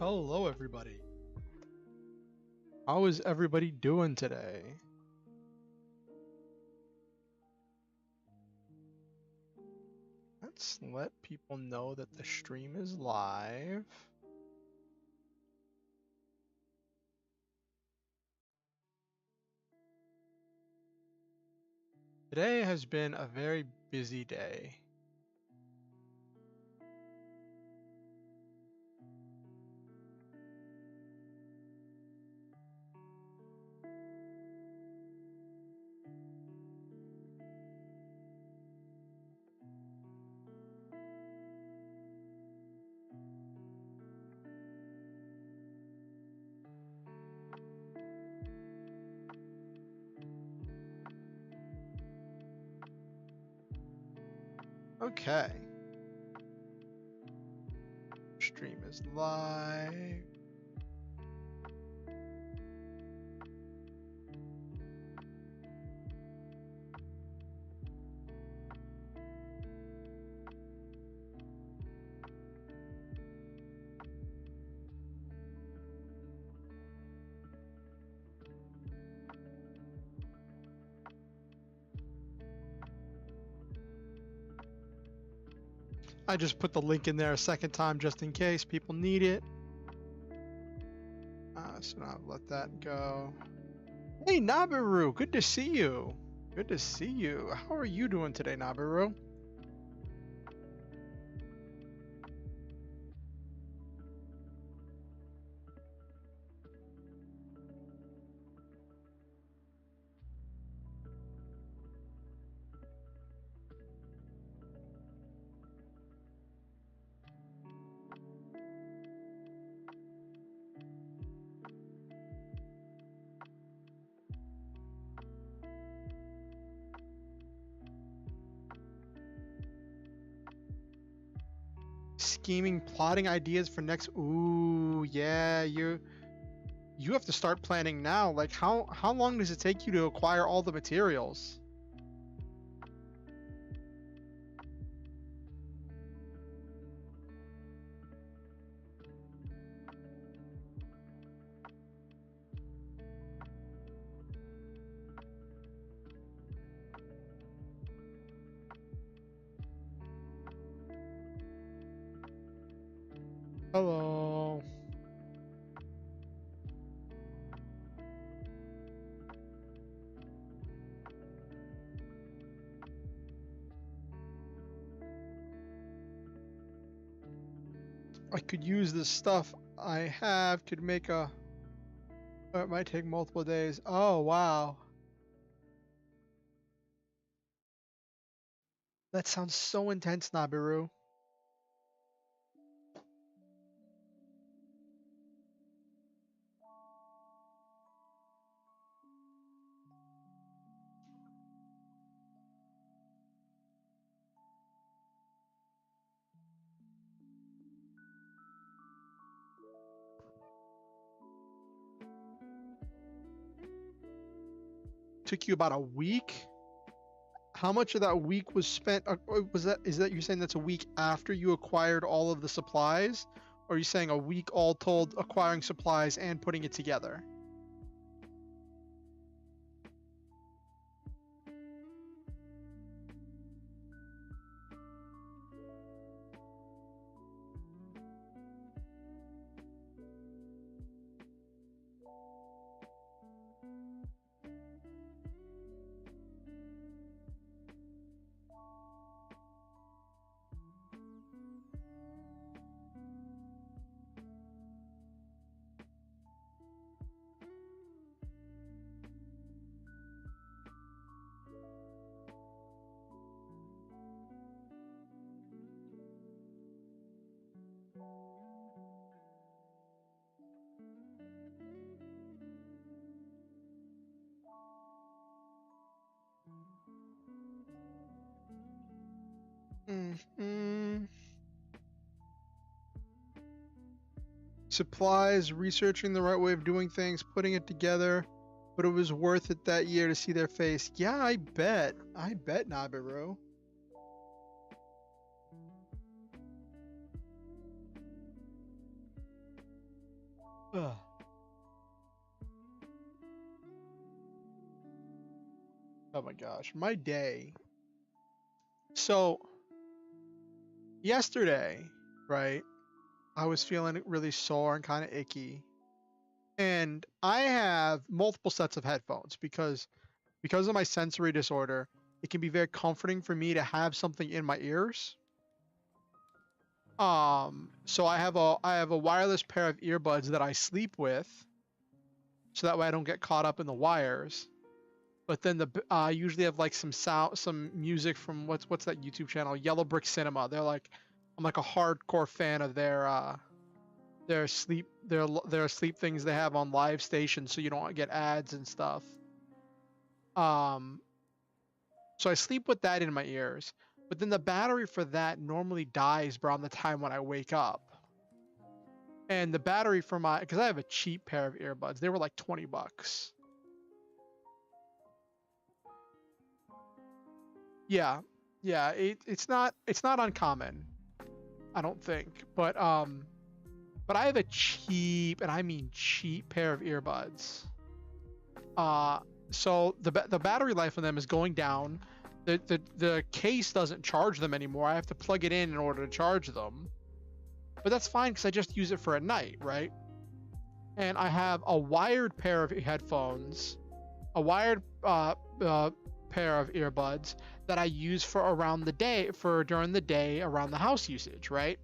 Hello, everybody. How is everybody doing today? Let's let people know that the stream is live. Today has been a very busy day. Okay. Stream is live. I just put the link in there a second time just in case people need it. So now I'll let that go. Hey, Nabiru, good to see you. Good to see you. How are you doing today, Nabiru? Scheming, plotting ideas for next. Ooh, yeah, you have to start planning now. Like, how long does it take you to acquire all the materials? Hello. I could use the stuff I have, could make a... It might take multiple days. Oh, wow. That sounds so intense, Nabiru. Took you about a week? How much of that week was spent? Is that you're saying that's a week after you acquired all of the supplies? Or are you saying a week all told acquiring supplies and putting it together? Supplies, researching the right way of doing things, putting it together, but it was worth it that year to see their face. Yeah, I bet. I bet, Nabiru. Ugh. Oh my gosh, my day. So yesterday, right, I was feeling really sore and kind of icky. And I have multiple sets of headphones because of my sensory disorder, it can be very comforting for me to have something in my ears. So I have a wireless pair of earbuds that I sleep with, so that way I don't get caught up in the wires. But then I usually have like some music from what's that YouTube channel, Yellow Brick Cinema. I'm like a hardcore fan of their sleep things they have on live stations, so you don't get ads and stuff. Um, so I sleep with that in my ears, but then the battery for that normally dies around the time when I wake up. And the battery for because I have a cheap pair of earbuds, they were like 20 bucks. Yeah, yeah, it's not uncommon, I don't think, but I have a cheap, and I mean cheap, pair of earbuds. Uh, so the battery life on them is going down. The case doesn't charge them anymore. I have to plug it in order to charge them. But that's fine because I just use it for at night, right? And I have a wired pair of headphones, a wired pair of earbuds that I use for around the day, for during the day around the house usage, right?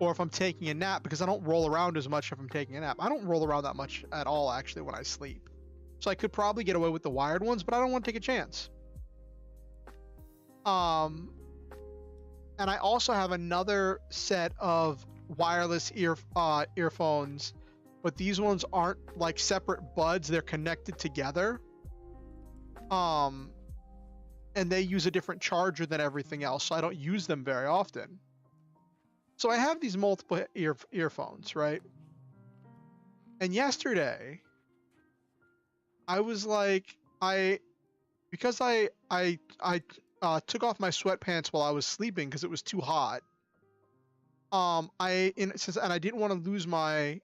Or if I'm taking a nap, because I don't roll around as much if I'm taking a nap. I don't roll around that much at all, actually, when I sleep. So I could probably get away with the wired ones, but I don't want to take a chance. And I also have another set of wireless earphones, but these ones aren't like separate buds, they're connected together. And they use a different charger than everything else, so I don't use them very often. So I have these multiple earphones, right? And yesterday, I was like, because I took off my sweatpants while I was sleeping because it was too hot. And I didn't want to lose my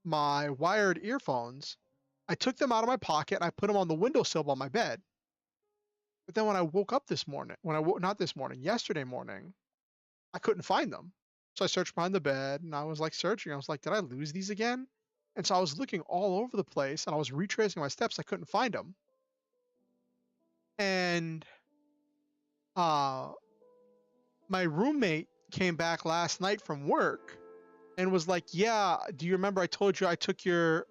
wired earphones. I took them out of my pocket and I put them on the windowsill by my bed. But then when I woke up this morning, not this morning, yesterday morning, I couldn't find them. So I searched behind the bed and I was like searching. I was like, did I lose these again? And so I was looking all over the place and I was retracing my steps. I couldn't find them. And my roommate came back last night from work and was like, yeah, do you remember I told you I took your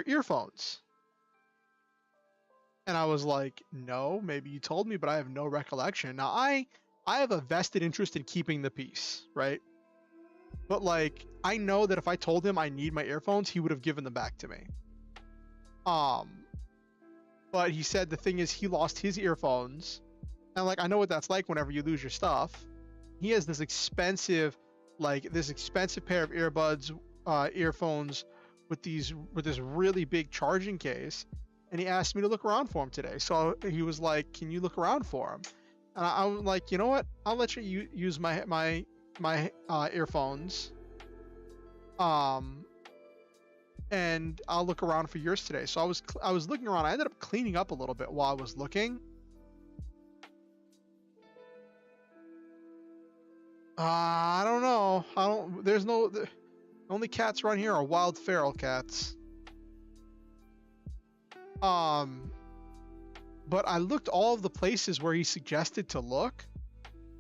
earphones? And I was like, no, maybe you told me, but I have no recollection. Now I have a vested interest in keeping the peace, right? But like, I know that if I told him I need my earphones, he would have given them back to me. But he said the thing is he lost his earphones. And like, I know what that's like whenever you lose your stuff. He has this expensive pair of earphones with this really big charging case. And he asked me to look around for him today. So he was like, can you look around for him? And I was like, you know what? I'll let you use my earphones. And I'll look around for yours today. So I was looking around. I ended up cleaning up a little bit while I was looking. I don't know. The only cats around here are wild feral cats. But I looked all of the places where he suggested to look.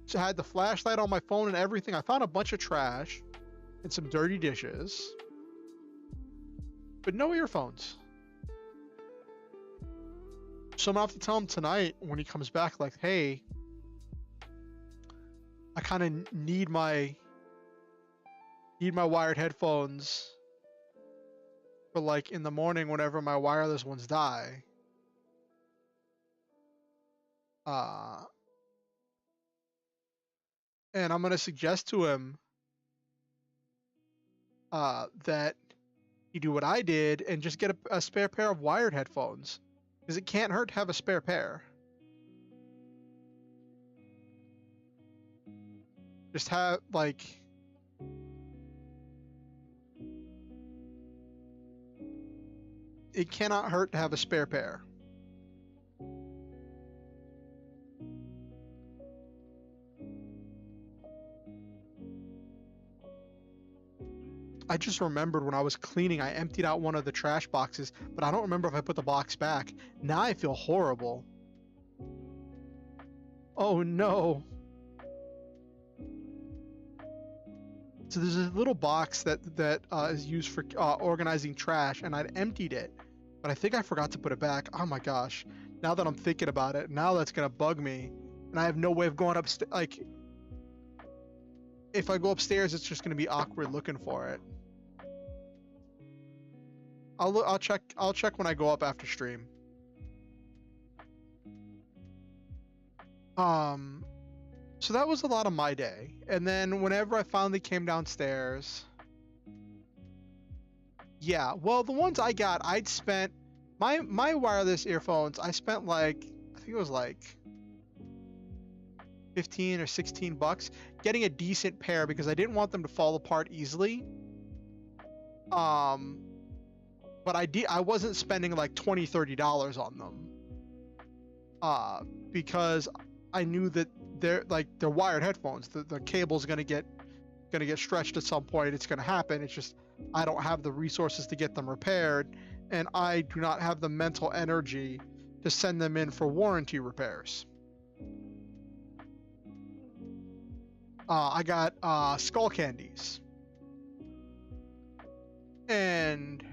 So I had the flashlight on my phone and everything. I found a bunch of trash and some dirty dishes, but no earphones. So I'm gonna have to tell him tonight when he comes back, like, hey, I kind of need my wired headphones for like in the morning whenever my wireless ones die. And I'm gonna suggest to him that he do what I did and just get a spare pair of wired headphones, because it can't hurt to have a spare pair. Just have like, it cannot hurt to have a spare pair. I just remembered when I was cleaning, I emptied out one of the trash boxes, but I don't remember if I put the box back. Now I feel horrible. Oh no. So there's a little box that is used for organizing trash, and I'd emptied it, but I think I forgot to put it back. Oh my gosh. Now that I'm thinking about it, now that's gonna bug me. And I have no way of going upstairs. Like, if I go upstairs, it's just gonna be awkward looking for it. I'll check when I go up after stream. So that was a lot of my day. And then whenever I finally came downstairs, yeah, well, the ones I got, I'd spent my wireless earphones, I spent like, I think it was like 15 or 16 bucks getting a decent pair because I didn't want them to fall apart easily. But I wasn't spending like $20-$30 on them. Because I knew that they're wired headphones. The cable's gonna get stretched at some point. It's gonna happen. It's just I don't have the resources to get them repaired, and I do not have the mental energy to send them in for warranty repairs. I got skull candies, and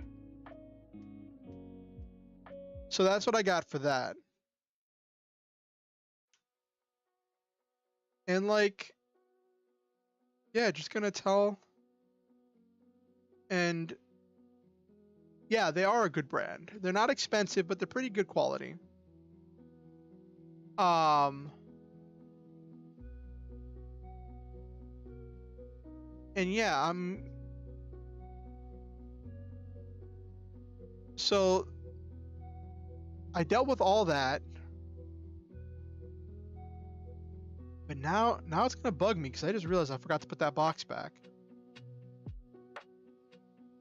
so that's what I got for that. And like, yeah, just gonna tell. And yeah, they are a good brand. They're not expensive, but they're pretty good quality. And yeah, so I dealt with all that. But now it's gonna bug me because I just realized I forgot to put that box back.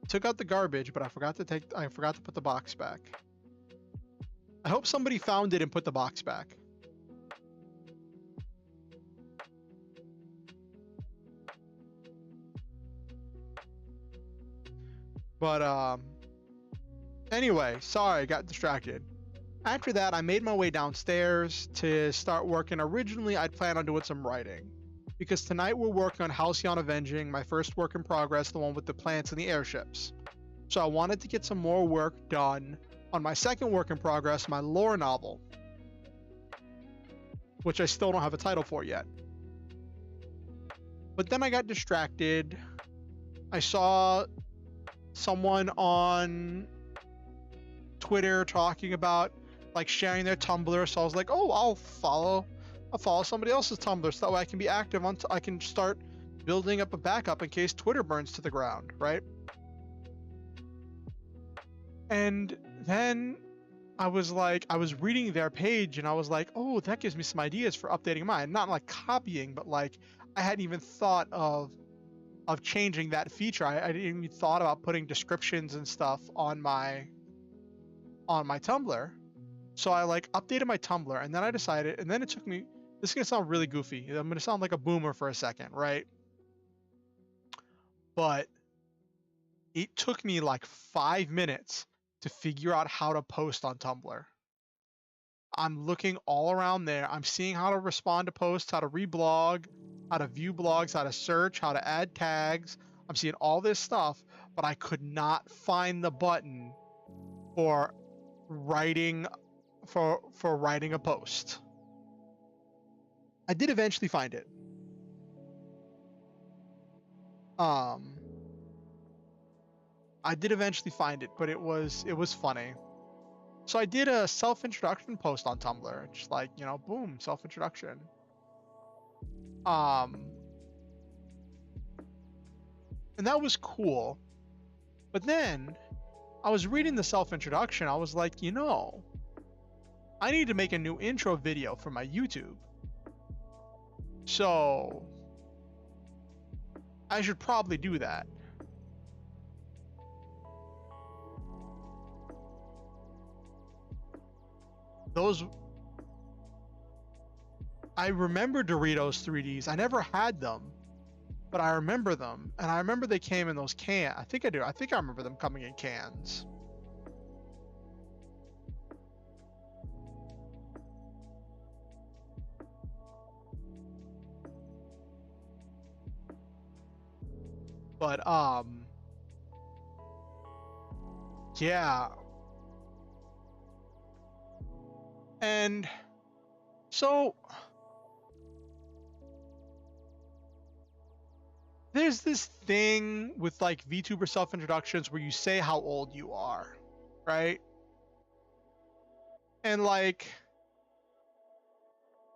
Took out the garbage, but I forgot to put the box back. I hope somebody found it and put the box back. But anyway, sorry, I got distracted. After that, I made my way downstairs to start working. Originally, I'd planned on doing some writing, because tonight we're working on Halcyon Avenging, my first work in progress, the one with the plants and the airships. So I wanted to get some more work done on my second work in progress, my lore novel, which I still don't have a title for yet. But then I got distracted. I saw someone on Twitter talking about like sharing their Tumblr, so I was like, oh, I'll follow somebody else's Tumblr so that way I can be active on I can start building up a backup in case Twitter burns to the ground, right? And then I was reading their page and I was like, oh, that gives me some ideas for updating mine. Not like copying, but like I hadn't even thought of changing that feature. I didn't even thought about putting descriptions and stuff on my Tumblr. So I like updated my Tumblr, and then I decided, and then it took me, this is gonna sound really goofy. I'm gonna sound like a boomer for a second, right? But it took me like 5 minutes to figure out how to post on Tumblr. I'm looking all around there. I'm seeing how to respond to posts, how to reblog, how to view blogs, how to search, how to add tags. I'm seeing all this stuff, but I could not find the button for writing a post. I did eventually find it. I did eventually find it, but it was funny. So I did a self-introduction post on Tumblr, just like, you know, boom, self-introduction. And that was cool. But then I was reading the self-introduction, I was like, you know, I need to make a new intro video for my YouTube. So I should probably do that. those, I remember Doritos 3Ds. I never had them, but I remember them, and I remember they came in those cans. I think I do. I think I remember them coming in cans. But yeah. And so there's this thing with like VTuber self-introductions where you say how old you are, right? And like,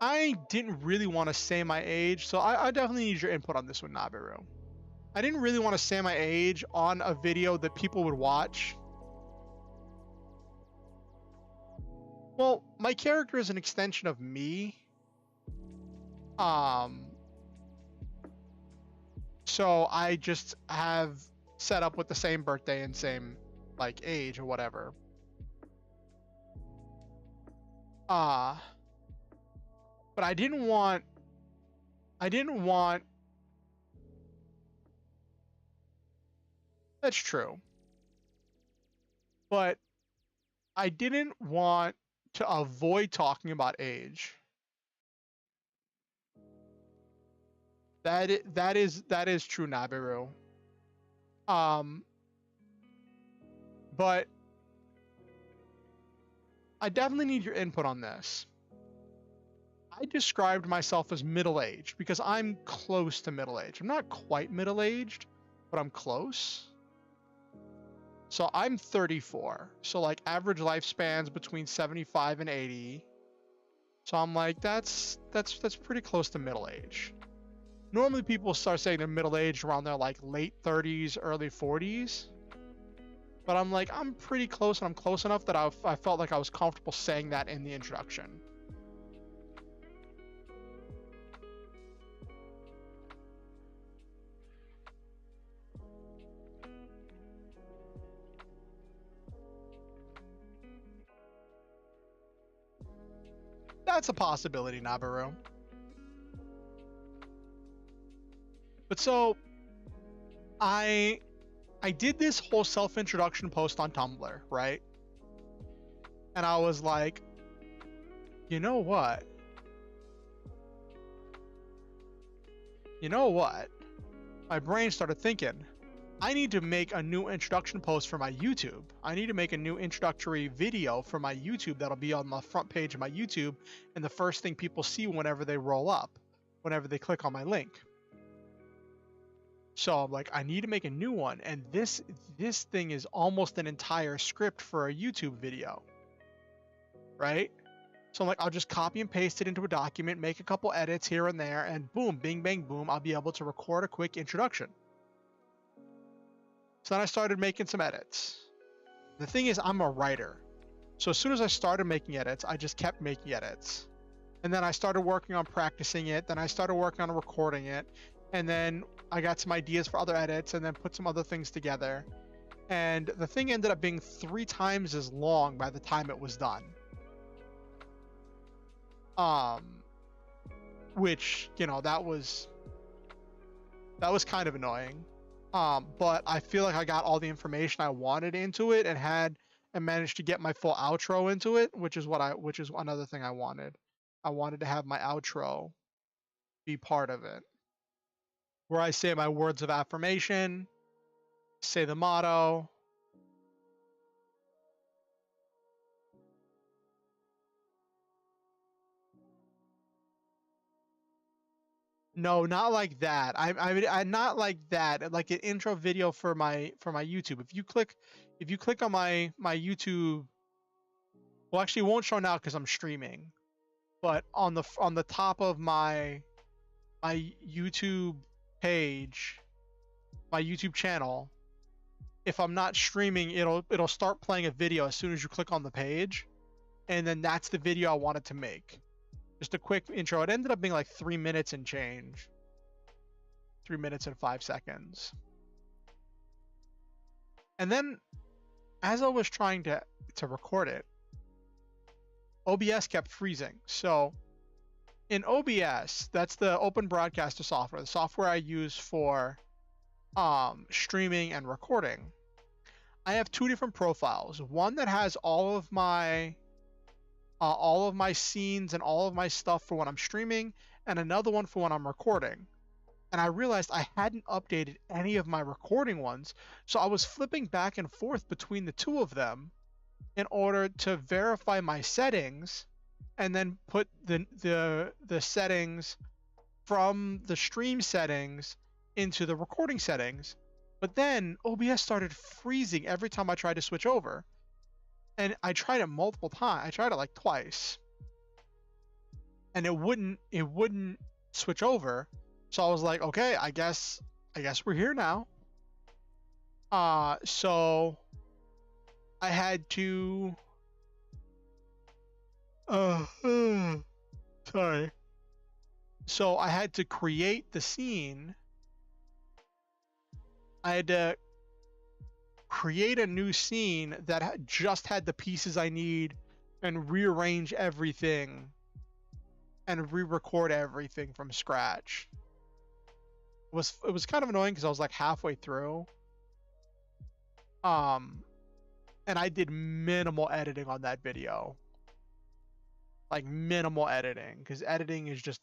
I didn't really want to say my age, so I definitely need your input on this one, Nabiru. I didn't really want to say my age on a video that people would watch. Well, my character is an extension of me. So I just have set up with the same birthday and same like age or whatever. But I didn't want that's true. But I didn't want to avoid talking about age. That is true, Nabiru. But I definitely need your input on this. I described myself as middle-aged because I'm close to middle-aged. I'm not quite middle-aged, but I'm close. So I'm 34. So like average lifespan's between 75 and 80. So I'm like, that's pretty close to middle age. Normally people start saying they're middle aged around their like late 30s, early 40s. But I'm like, I'm pretty close, and I'm close enough that I felt like I was comfortable saying that in the introduction. That's a possibility, Nabaru. But so I did this whole self-introduction post on Tumblr, right? And I was like, you know what? My brain started thinking, I need to make a new introduction post for my YouTube. I need to make a new introductory video for my YouTube that'll be on the front page of my YouTube and the first thing people see whenever they roll up, whenever they click on my link. So I'm like, I need to make a new one, and this thing is almost an entire script for a YouTube video, right? So I'm like, I'll just copy and paste it into a document, make a couple edits here and there, and boom, bing, bang, boom, I'll be able to record a quick introduction. So then I started making some edits. The thing is, I'm a writer. So as soon as I started making edits, I just kept making edits. And then I started working on practicing it, then I started working on recording it, and then I got some ideas for other edits and then put some other things together. And the thing ended up being 3 times as long by the time it was done. Which, you know, that was kind of annoying. But I feel like I got all the information I wanted into it and managed to get my full outro into it, which is another thing I wanted. I wanted to have my outro be part of it, where I say my words of affirmation, say the motto. No, not like that. I'm not like that. Like an intro video for my YouTube. If you click on my YouTube, well, actually, it won't show now because I'm streaming. But on the top of my YouTube page, my YouTube channel, if I'm not streaming, it'll start playing a video as soon as you click on the page, and then that's the video I wanted to make. Just a quick intro. It ended up being like 3 minutes and change. 3 minutes and 5 seconds. And then, as I was trying to record it, OBS kept freezing. So in OBS, that's the open broadcaster software, the software I use for streaming and recording. I have two different profiles. One that has all of my scenes and all of my stuff for when I'm streaming, and another one for when I'm recording. And I realized I hadn't updated any of my recording ones, so I was flipping back and forth between the two of them in order to verify my settings, and then put the settings from the stream settings into the recording settings. But then OBS started freezing every time I tried to switch over. And I tried it multiple times. I tried it like twice. And it wouldn't switch over. So I was like, okay, I guess we're here now. So I had to sorry. So I had to create the scene. I had to create a new scene that just had the pieces I need and rearrange everything and re-record everything from scratch. It was kind of annoying because I was like halfway through. And I did minimal editing on that video. Like minimal editing, because editing is just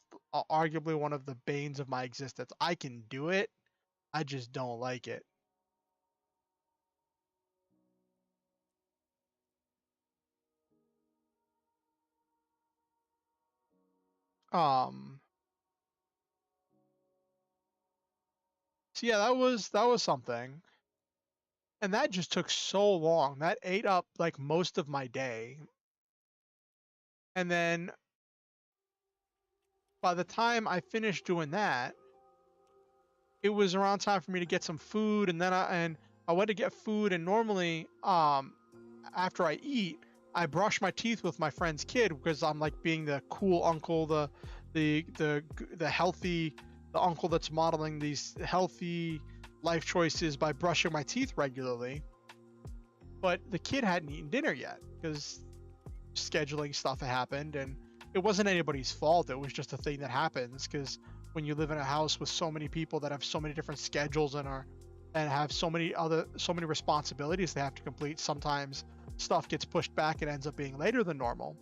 arguably one of the banes of my existence. I can do it, I just don't like it. So yeah, that was something. And that just took so long. That ate up like most of my day. And then by the time I finished doing that, it was around time for me to get some food, and then I went to get food, and normally after I eat, I brush my teeth with my friend's kid because I'm like being the cool uncle, the healthy, the uncle that's modeling these healthy life choices by brushing my teeth regularly. But the kid hadn't eaten dinner yet because scheduling stuff had happened, and it wasn't anybody's fault. It was just a thing that happens because when you live in a house with so many people that have so many different schedules and have so many responsibilities they have to complete, sometimes stuff gets pushed back and ends up being later than normal.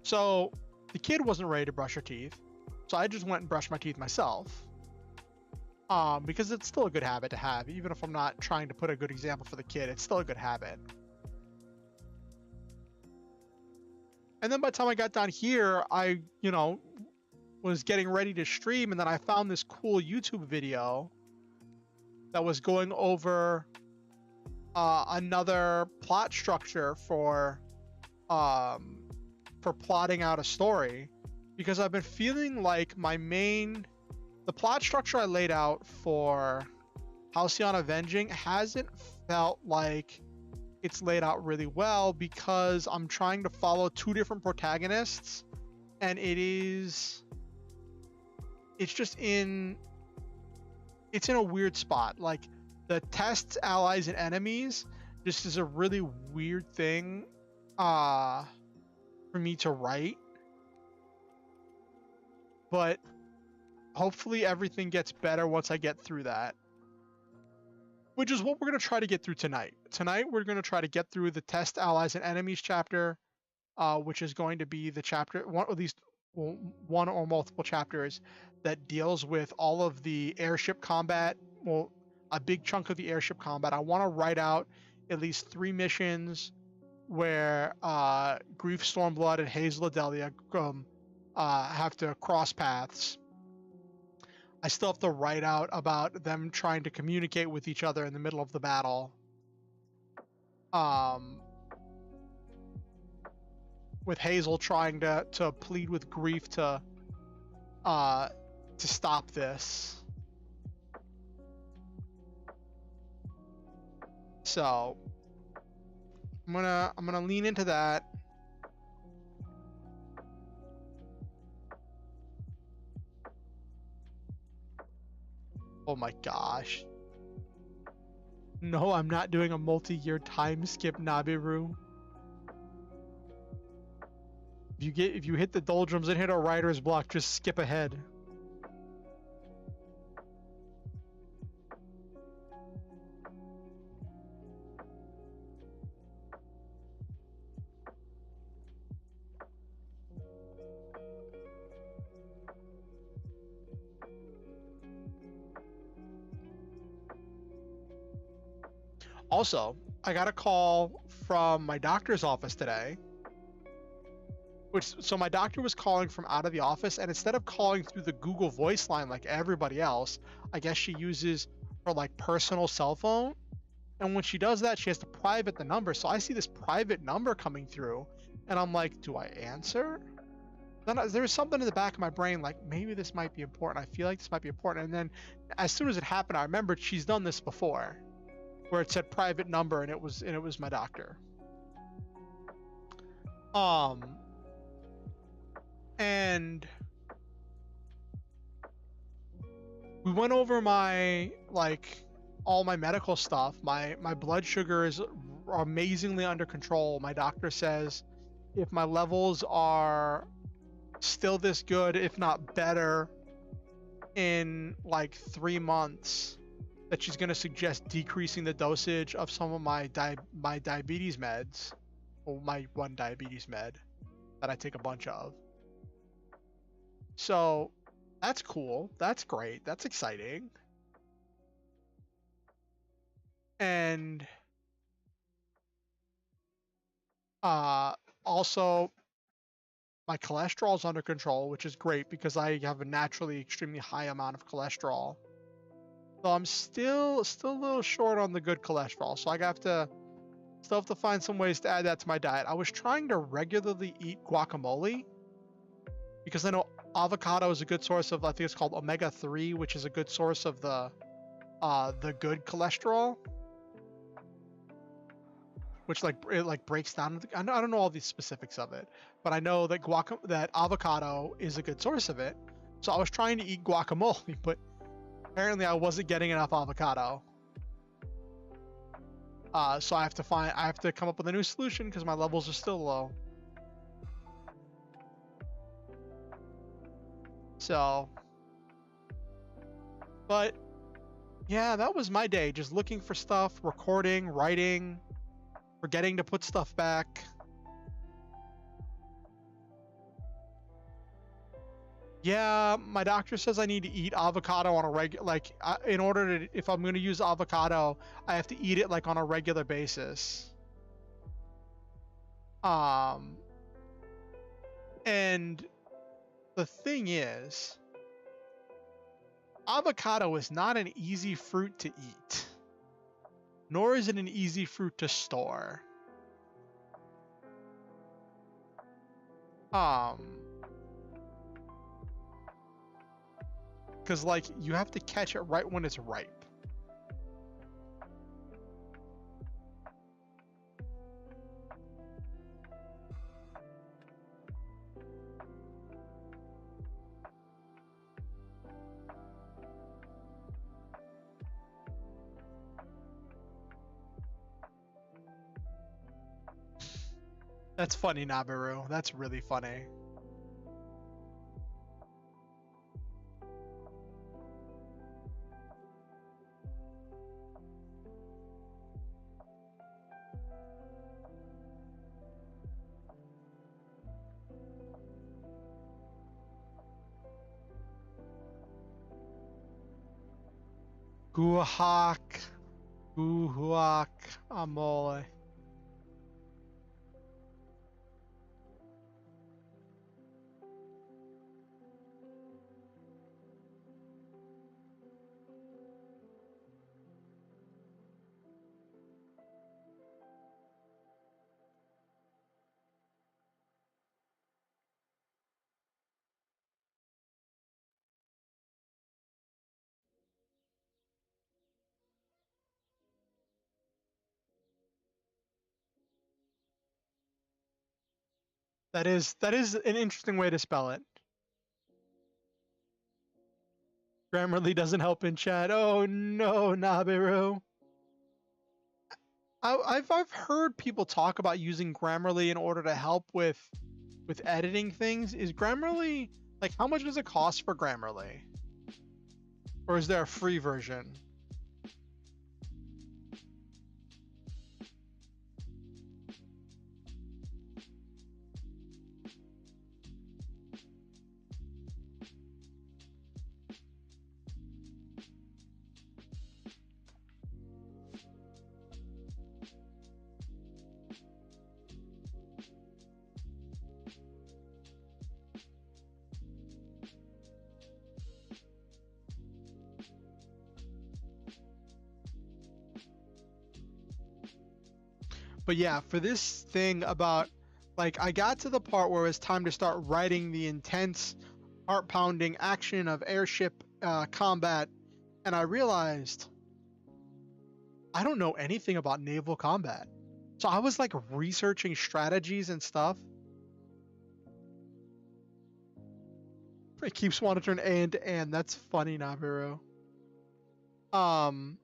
So the kid wasn't ready to brush her teeth, so I just went and brushed my teeth myself. Because it's still a good habit to have, even if I'm not trying to put a good example for the kid, it's still a good habit. And then by the time I got down here, I, was getting ready to stream, and then I found this cool YouTube video that was going over another plot structure for plotting out a story, because I've been feeling like the plot structure I laid out for Halcyon Avenging hasn't felt like it's laid out really well, because I'm trying to follow two different protagonists, and it's in a weird spot. Like, the tests, allies, and enemies just is a really weird thing for me to write. But hopefully everything gets better once I get through that, which is what we're going to try to get through tonight. Tonight we're going to try to get through the test, allies, and enemies chapter, which is going to be the chapter, at least one or multiple chapters, that deals with all of the airship combat. Well, a big chunk of the airship combat. I want to write out at least 3 missions where Grief, Stormblood, and Hazel Adelia have to cross paths. I still have to write out about them trying to communicate with each other in the middle of the battle. With Hazel trying to plead with Grief to stop this. So I'm gonna lean into that. Oh my gosh. No, I'm not doing a multi-year time skip, Nabiru. If you hit the doldrums and hit a writer's block, just skip ahead. Also, I got a call from my doctor's office today. So my doctor was calling from out of the office, and instead of calling through the Google Voice line like everybody else, I guess she uses her like personal cell phone. And when she does that, she has to private the number. So I see this private number coming through, and I'm like, do I answer? Then there was something in the back of my brain like, maybe this might be important. I feel like this might be important. And then as soon as it happened, I remembered she's done this before, where it said private number, and it was my doctor. And we went over my all my medical stuff. My blood sugar is amazingly under control. My doctor says if my levels are still this good, if not better, in like 3 months, that she's going to suggest decreasing the dosage of some of my diabetes meds, or my one diabetes med that I take a bunch of. So that's cool. That's great. That's exciting. And also my cholesterol is under control, which is great because I have a naturally extremely high amount of cholesterol. So I'm still a little short on the good cholesterol. So I still have to find some ways to add that to my diet. I was trying to regularly eat guacamole because I know avocado is a good source of, I think it's called omega-3, which is a good source of the good cholesterol, which it breaks down. I don't know all the specifics of it, but I know that that avocado is a good source of it. So I was trying to eat guacamole, but apparently I wasn't getting enough avocado. So I have to come up with a new solution because my levels are still low. So, but yeah, that was my day. Just looking for stuff, recording, writing, forgetting to put stuff back. Yeah, my doctor says I need to eat avocado on a regular, in order to, if I'm going to use avocado, I have to eat it like on a regular basis. And the thing is, avocado is not an easy fruit to eat, nor is it an easy fruit to store. Because you have to catch it right when it's ripe. That's funny, Nabiru. That's really funny. Guhuak amole. That is an interesting way to spell it. Grammarly doesn't help in chat. Oh no, Nabiru. I've heard people talk about using Grammarly in order to help with with editing things. Is Grammarly like how much does it cost for Grammarly? Or is there a free version? But yeah, for this thing about like I got to the part where it's time to start writing the intense, heart-pounding action of airship combat, and I realized I don't know anything about naval combat. So I was like researching strategies and stuff. It keeps wanting to turn A into and. That's funny, Naviru. Um,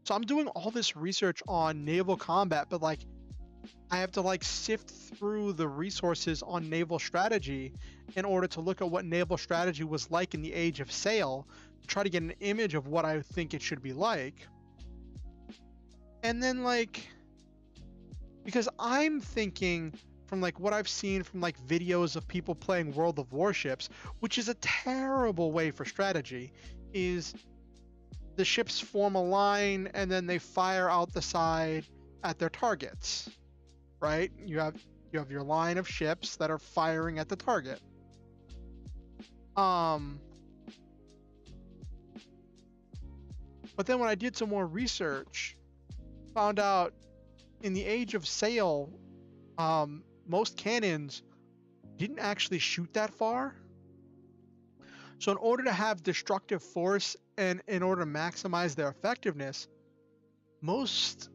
so I'm doing all this research on naval combat, but like I have to like sift through the resources on naval strategy in order to look at what naval strategy was like in the age of sail, to try to get an image of what I think it should be like. And then like because I'm thinking from like what I've seen from like videos of people playing World of Warships, which is a terrible way for strategy, is the ships form a line and then they fire out the side at their targets, right? You have your line of ships that are firing at the target. But then when I did some more research, found out in the age of sail, most cannons didn't actually shoot that far. So in order to have destructive force and in order to maximize their effectiveness, most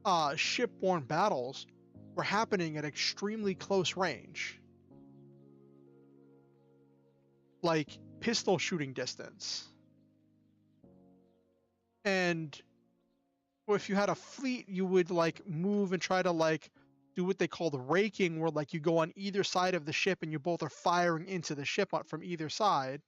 shipborne battles were happening at extremely close range, like pistol shooting distance. And if you had a fleet, you would like move and try to like do what they called raking, where like you go on either side of the ship and you both are firing into the ship from either side.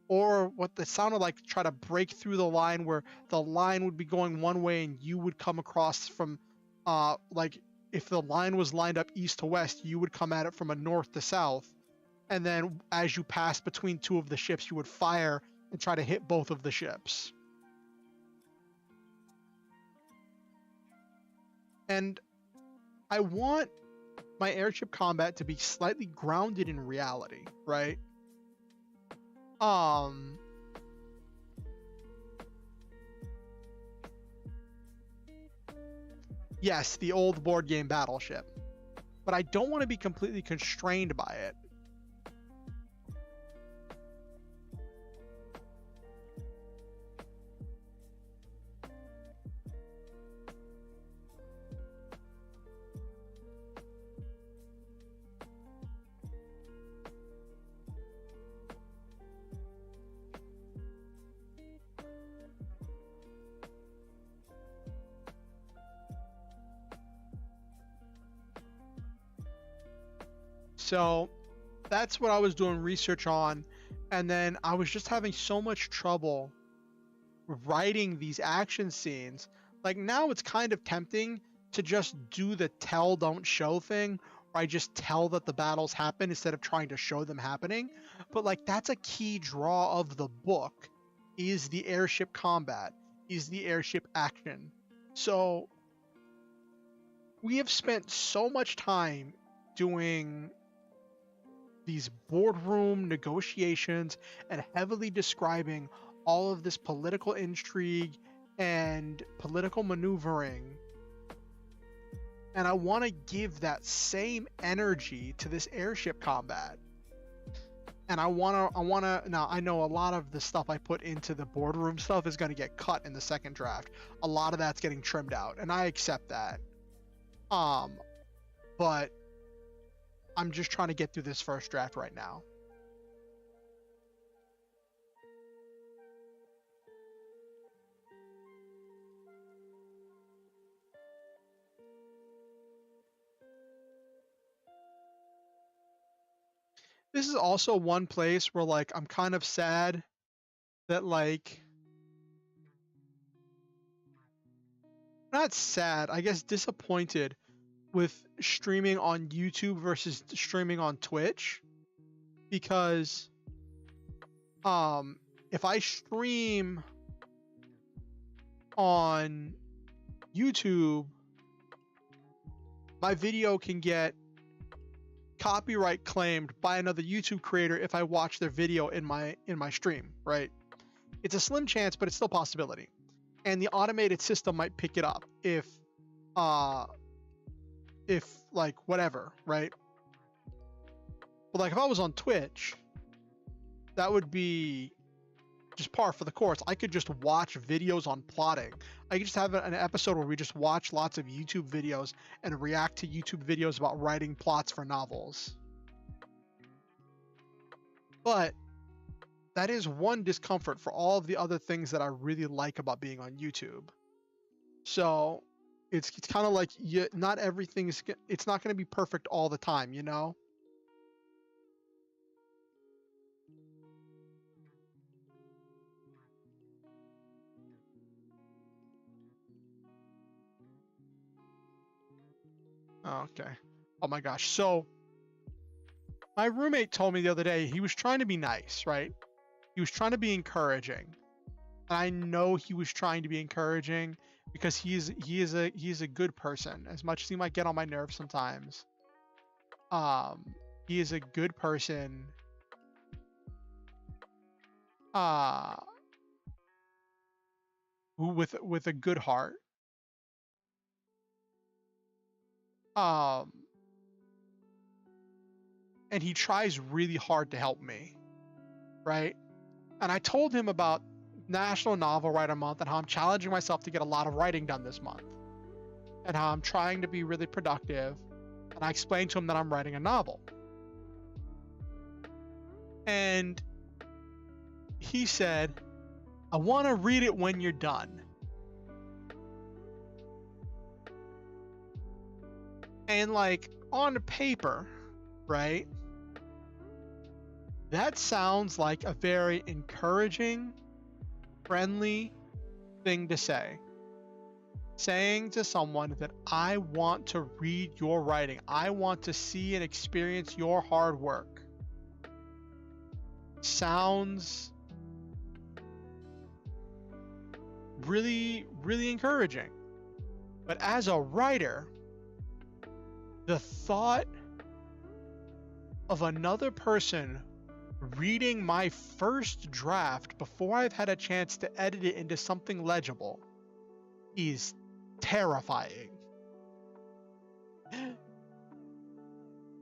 Or what it sounded like, try to break through the line, where the line would be going one way and you would come across from like if the line was lined up east to west, you would come at it from a north to south, and then as you passed between two of the ships, you would fire and try to hit both of the ships. And I want my airship combat to be slightly grounded in reality, right? Yes, the old board game Battleship, but I don't want to be completely constrained by it. So that's what I was doing research on, and then I was just having so much trouble writing these action scenes. Like now it's kind of tempting to just do the tell don't show thing, where I just tell that the battles happen instead of trying to show them happening. But like that's a key draw of the book, is the airship combat, is the airship action. So we have spent so much time doing these boardroom negotiations and heavily describing all of this political intrigue and political maneuvering. And I want to give that same energy to this airship combat. And I want to, now I know a lot of the stuff I put into the boardroom stuff is going to get cut in the second draft. A lot of that's getting trimmed out, and I accept that. But I'm just trying to get through this first draft right now. this is also one place where like I'm kind of sad that like not sad, I guess disappointed with streaming on YouTube versus streaming on Twitch because if I stream on YouTube, my video can get copyright claimed by another YouTube creator if I watch their video in my stream, right? It's a slim chance, but it's still a possibility. And the automated system might pick it up if like whatever, right? But like if I was on Twitch, that would be just par for the course. I could just watch videos on plotting. I could just have an episode where we just watch lots of YouTube videos and react to YouTube videos about writing plots for novels. But that is one discomfort for all of the other things that I really like about being on YouTube. So it's kind of like not everything's, it's not going to be perfect all the time, you know? Okay. Oh my gosh. So my roommate told me the other day he was trying to be nice, right? He was trying to be encouraging. And I know he was trying to be encouraging because he is a good person. As much as he might get on my nerves sometimes. He is a good person. Who with a good heart. And he tries really hard to help me, right? And I told him about National Novel Writer Month and how I'm challenging myself to get a lot of writing done this month and how I'm trying to be really productive. And I explained to him that I'm writing a novel. And he said, I want to read it when you're done. And like on paper, right? That sounds like a very encouraging, friendly thing to say. Saying to someone that I want to read your writing. I want to see and experience your hard work. Sounds really, really encouraging. But as a writer, the thought of another person reading my first draft before I've had a chance to edit it into something legible is terrifying.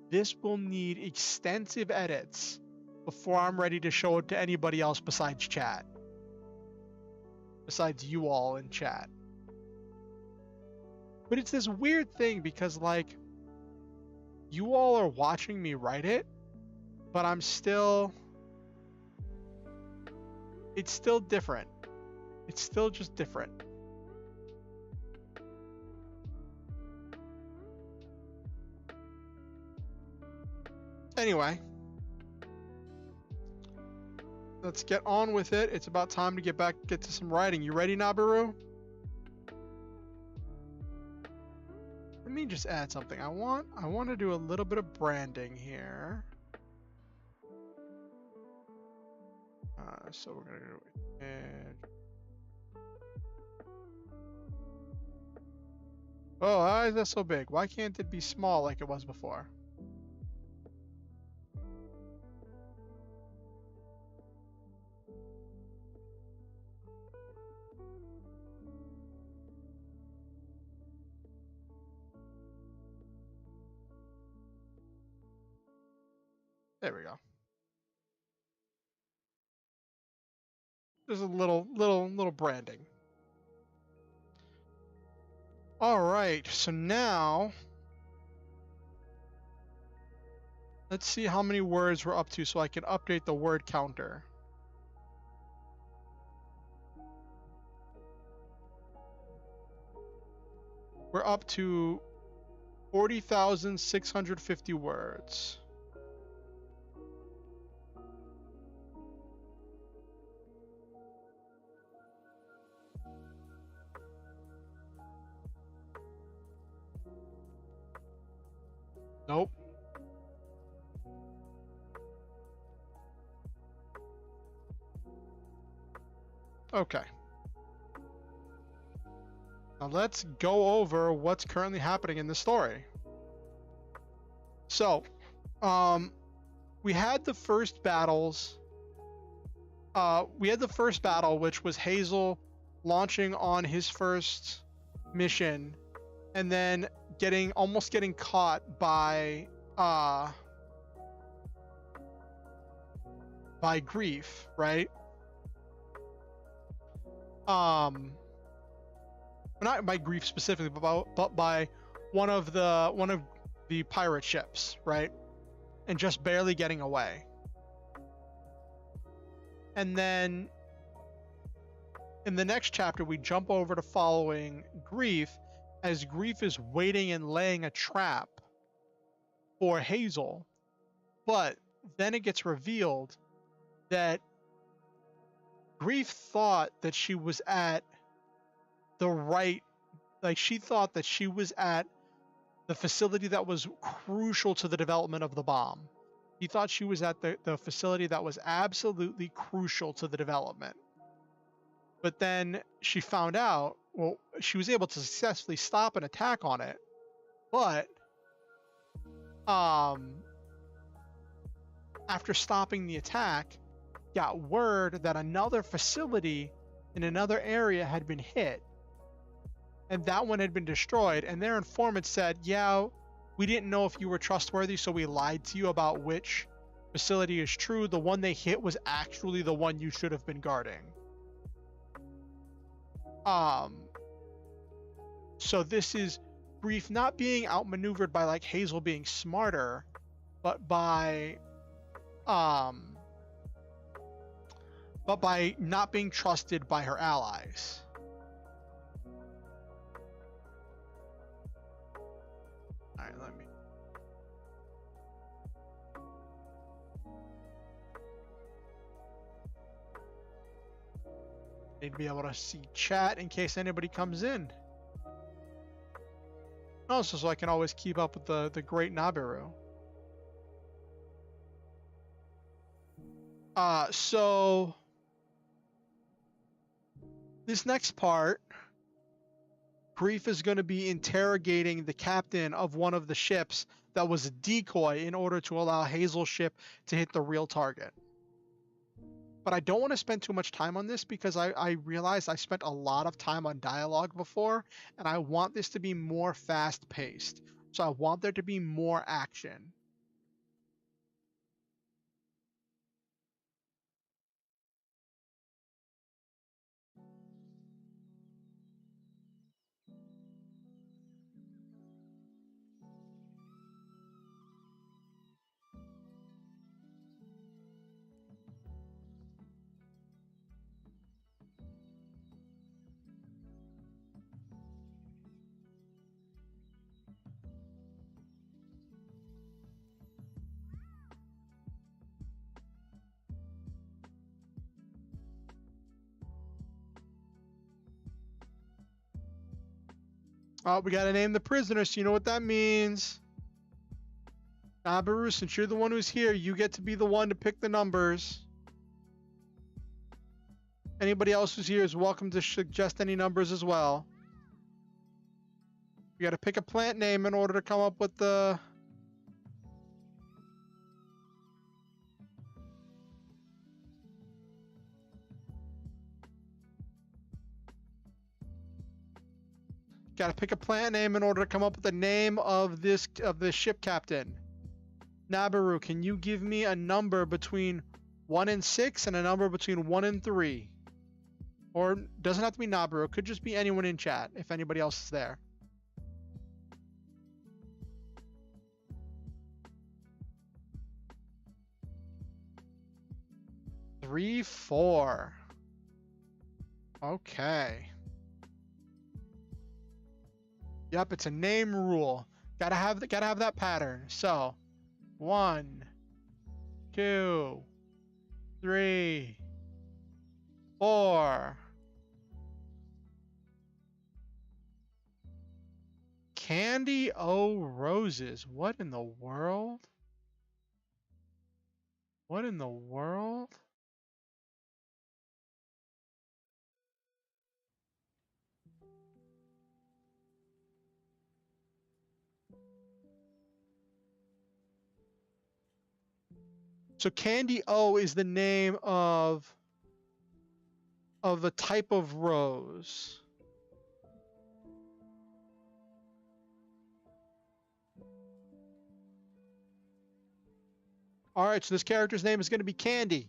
This will need extensive edits before I'm ready to show it to anybody else besides chat. Besides you all in chat. But it's this weird thing because like you all are watching me write it, but I'm still, it's still different. It's still just different. Anyway, let's get on with it. It's about time to get to some writing. You ready, Nabaru? Let me just add something. I want to do a little bit of branding here. So we're gonna go and oh, why is that so big? Why can't it be small like it was before? There we go. There's a little branding. All right, so now let's see how many words we're up to so I can update the word counter. We're up to 40,650 words. Nope. Okay. Now let's go over what's currently happening in the story. So, we had the first battles. We had the first battle, which was Hazel launching on his first mission, and then almost getting caught by Grief, right? Not by Grief specifically, but by one of the pirate ships, right? And just barely getting away. And then in the next chapter, we jump over to following Grief, as Grief is waiting and laying a trap for Hazel. But then it gets revealed that Grief thought that she was at the right, like she thought that she was at the facility that was crucial to the development of the bomb. He thought she was at the facility that was absolutely crucial to the development. But then she found out, well, she was able to successfully stop an attack on it. But after stopping the attack, got word that another facility in another area had been hit. And that one had been destroyed. And their informant said, yeah, we didn't know if you were trustworthy, so we lied to you about which facility is true. The one they hit was actually the one you should have been guarding. So this is Grief not being outmaneuvered by like Hazel being smarter, but by not being trusted by her allies. All right, let me. Need to be able to see chat in case anybody comes in. Also, so I can always keep up with the great Nabiru. So this next part, Grief is going to be interrogating the captain of one of the ships that was a decoy in order to allow Hazel's ship to hit the real target. But I don't want to spend too much time on this because I realized I spent a lot of time on dialogue before, and I want this to be more fast-paced. So I want there to be more action. Oh, we gotta name the prisoner, so you know what that means. Nabiru, since you're the one who's here, you get to be the one to pick the numbers. Anybody else who's here is welcome to suggest any numbers as well. You gotta pick a plant name in order to come up with the... Gotta pick a plant name in order to come up with the name of the ship captain. Nabiru, can you give me a number between 1 and 6 and a number between 1 and 3? Or doesn't have to be Nabiru, it could just be anyone in chat if anybody else is there. 3, 4. Okay. Yep, it's a name rule. Gotta have that pattern. So 1, 2, 3, 4. Candy O Roses. What in the world? What in the world? So Candy O is the name of a type of rose. All right, so this character's name is going to be Candy.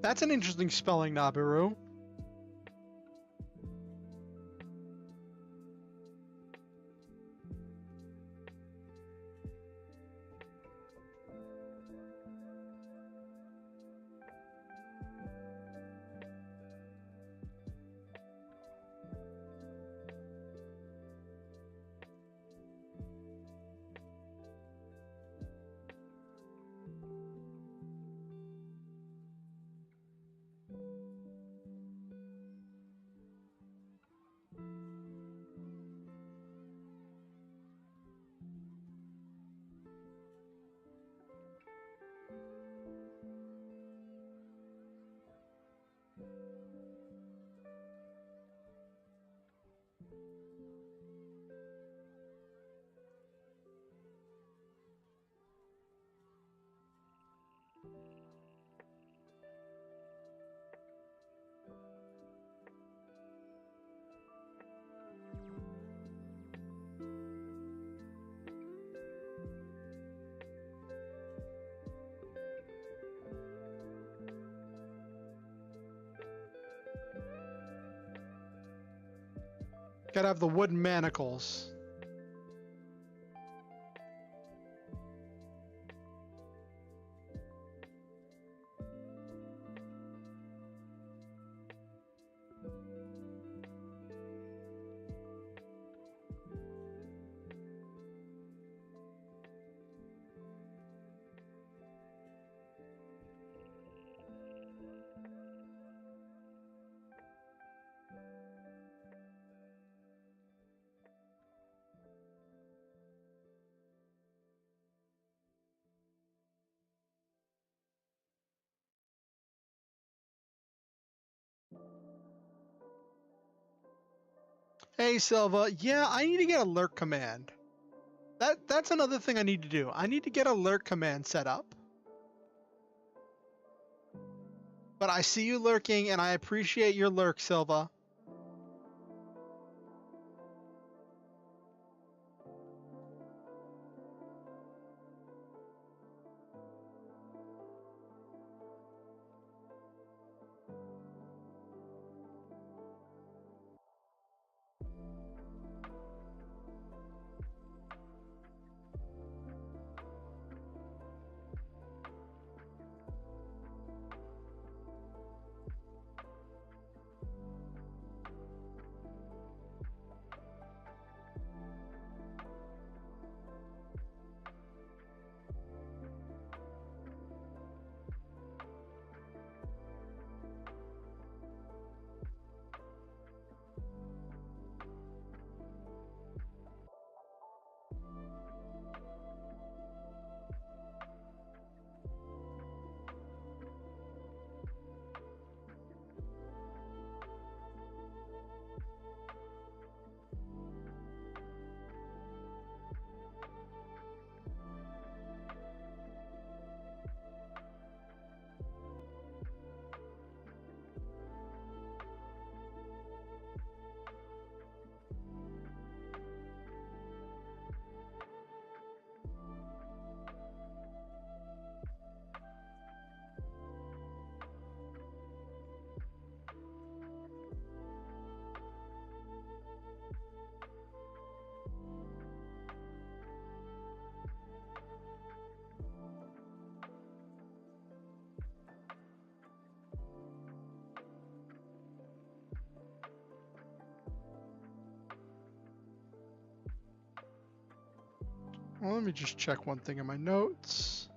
That's an interesting spelling, Nabiru. Gotta have the wooden manacles. Hey Silva, yeah, I need to get a lurk command. That's another thing I need to do. I need to get a lurk command set up. But I see you lurking and I appreciate your lurk, Silva. Well, let me just check one thing in my notes.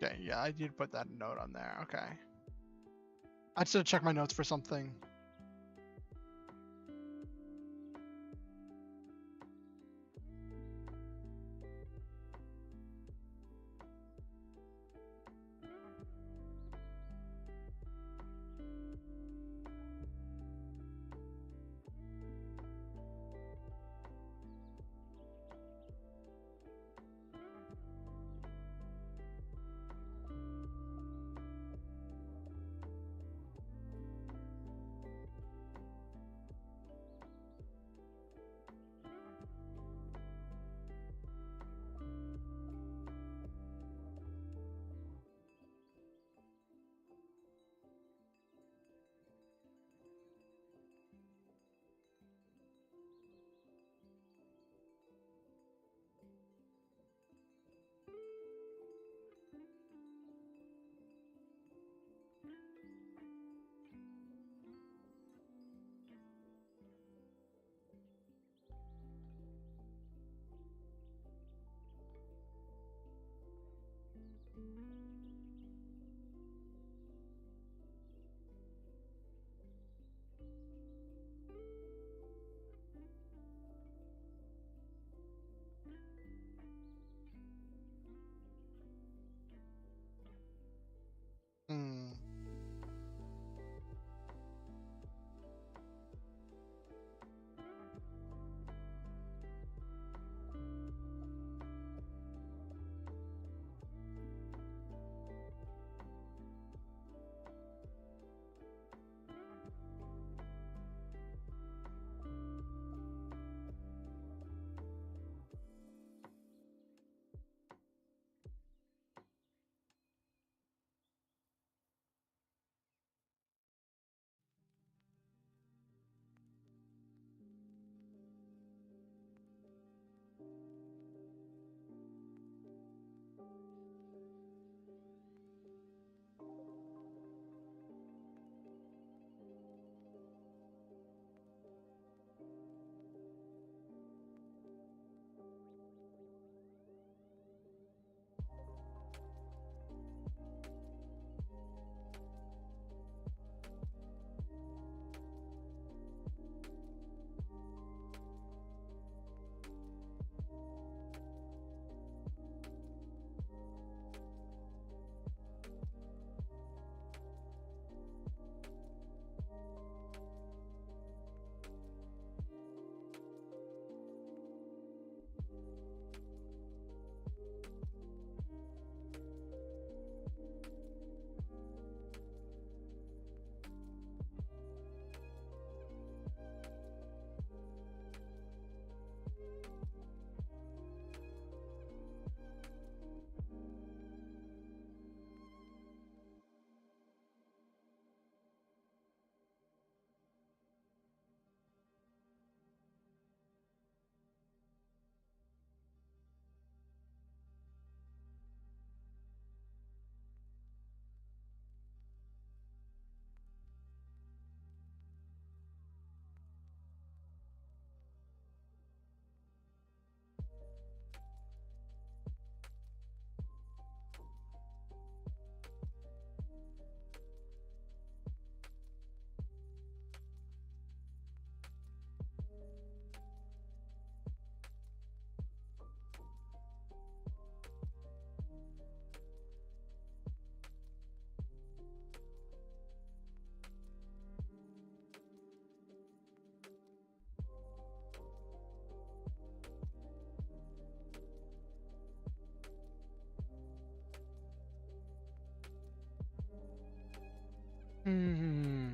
Okay, yeah, I did put that note on there. Okay. I just had to check my notes for something. Hmm. Hmm.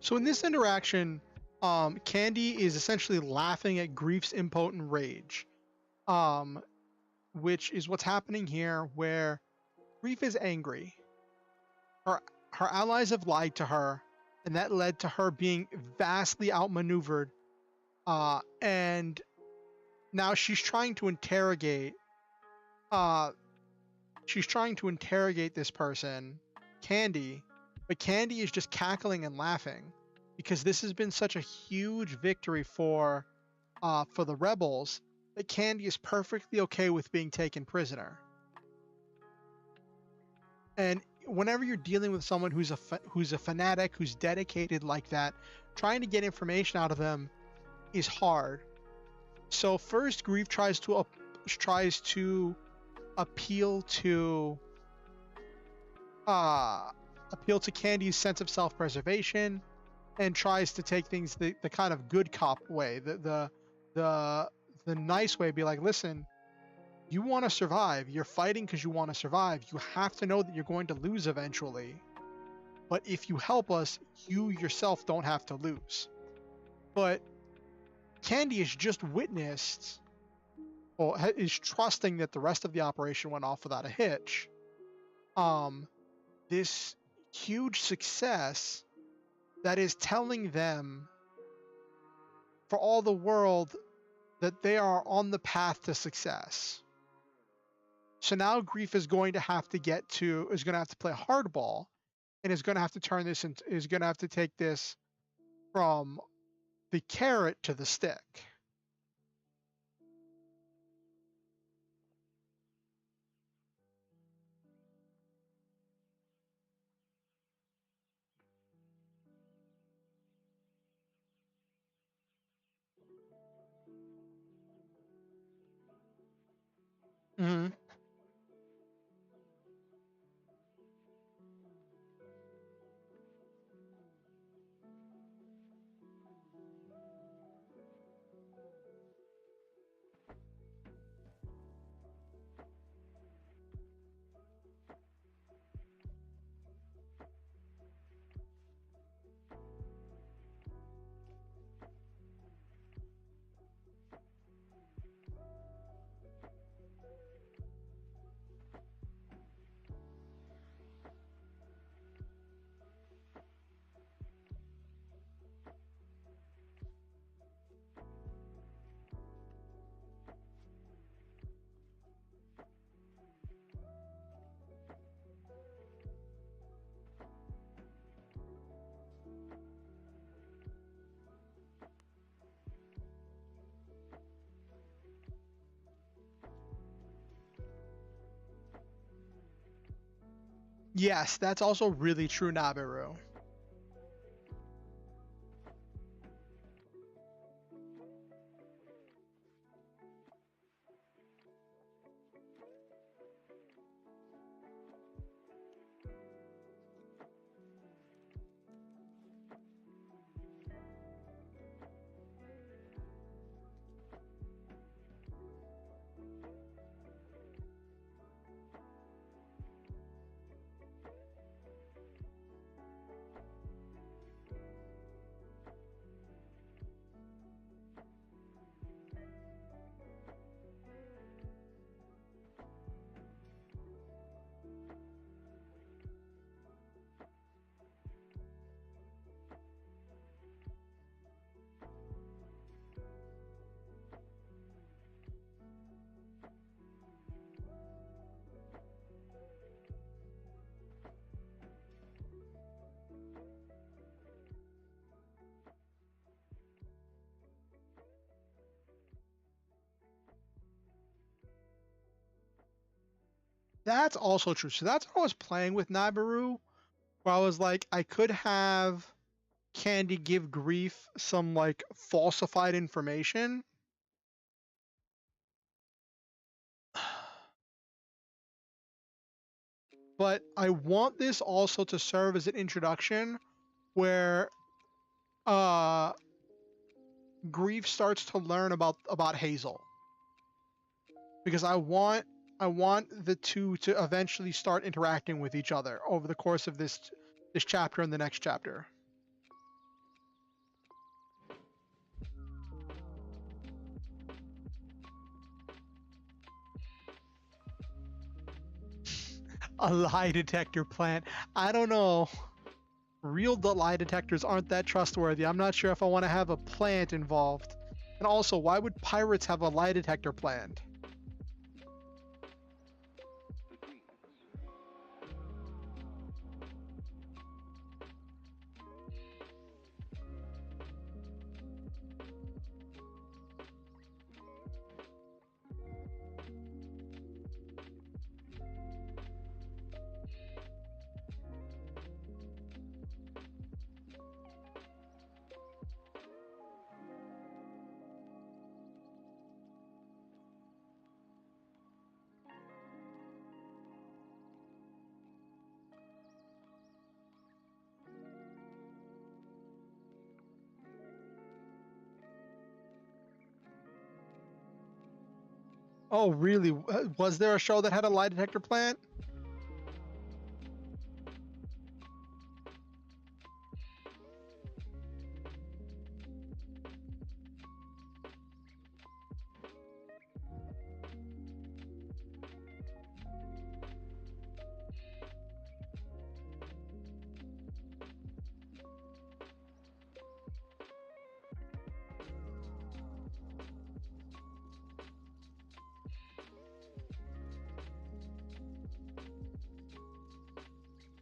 So in this interaction, Candy is essentially laughing at Grief's impotent rage, which is what's happening here, where Grief is angry. Her allies have lied to her, and that led to her being vastly outmaneuvered. And now she's trying to interrogate. She's trying to interrogate this person, Candy, but Candy is just cackling and laughing because this has been such a huge victory for the rebels that Candy is perfectly okay with being taken prisoner. And whenever you're dealing with someone who's a fanatic, who's dedicated like that, trying to get information out of them is hard. So first, Grief tries to appeal to Candy's sense of self-preservation, and tries to take things the kind of good cop way, the nice way. Be like, listen, you want to survive. You're fighting because you want to survive. You have to know that you're going to lose eventually. But if you help us, you yourself don't have to lose. But Candy has just witnessed, or is trusting that the rest of the operation went off without a hitch. This huge success that is telling them, for all the world, that they are on the path to success. So now Grief is going to have to play hardball, and is going to have to take this from the carrot to the stick. Mm-hmm. Yes, that's also really true, Nabiru. That's also true. So that's what I was playing with Nabiru, where I was like, I could have Candy give Grief some like falsified information. But I want this also to serve as an introduction where Grief starts to learn about Hazel. Because I want the two to eventually start interacting with each other over the course of this chapter and the next chapter. A lie detector plant. I don't know. Real lie detectors aren't that trustworthy. I'm not sure if I want to have a plant involved. And also, why would pirates have a lie detector plant? Oh, really? Was there a show that had a lie detector plant?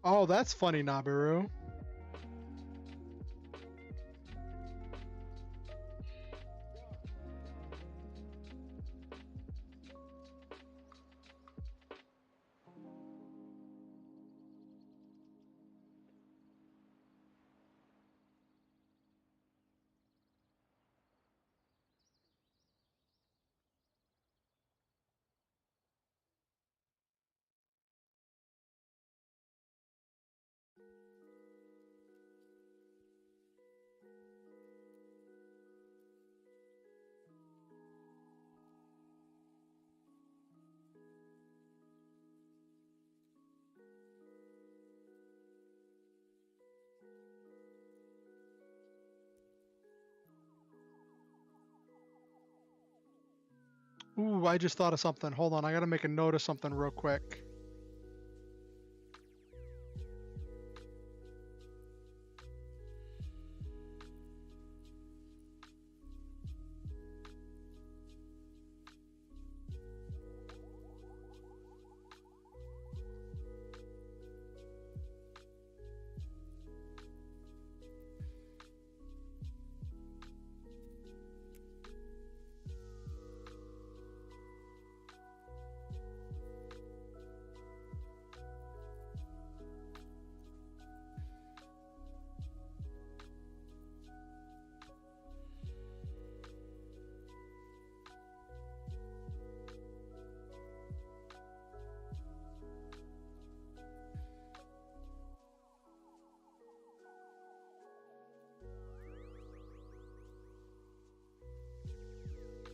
Oh, that's funny, Nabiru. Ooh, I just thought of something. Hold on, I gotta make a note of something real quick.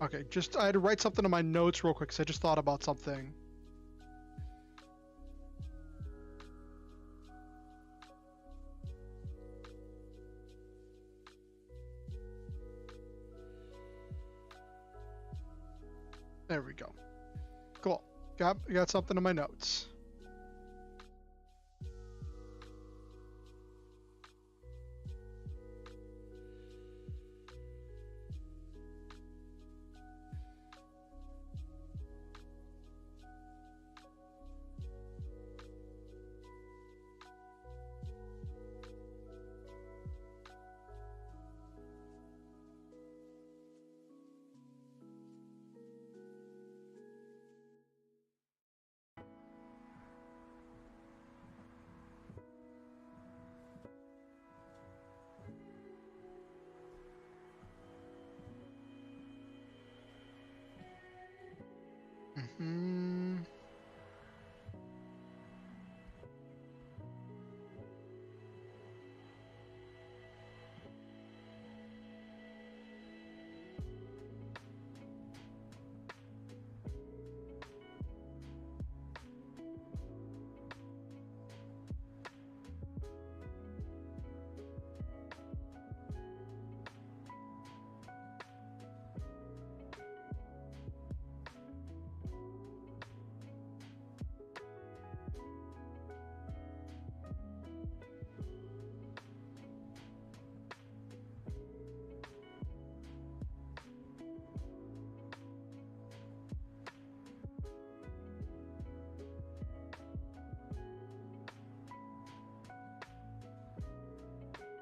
Okay, just I had to write something in my notes real quick because I just thought about something. There we go. Cool. Got something in my notes.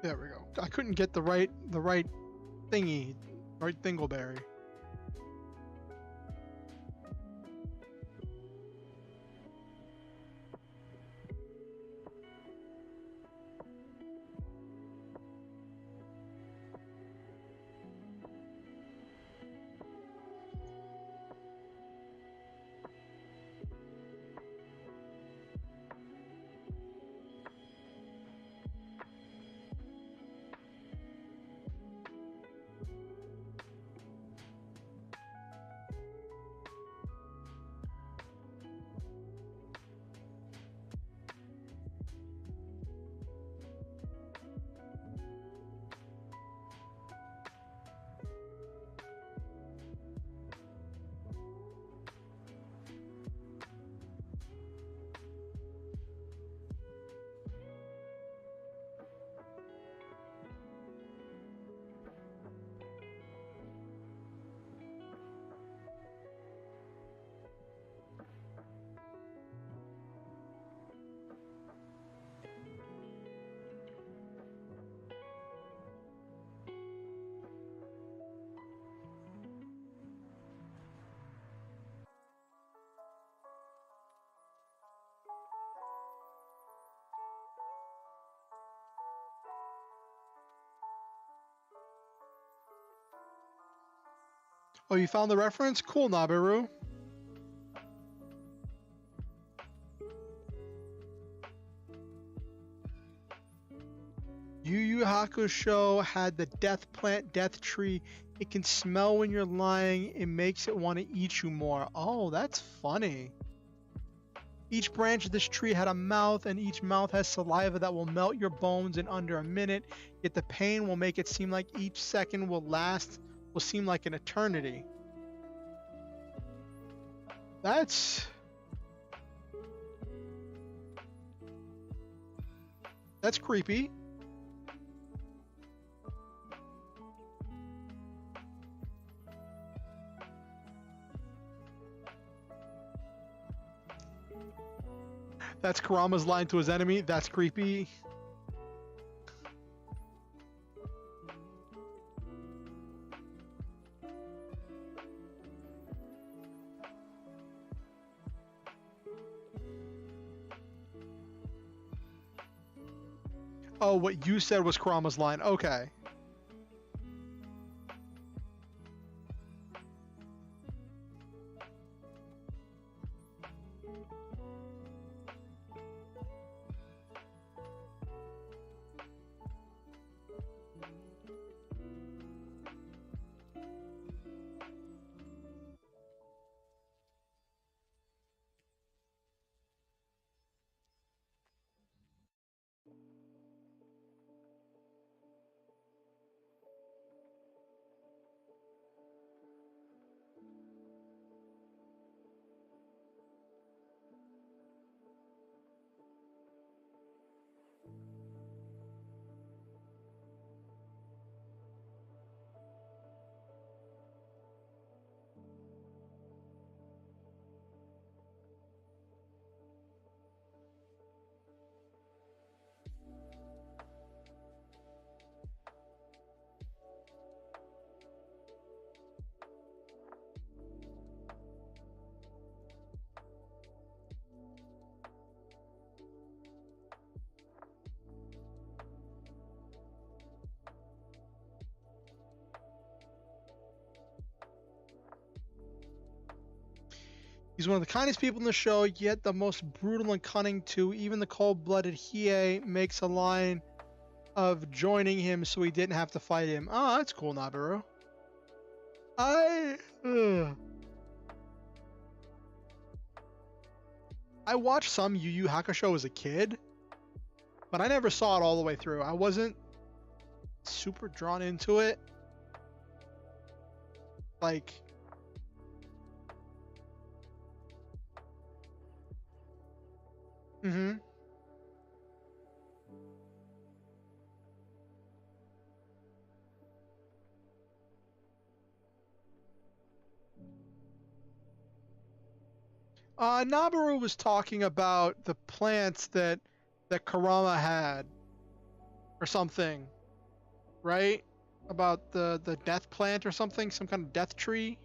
There we go. I couldn't get the right thingy, right thingleberry. Oh, you found the reference? Cool, Nabiru. Yu Yu Hakusho had the death plant death tree. It can smell when you're lying. It makes it want to eat you more. Oh, that's funny. Each branch of this tree had a mouth, and each mouth has saliva that will melt your bones in under a minute. Yet the pain will make it seem like each second will seem like an eternity. That's creepy. That's Kurama's line to his enemy. That's creepy. Oh, what you said was Kurama's line. Okay. He's one of the kindest people in the show, yet the most brutal and cunning too. Even the cold-blooded Hiei makes a line of joining him so he didn't have to fight him. Oh, that's cool, Nabiru. I watched some Yu Yu Hakusho as a kid, but I never saw it all the way through. I wasn't super drawn into it. Like, Nabaru was talking about the plants that Kurama had. or something, right? About the death plant or something, some kind of death tree.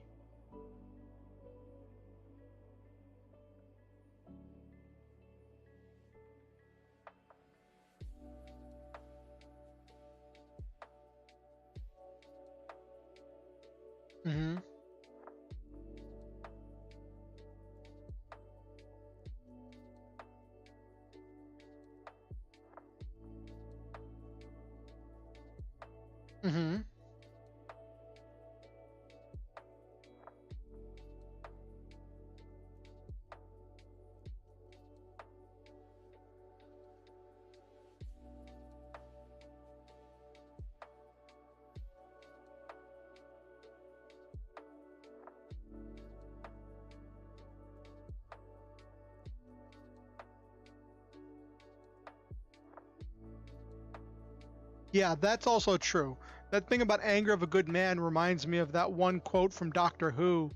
Mm-hmm. Mm-hmm. Yeah, that's also true. That thing about anger of a good man reminds me of that one quote from Doctor Who,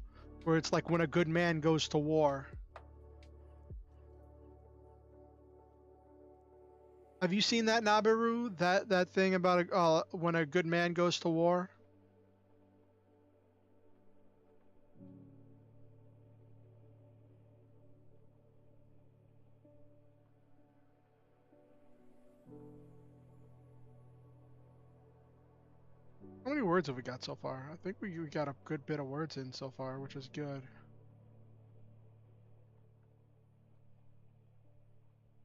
where it's like when a good man goes to war. Have you seen that, Nabiru? That thing about when a good man goes to war? How many words have we got so far? I think we got a good bit of words in so far, which is good.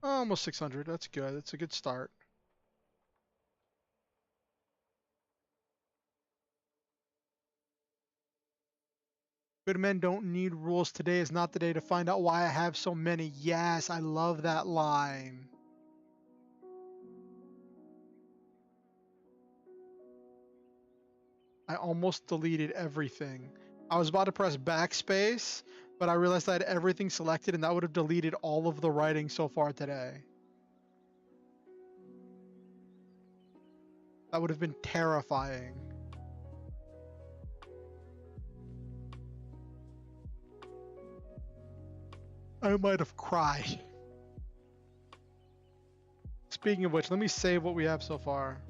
Oh, almost 600. That's good. That's a good start. Good men don't need rules. Today is not the day to find out why I have so many. Yes, I love that line. I almost deleted everything. I was about to press backspace, but I realized I had everything selected and that would have deleted all of the writing so far today. That would have been terrifying. I might have cried. Speaking of which, let me save what we have so far.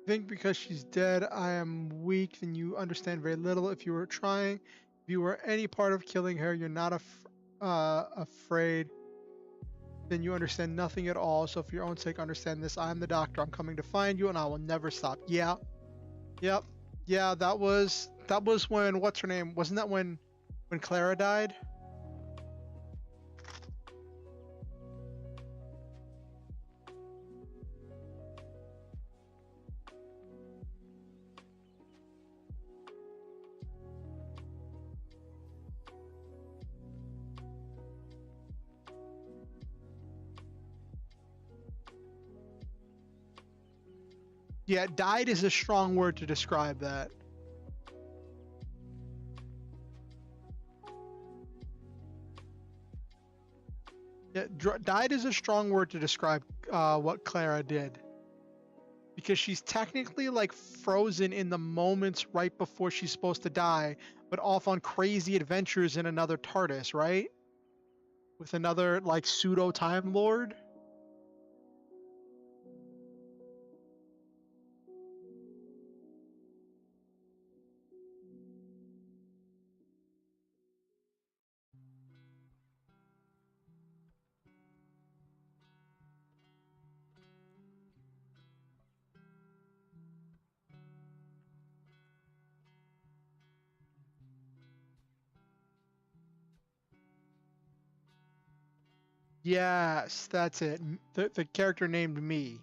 Think because she's dead, I am weak, then you understand very little. If you were trying, if you were any part of killing her, you're not afraid, then you understand nothing at all. So for your own sake, understand this. I'm the doctor. I'm coming to find you, and I will never stop. Yeah, yep, yeah. That was when what's her name? Wasn't that when Clara died? Yeah, died is a strong word to describe that. Yeah, died is a strong word to describe what Clara did. Because she's technically like frozen in the moments right before she's supposed to die, but off on crazy adventures in another TARDIS, right? With another like pseudo Time Lord. Yes, that's it. The character named Me.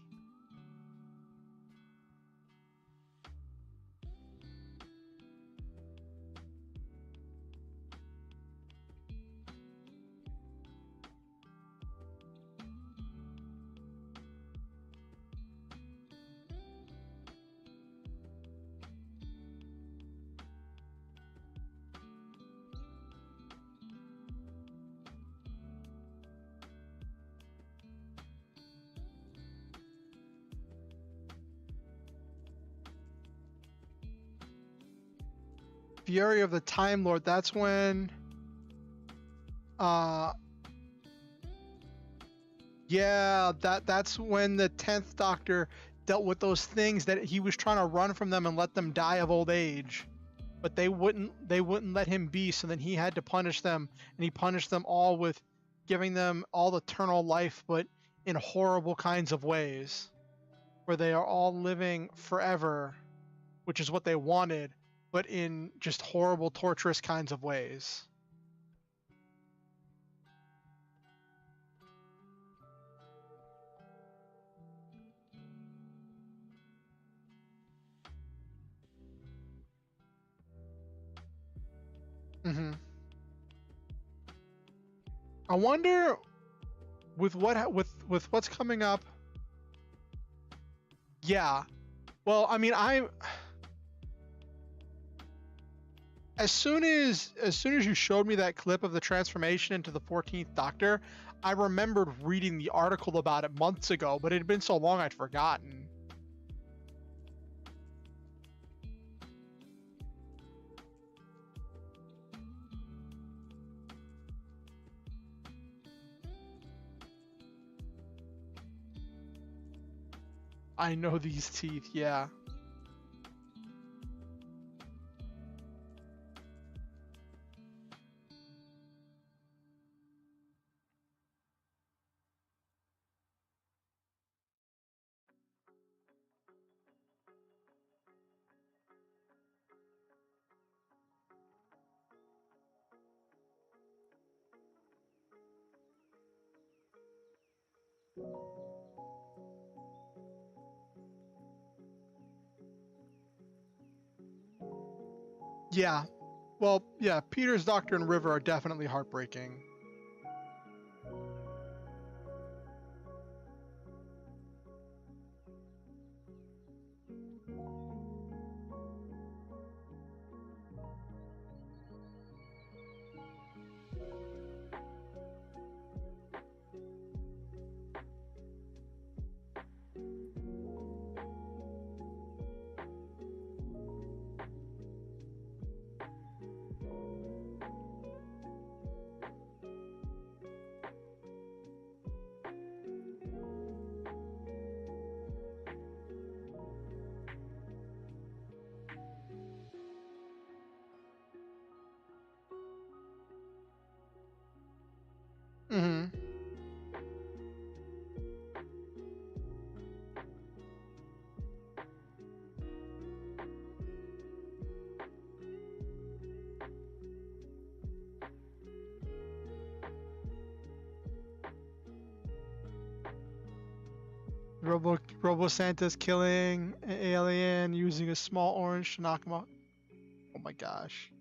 Fury of the Time Lord. That's when. Uh, yeah, that's when the 10th Doctor dealt with those things that he was trying to run from them and let them die of old age. But they wouldn't let him be, so then he had to punish them, and he punished them all with giving them all eternal life, but in horrible kinds of ways, where they are all living forever, which is what they wanted, but in just horrible, torturous kinds of ways. hmm I wonder with what's coming up. Yeah. Well, I mean, I as soon as you showed me that clip of the transformation into the 14th Doctor, I remembered reading the article about it months ago, but it had been so long I'd forgotten. I know these teeth, yeah. Yeah. Well, yeah, Peter's Doctor and River are definitely heartbreaking. hmm Robo Santa's killing an alien using a small orange to knock him off. Oh my gosh.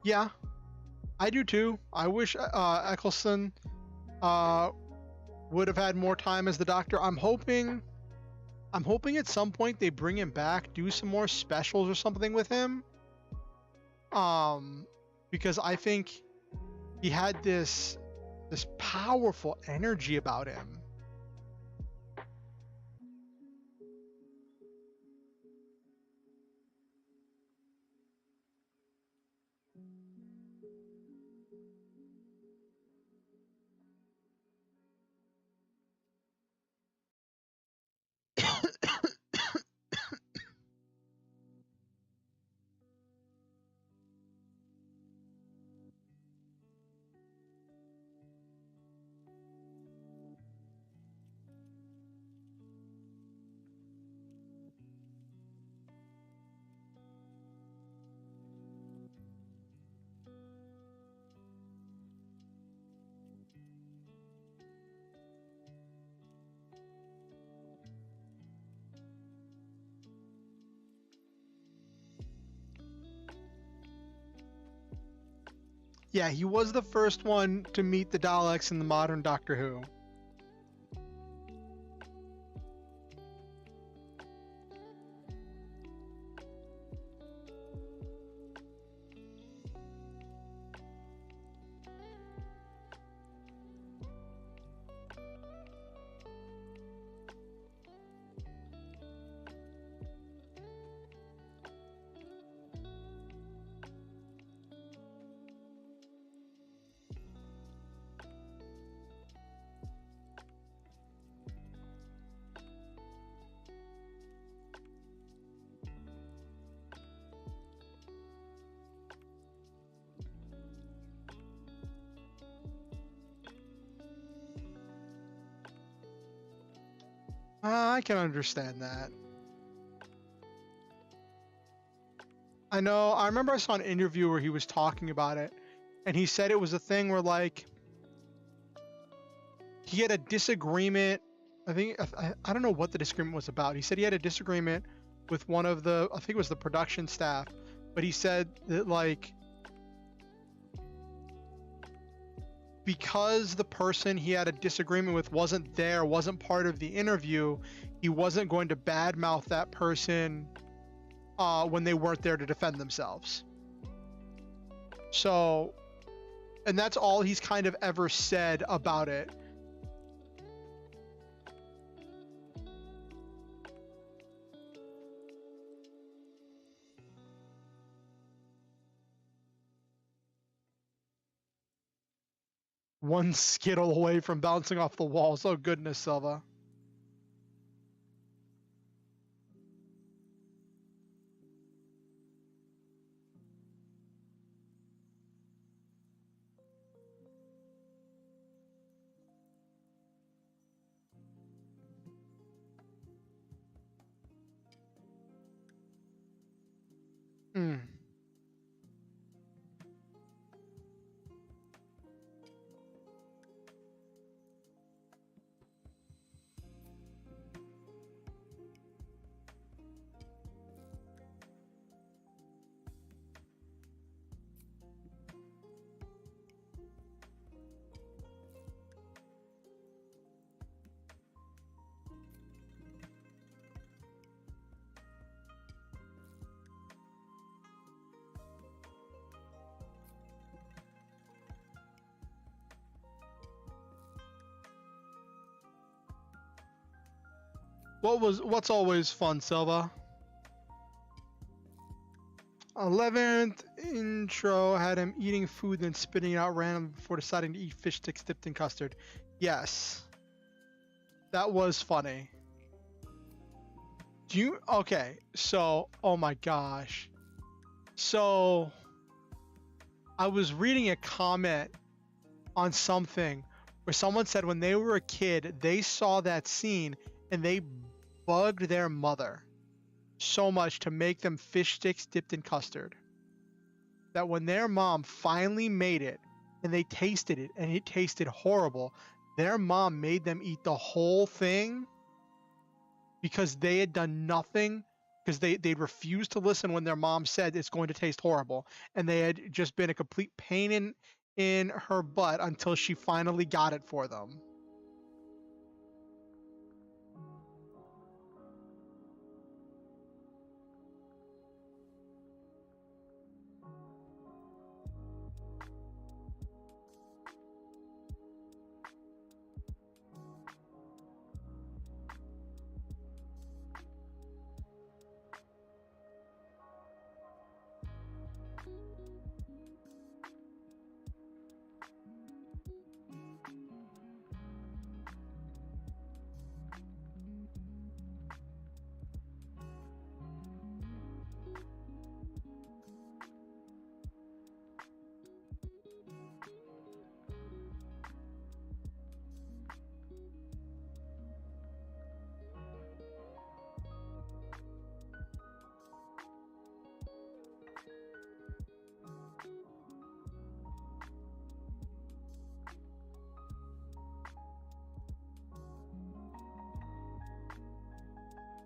Yeah, I do too. I wish Eccleston uh, would have had more time as the Doctor. I'm hoping at some point they bring him back, do some more specials or something with him. Um, because I think he had this powerful energy about him. Yeah, he was the first one to meet the Daleks in the modern Doctor Who. I can understand that. I know. I remember I saw an interview where he was talking about it, and he said it was a thing where, like, he had a disagreement. I don't know what the disagreement was about. He said he had a disagreement with one of the, I think it was the production staff, but he said that, like, because the person he had a disagreement with wasn't there, wasn't part of the interview, he wasn't going to badmouth that person when they weren't there to defend themselves. So, and that's all he's kind of ever said about it. One skittle away from bouncing off the walls. Oh goodness, Silva. Hmm. What's always fun, Silva? 11th intro had him eating food then spitting it out random before deciding to eat fish sticks dipped in custard. Yes. That was funny. Okay, so, oh my gosh. So, I was reading a comment on something where someone said when they were a kid, they saw that scene and they bugged their mother so much to make them fish sticks dipped in custard that when their mom finally made it and they tasted it and it tasted horrible, their mom made them eat the whole thing because they had done nothing, because they refused to listen when their mom said it's going to taste horrible, and they had just been a complete pain in her butt until she finally got it for them.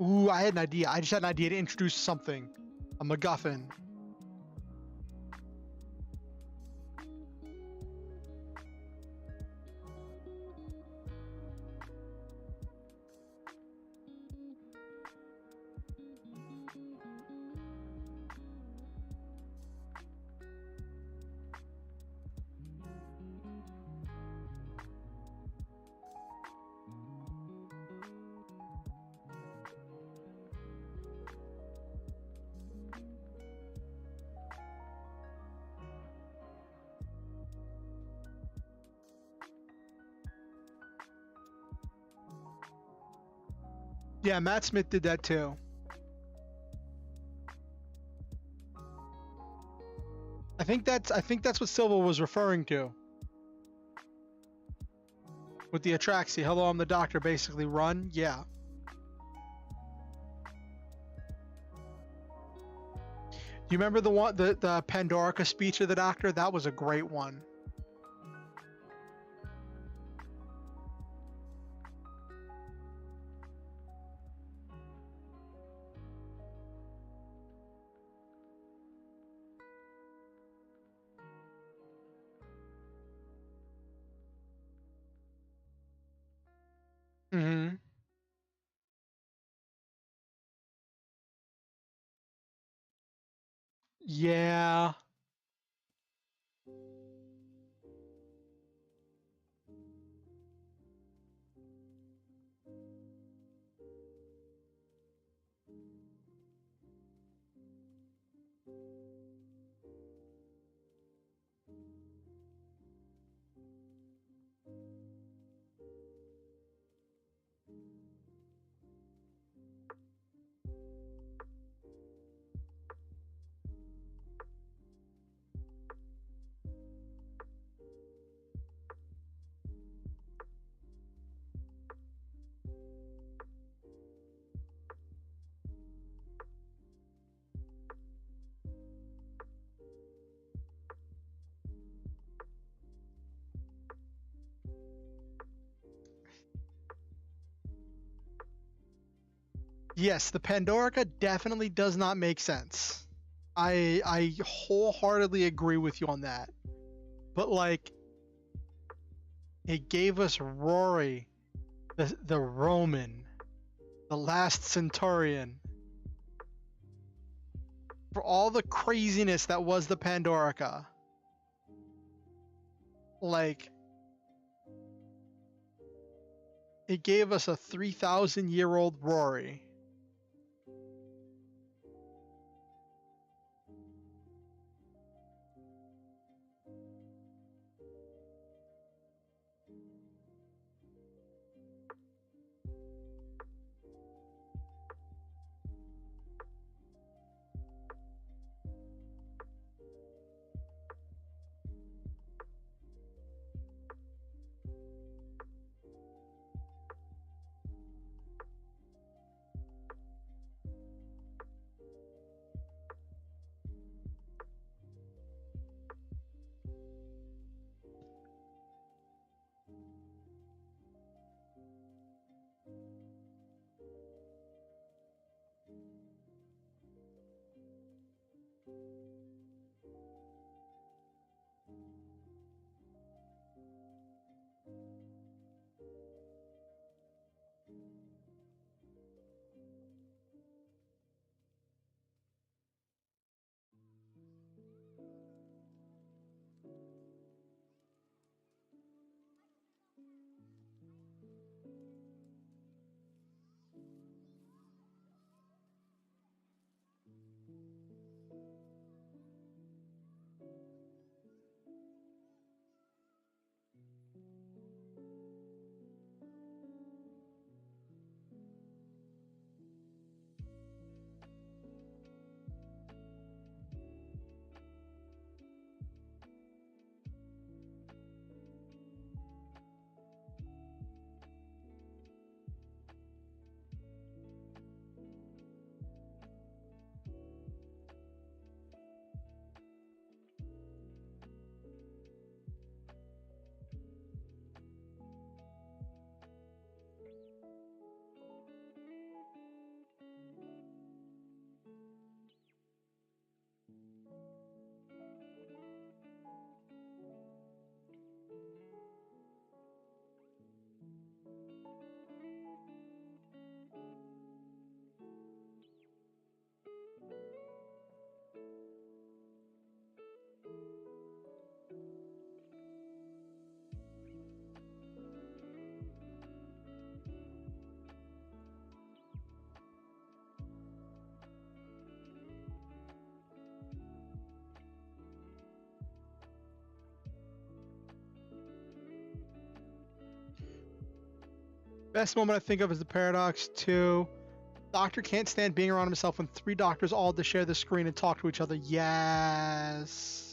Ooh, I had an idea. I just had an idea to introduce something. A MacGuffin. Yeah, Matt Smith did that too. I think that's what Silva was referring to with the Atraxi. Hello, I'm the doctor. Basically, run. Yeah. Do you remember the one, the Pandorica speech of the doctor? That was a great one. Mm-hmm. Yeah. Yes, the Pandorica definitely does not make sense. I wholeheartedly agree with you on that. But like, it gave us Rory, the Roman, the last Centurion, for all the craziness that was the Pandorica. Like, it gave us a 3,000-year-old Rory. Best moment I think of is the Paradox 2. Doctor can't stand being around himself when 3 doctors all had to share the screen and talk to each other. Yes.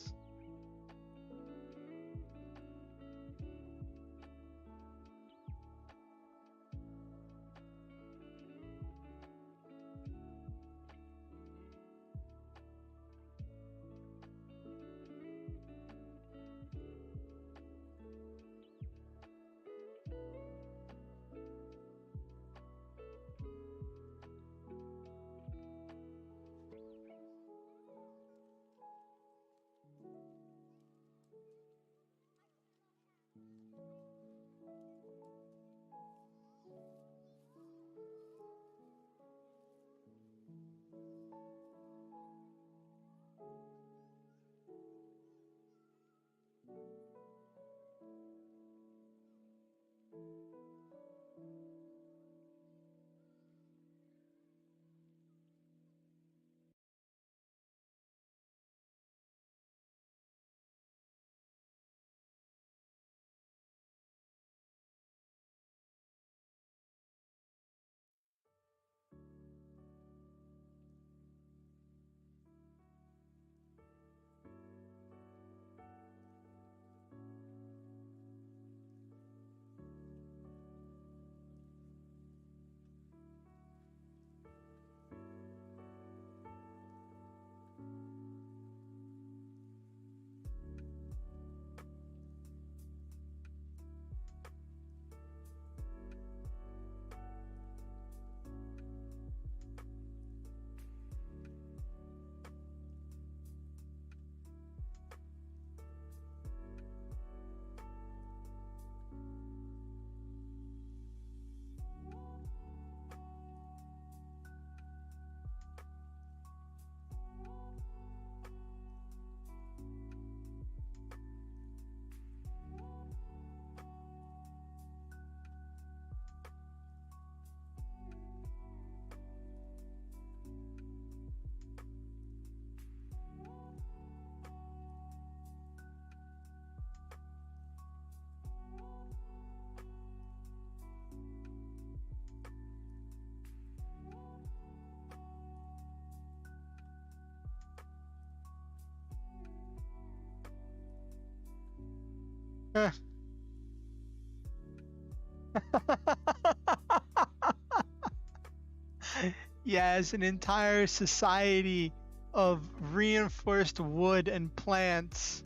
Yes, an entire society of reinforced wood and plants.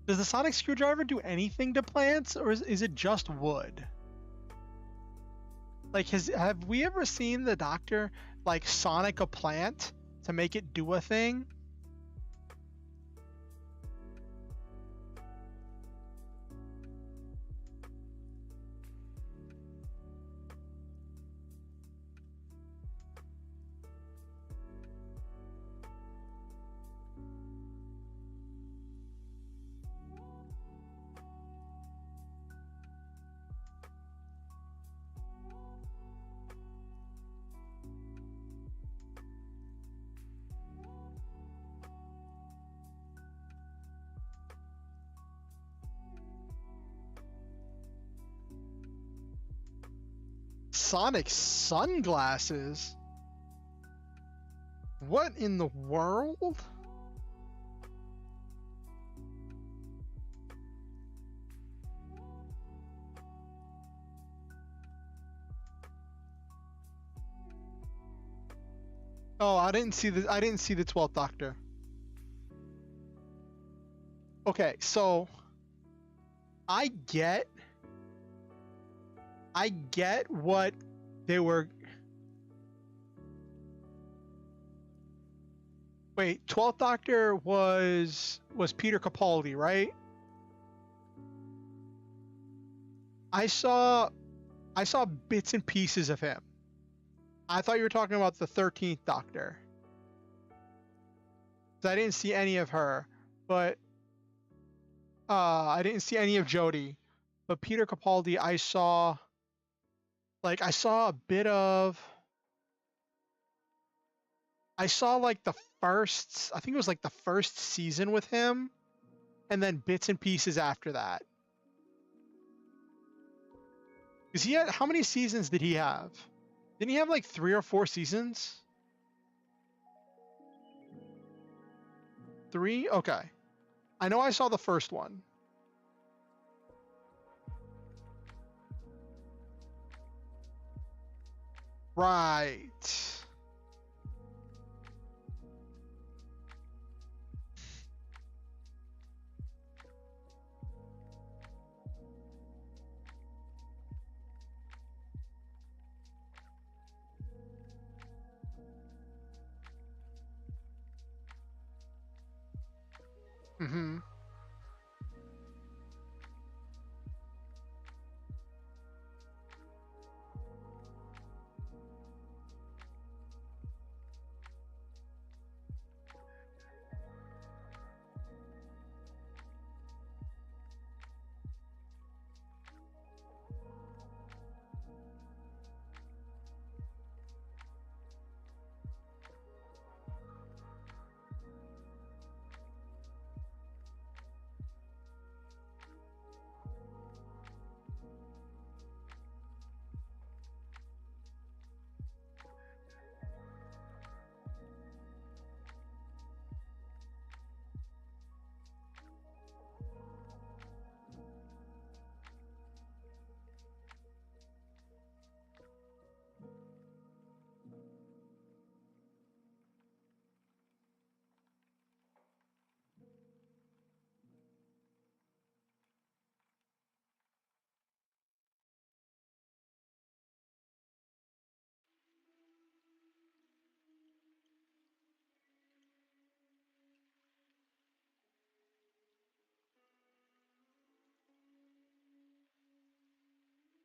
Does the sonic screwdriver do anything to plants, or is it just wood? Like, have we ever seen the doctor like sonic a plant to make it do a thing? Sonic sunglasses? What in the world? Oh, I didn't see the 12th Doctor. Okay, so I get what they were. Wait, 12th Doctor was Peter Capaldi, right? I saw bits and pieces of him. I thought you were talking about the 13th Doctor. I didn't see any of her, but I didn't see any of Jodie. But Peter Capaldi, I saw a bit of. I saw like the first, I think it was like the first season with him, and then bits and pieces after that. Because he had, how many seasons did he have? Didn't he have like 3 or 4 seasons? 3? Okay. I know I saw the first one. Right. Mm-hmm.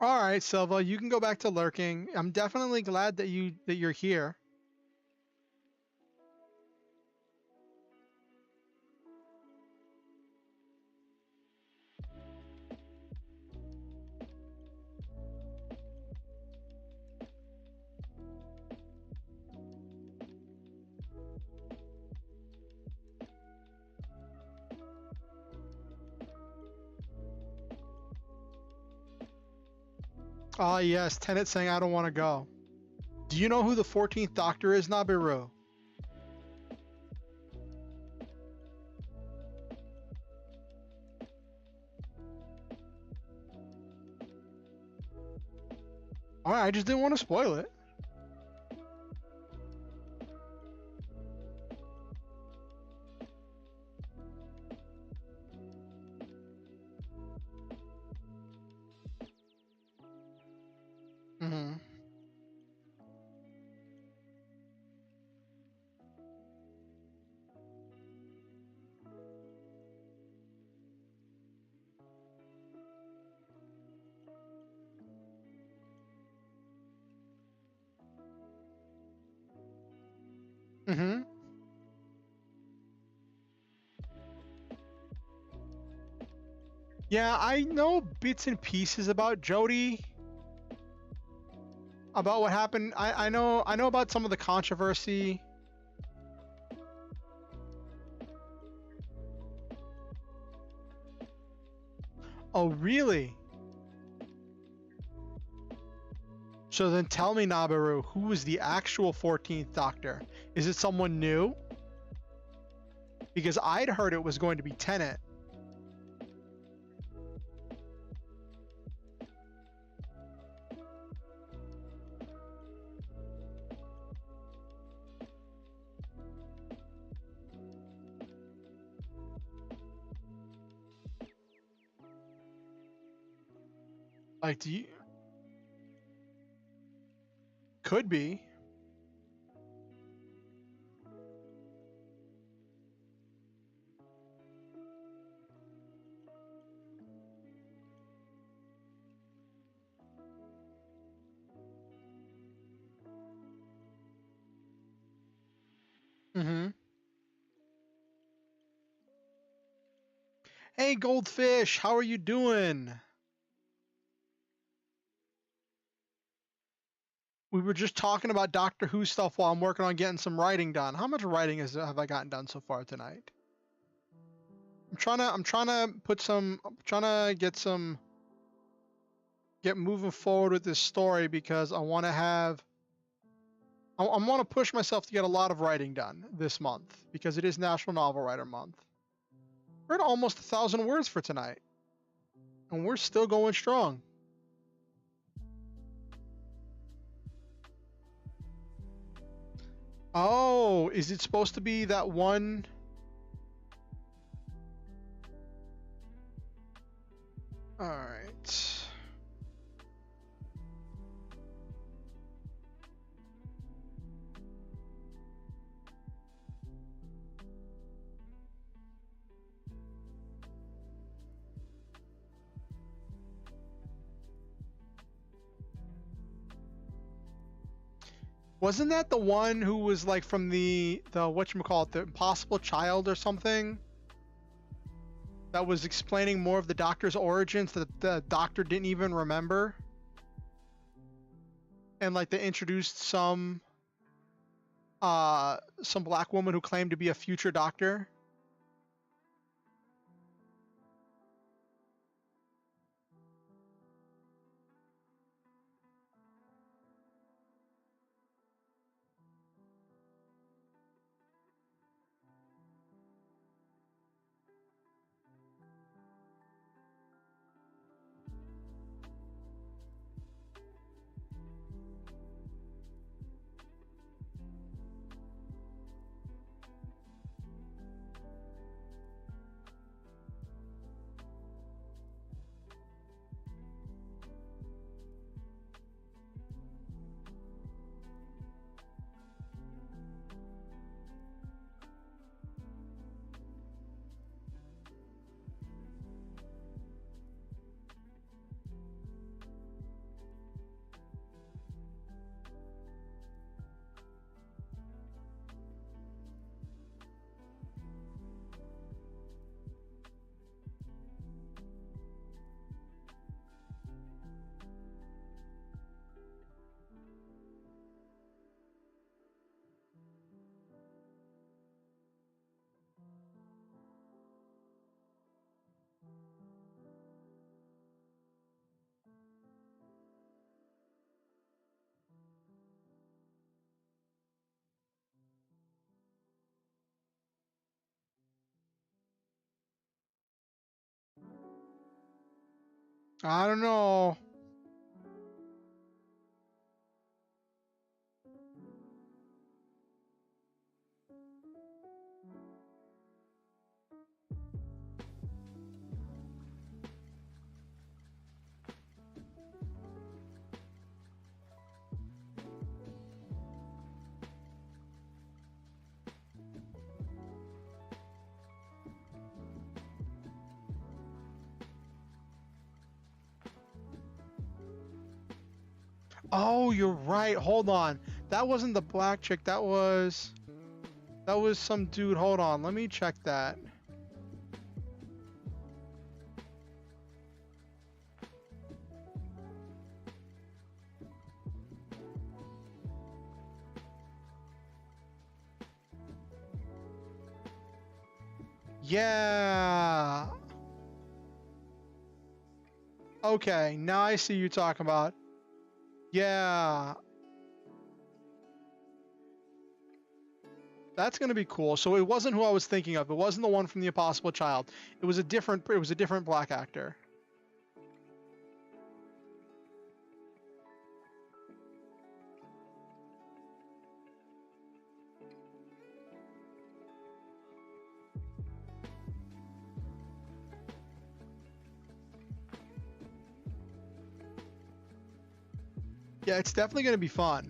All right, Silva, you can go back to lurking. I'm definitely glad that you're here. Ah, yes, Tenet saying I don't want to go. Do you know who the 14th Doctor is, Nabiru? All right, I just didn't want to spoil it. Mm-hmm. Mm-hmm. Yeah, I know bits and pieces about Jodie, about what happened. I know about some of the controversy. Oh, really? So then tell me, Nabaru, who was the actual 14th Doctor? Is it someone new? Because I'd heard it was going to be Tenet. Like, do you... Could be. Mm-hmm. Hey, Goldfish, how are you doing? We were just talking about Doctor Who stuff while I'm working on getting some writing done. How much writing have I gotten done so far tonight? I'm trying to get some get moving forward with this story because I want to have. I want to push myself to get a lot of writing done this month because it is National Novel Writer Month. We're at almost 1,000 words for tonight, and we're still going strong. Oh, is it supposed to be that one? All right. Wasn't that the one who was like from the whatchamacallit, the Impossible Child or something? That was explaining more of the Doctor's origins that the Doctor didn't even remember? And like they introduced some black woman who claimed to be a future Doctor? I don't know. Oh, you're right. Hold on. That wasn't the black chick. That was some dude. Hold on. Let me check that. Yeah. Okay, now I see you talking about. Yeah. That's gonna be cool. So it wasn't who I was thinking of. It wasn't the one from the Impossible Child. It was a different black actor. Yeah, it's definitely gonna be fun.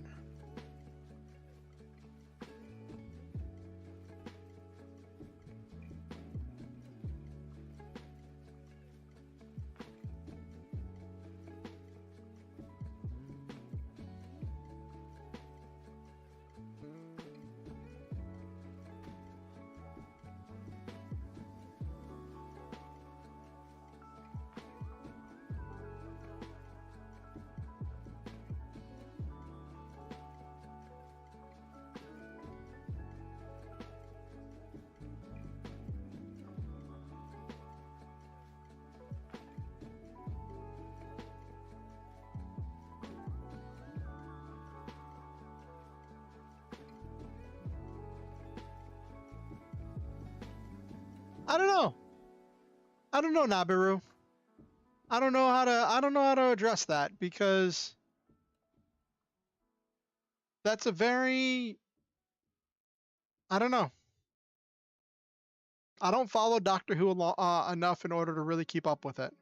I don't know. I don't know, Nabiru. I don't know how to address that because that's a very, I don't know. I don't follow Doctor Who enough in order to really keep up with it.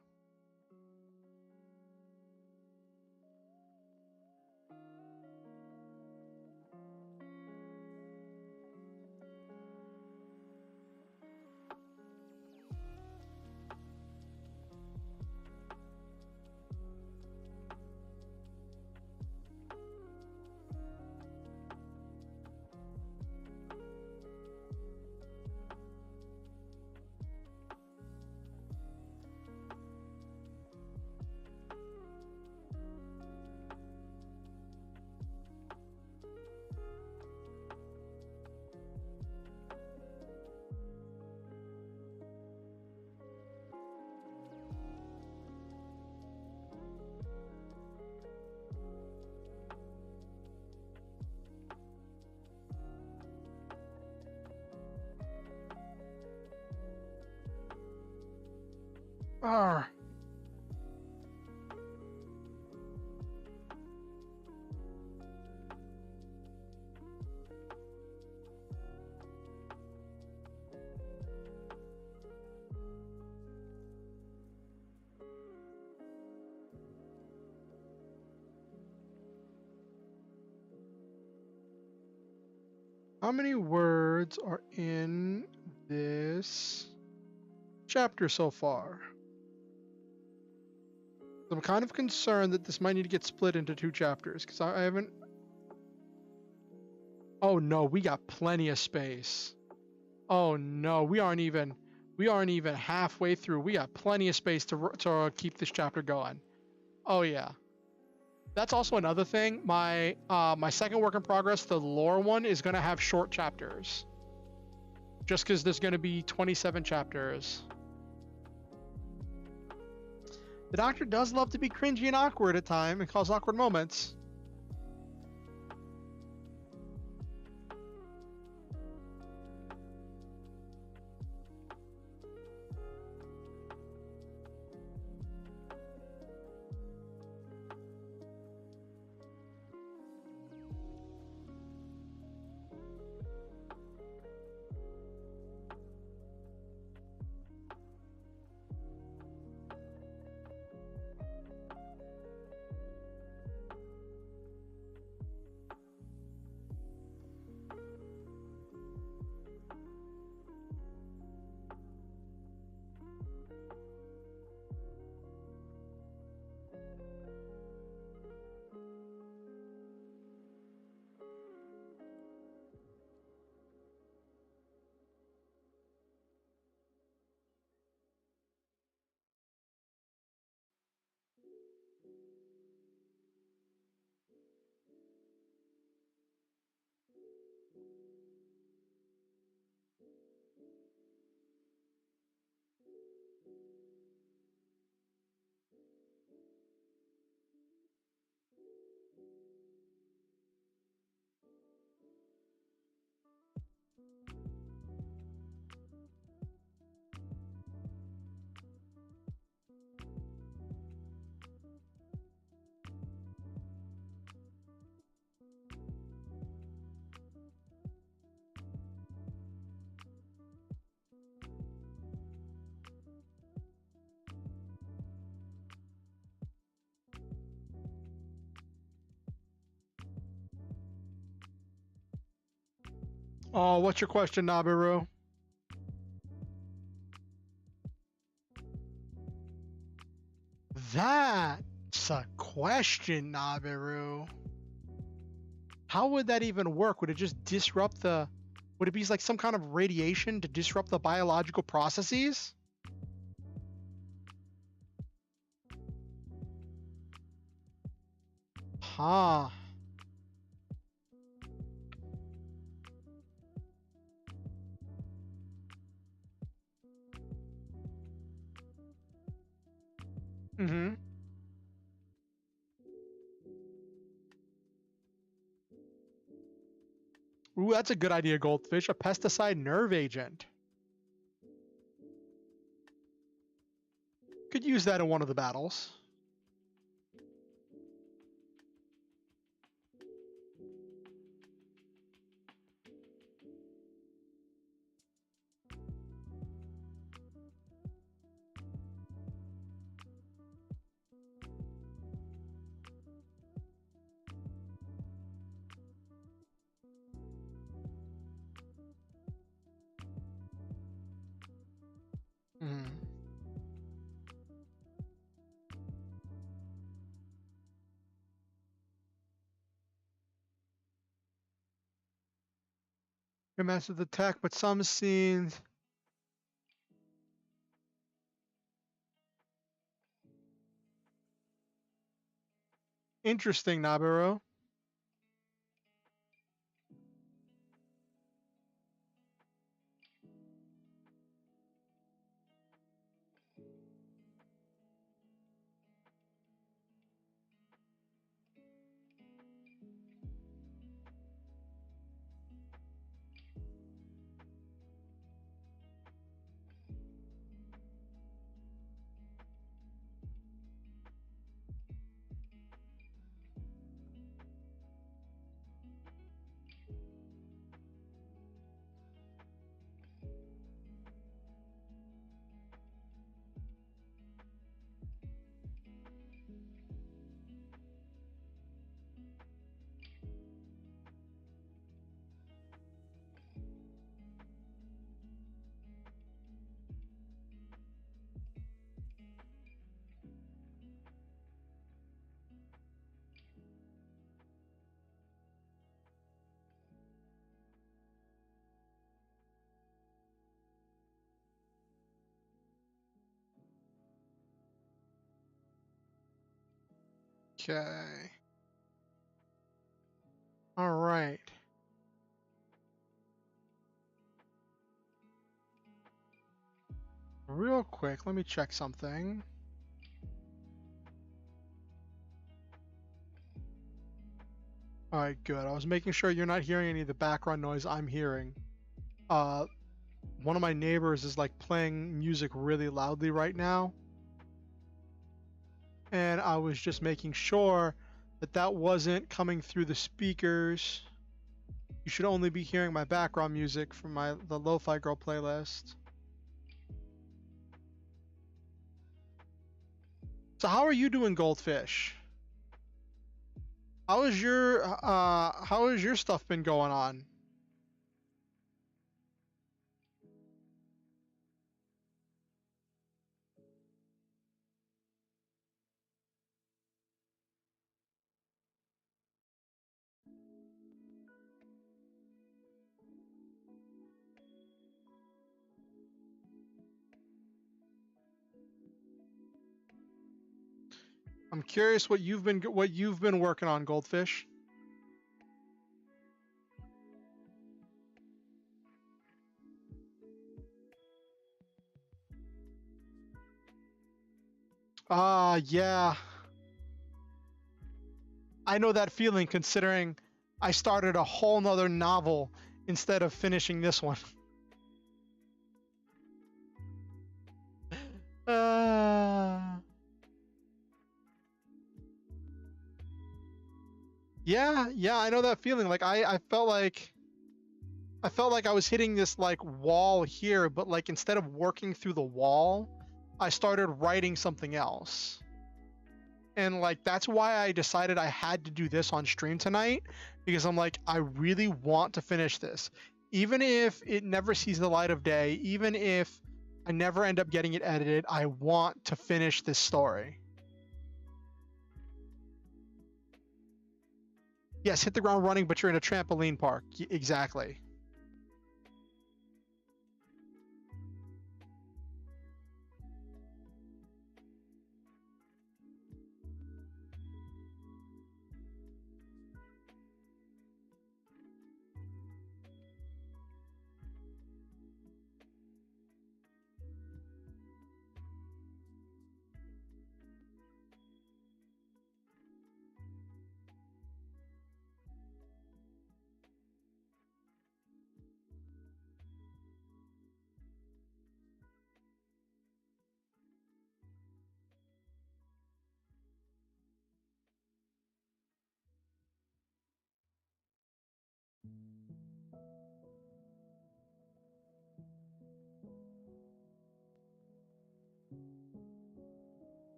Arr. How many words are in this chapter so far? I'm kind of concerned that this might need to get split into 2 chapters because I haven't. Oh no, we got plenty of space. Oh no, we aren't even halfway through. We got plenty of space to keep this chapter going. Oh yeah. That's also another thing. My second work in progress, the lore one, is going to have short chapters. Just because there's going to be 27 chapters. The Doctor does love to be cringy and awkward at times and cause awkward moments. Oh, what's your question, Nabiru? That's a question, Nabiru. How would that even work? Would it just disrupt the... Would it be like some kind of radiation to disrupt the biological processes? Huh. Mm-hmm. Ooh, that's a good idea, Goldfish. A pesticide nerve agent. Could use that in one of the battles. Hmm. You mastered the tech, but some scenes. Interesting, Nabiru. Okay. All right. Real quick, let me check something. All right, good. I was making sure you're not hearing any of the background noise I'm hearing. Uh, one of my neighbors is like playing music really loudly right now. And I was just making sure that that wasn't coming through the speakers. You should only be hearing my background music from the Lofi Girl playlist. So how are you doing, Goldfish? How has your stuff been going on? I'm curious what you've been working on, Goldfish. Yeah. I know that feeling considering I started a whole nother novel instead of finishing this one. Uh, yeah, I know that feeling. Like I felt like I was hitting this like wall here, but like instead of working through the wall, I started writing something else. And like that's why I decided I had to do this on stream tonight because I'm like I really want to finish this. Even if it never sees the light of day, even if I never end up getting it edited, I want to finish this story. Yes, hit the ground running, but you're in a trampoline park. Exactly.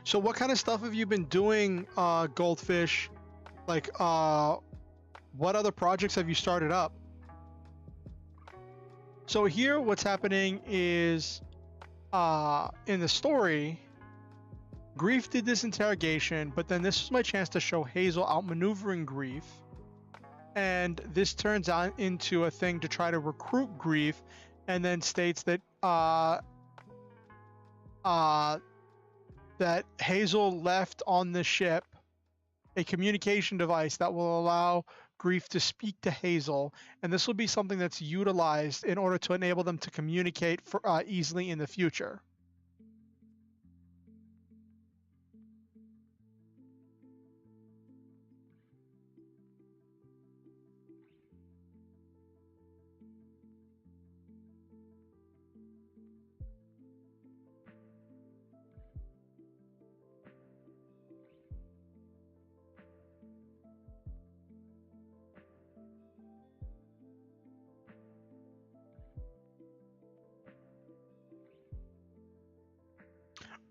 So what kind of stuff have you been doing, Goldfish? Like, what other projects have you started up? So here, what's happening is, in the story, Grief did this interrogation, but then this was my chance to show Hazel outmaneuvering Grief. And this turns out into a thing to try to recruit Grief, and then states that that Hazel left on the ship a communication device that will allow Grief to speak to Hazel, and this will be something that's utilized in order to enable them to communicate easily in the future.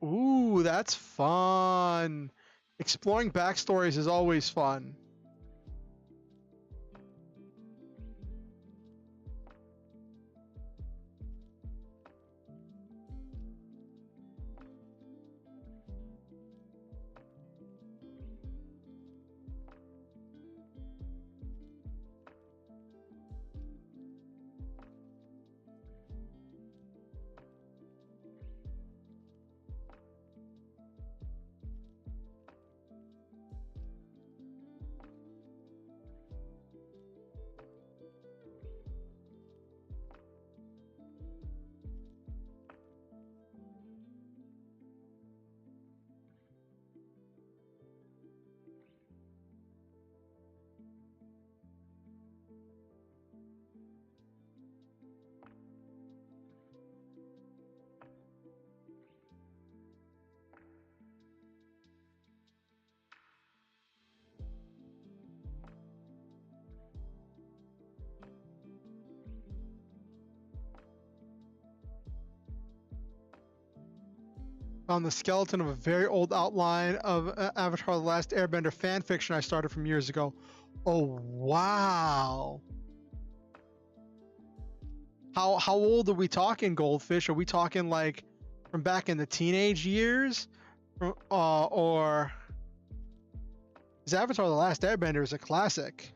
Ooh, that's fun. Exploring backstories is always fun. Found the skeleton of a very old outline of Avatar: The Last Airbender fan fiction I started from years ago. Oh wow! How old are we talking, Goldfish? Are we talking like from back in the teenage years, or is Avatar: The Last Airbender is a classic?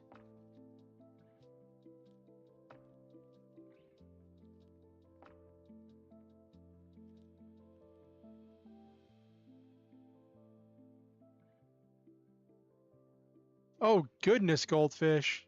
Oh goodness, Goldfish.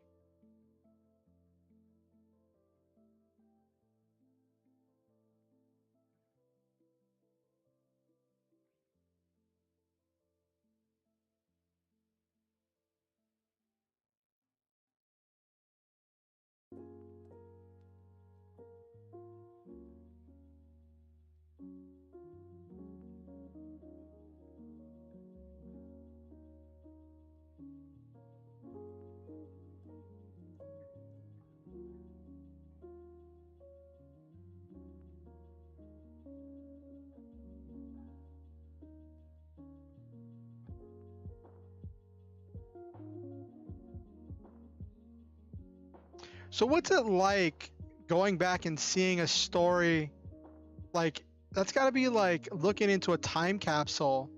So what's it like going back and seeing a story like that's got to be like looking into a time capsule,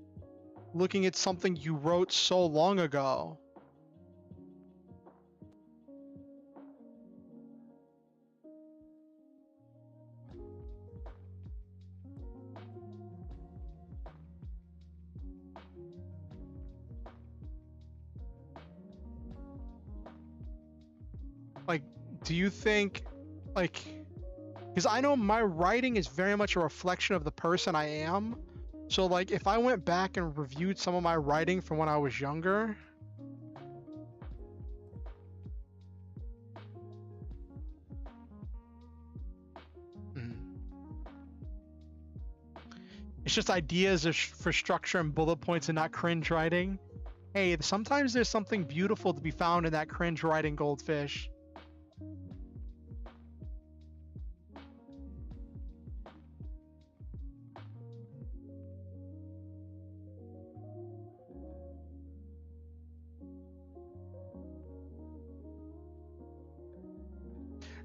looking at something you wrote so long ago. Like, do you think, like, because I know my writing is very much a reflection of the person I am. So, like, if I went back and reviewed some of my writing from when I was younger, mm, it's just ideas for structure and bullet points and not cringe writing. Hey, sometimes there's something beautiful to be found in that cringe writing, Goldfish.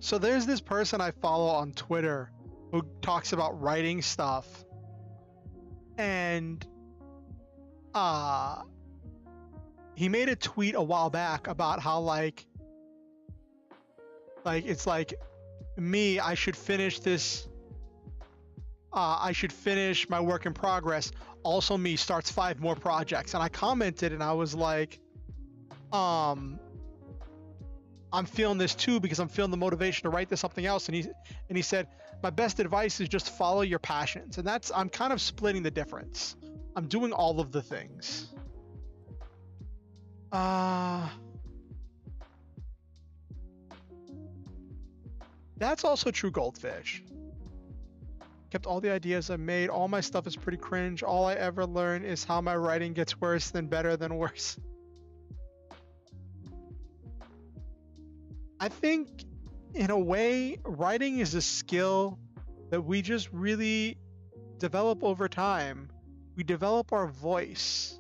So there's this person I follow on Twitter who talks about writing stuff, and uh he made a tweet a while back about how like it's like me, I should finish this. I should finish my work in progress. Also, me starts 5 more projects, and I commented and I was like, I'm feeling this too because I'm feeling the motivation to write this something else. And he said, my best advice is just follow your passions, and I'm kind of splitting the difference. I'm doing all of the things. That's also true, Goldfish. Kept all the ideas I made. All my stuff is pretty cringe. All I ever learn is how my writing gets worse than better than worse. I think, in a way, writing is a skill that we just really develop over time. We develop our voice.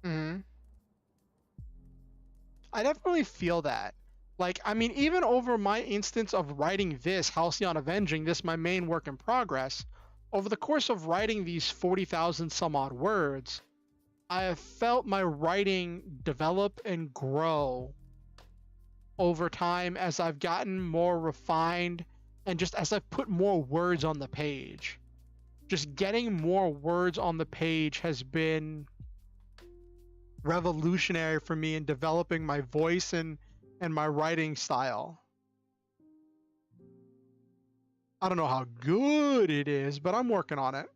Mm-hmm. I definitely feel that. Like, I mean, even over my instance of writing this, Halcyon Avenging, this my main work in progress, over the course of writing these 40,000 some odd words, I have felt my writing develop and grow over time as I've gotten more refined and just as I've put more words on the page. Just getting more words on the page has been revolutionary for me in developing my voice and my writing style. I don't know how good it is, but I'm working on it.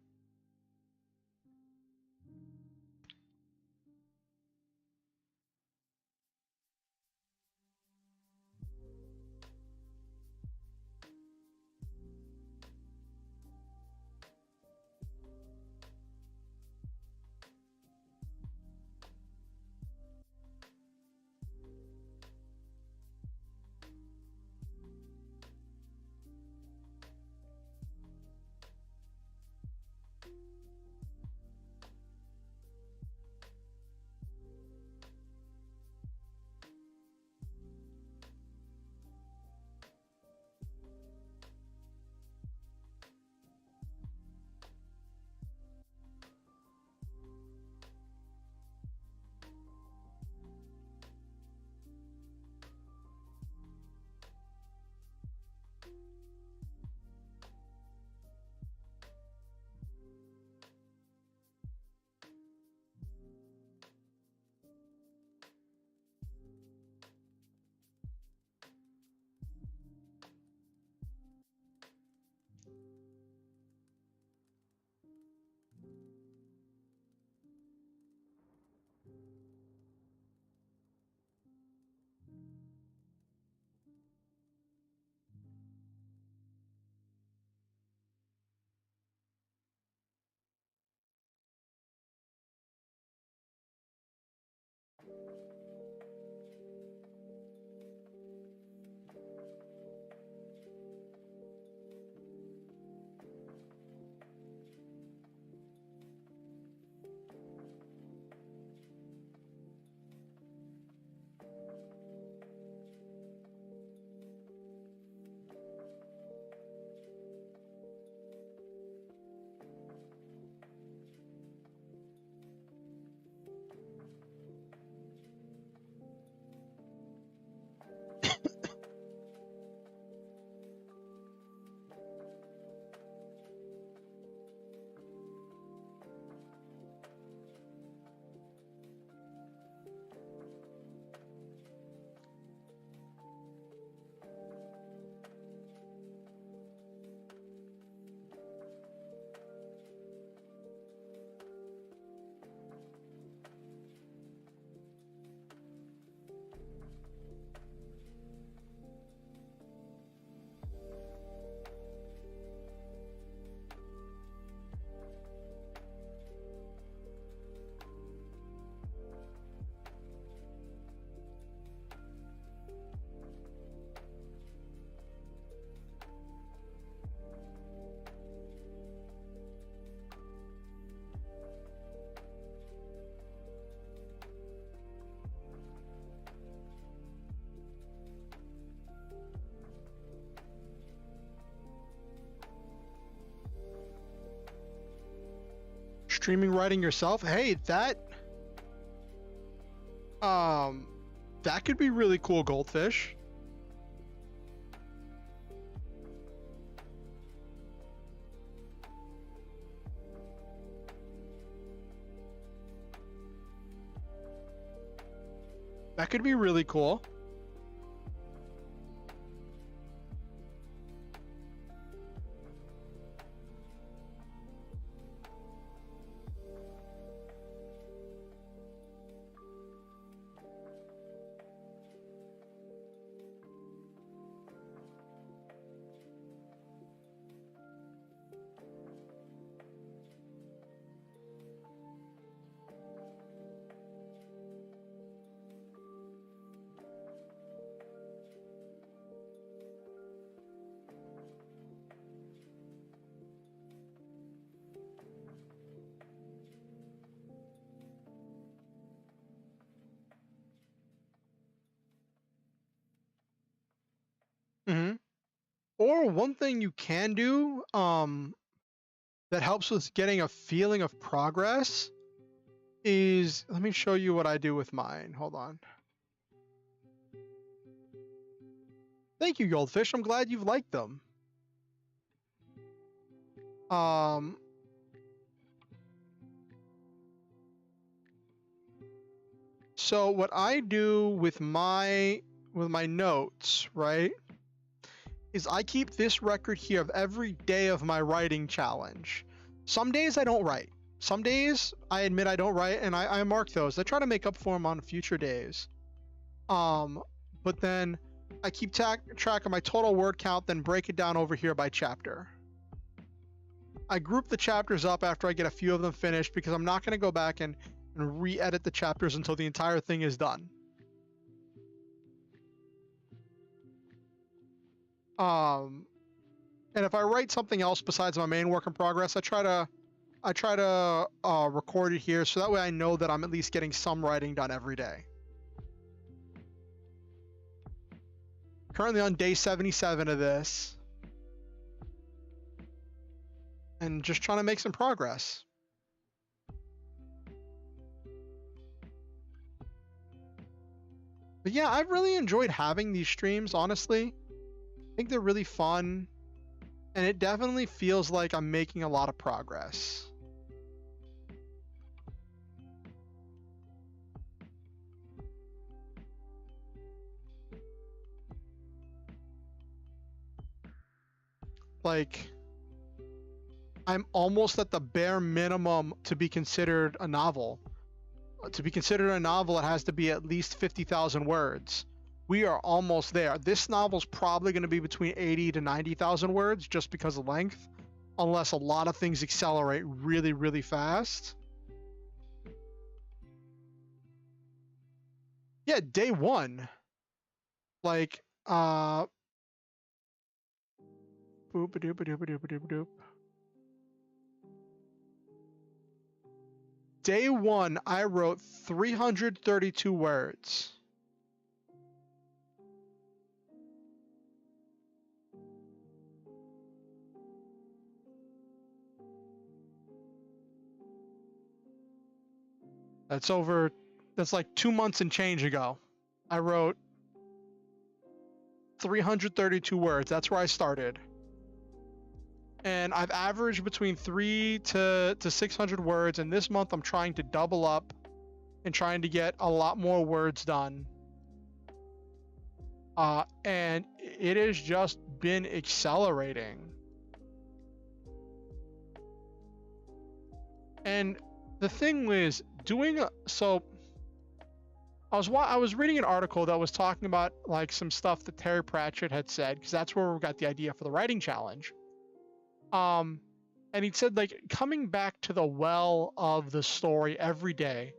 streaming writing yourself. Hey, that could be really cool, Goldfish. That could be really cool. Mm-hmm. Or one thing you can do, that helps with getting a feeling of progress is, let me show you what I do with mine. Hold on. Thank you, Goldfish. I'm glad you've liked them. So what I do with my notes, right, is I keep this record here of every day of my writing challenge. Some days I don't write. Some days I admit I don't write, and I mark those. I try to make up for them on future days. But then I keep track of my total word count, then break it down over here by chapter. I group the chapters up after I get a few of them finished because I'm not going to go back and re-edit the chapters until the entire thing is done. And if I write something else besides my main work in progress, I try to record it here so that way I know that I'm at least getting some writing done every day. Currently on day 77 of this, and just trying to make some progress. But yeah, I've really enjoyed having these streams, honestly. I think they're really fun, and it definitely feels like I'm making a lot of progress. Like, I'm almost at the bare minimum to be considered a novel. To be considered a novel, it has to be at least 50,000 words. We are almost there. This novel's probably going to be between 80 to 90,000 words just because of length, unless a lot of things accelerate really, really fast. Yeah, day one. Like, boop a doop a doop a doop a doop a doop. Day one, I wrote 332 words. That's like 2 months and change ago. I wrote 332 words. That's where I started. And I've averaged between 300 to 600 words, and this month I'm trying to double up and trying to get a lot more words done. And it has just been accelerating. And the thing is, I was reading an article that was talking about like some stuff that Terry Pratchett had said, because that's where we got the idea for the writing challenge. And he said, like, coming back to the well of the story every day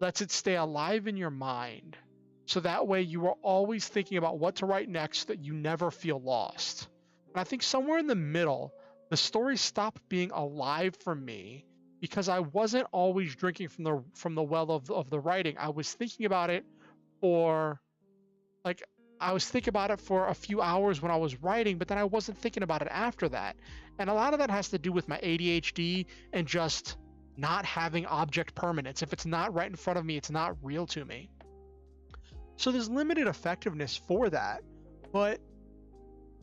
lets it stay alive in your mind. So that way you are always thinking about what to write next, so that you never feel lost. And I think somewhere in the middle, the story stopped being alive for me because I wasn't always drinking from the well of the writing. I was thinking about it for a few hours when I was writing, but then I wasn't thinking about it after that. And a lot of that has to do with my ADHD and just not having object permanence. If it's not right in front of me, it's not real to me. So there's limited effectiveness for that. But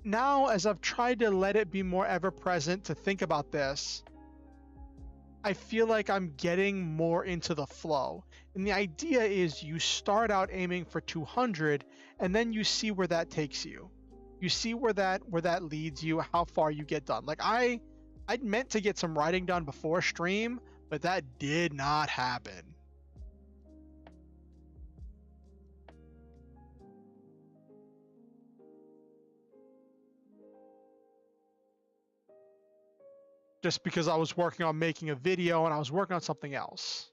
now, as I've tried to let it be more ever present to think about this, I feel like I'm getting more into the flow. And the idea is you start out aiming for 200 and then you see where that takes you. You see where that leads you, how far you get done. Like I'd meant to get some writing done before stream, but that did not happen. Just because I was working on making a video and I was working on something else.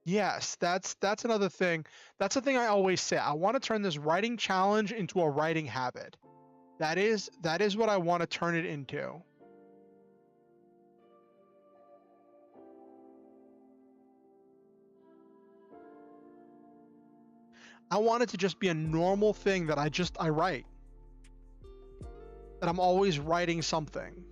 Yes, that's another thing. That's the thing I always say. I want to turn this writing challenge into a writing habit. That is what I want to turn it into. I want it to just be a normal thing that I write. That I'm always writing something.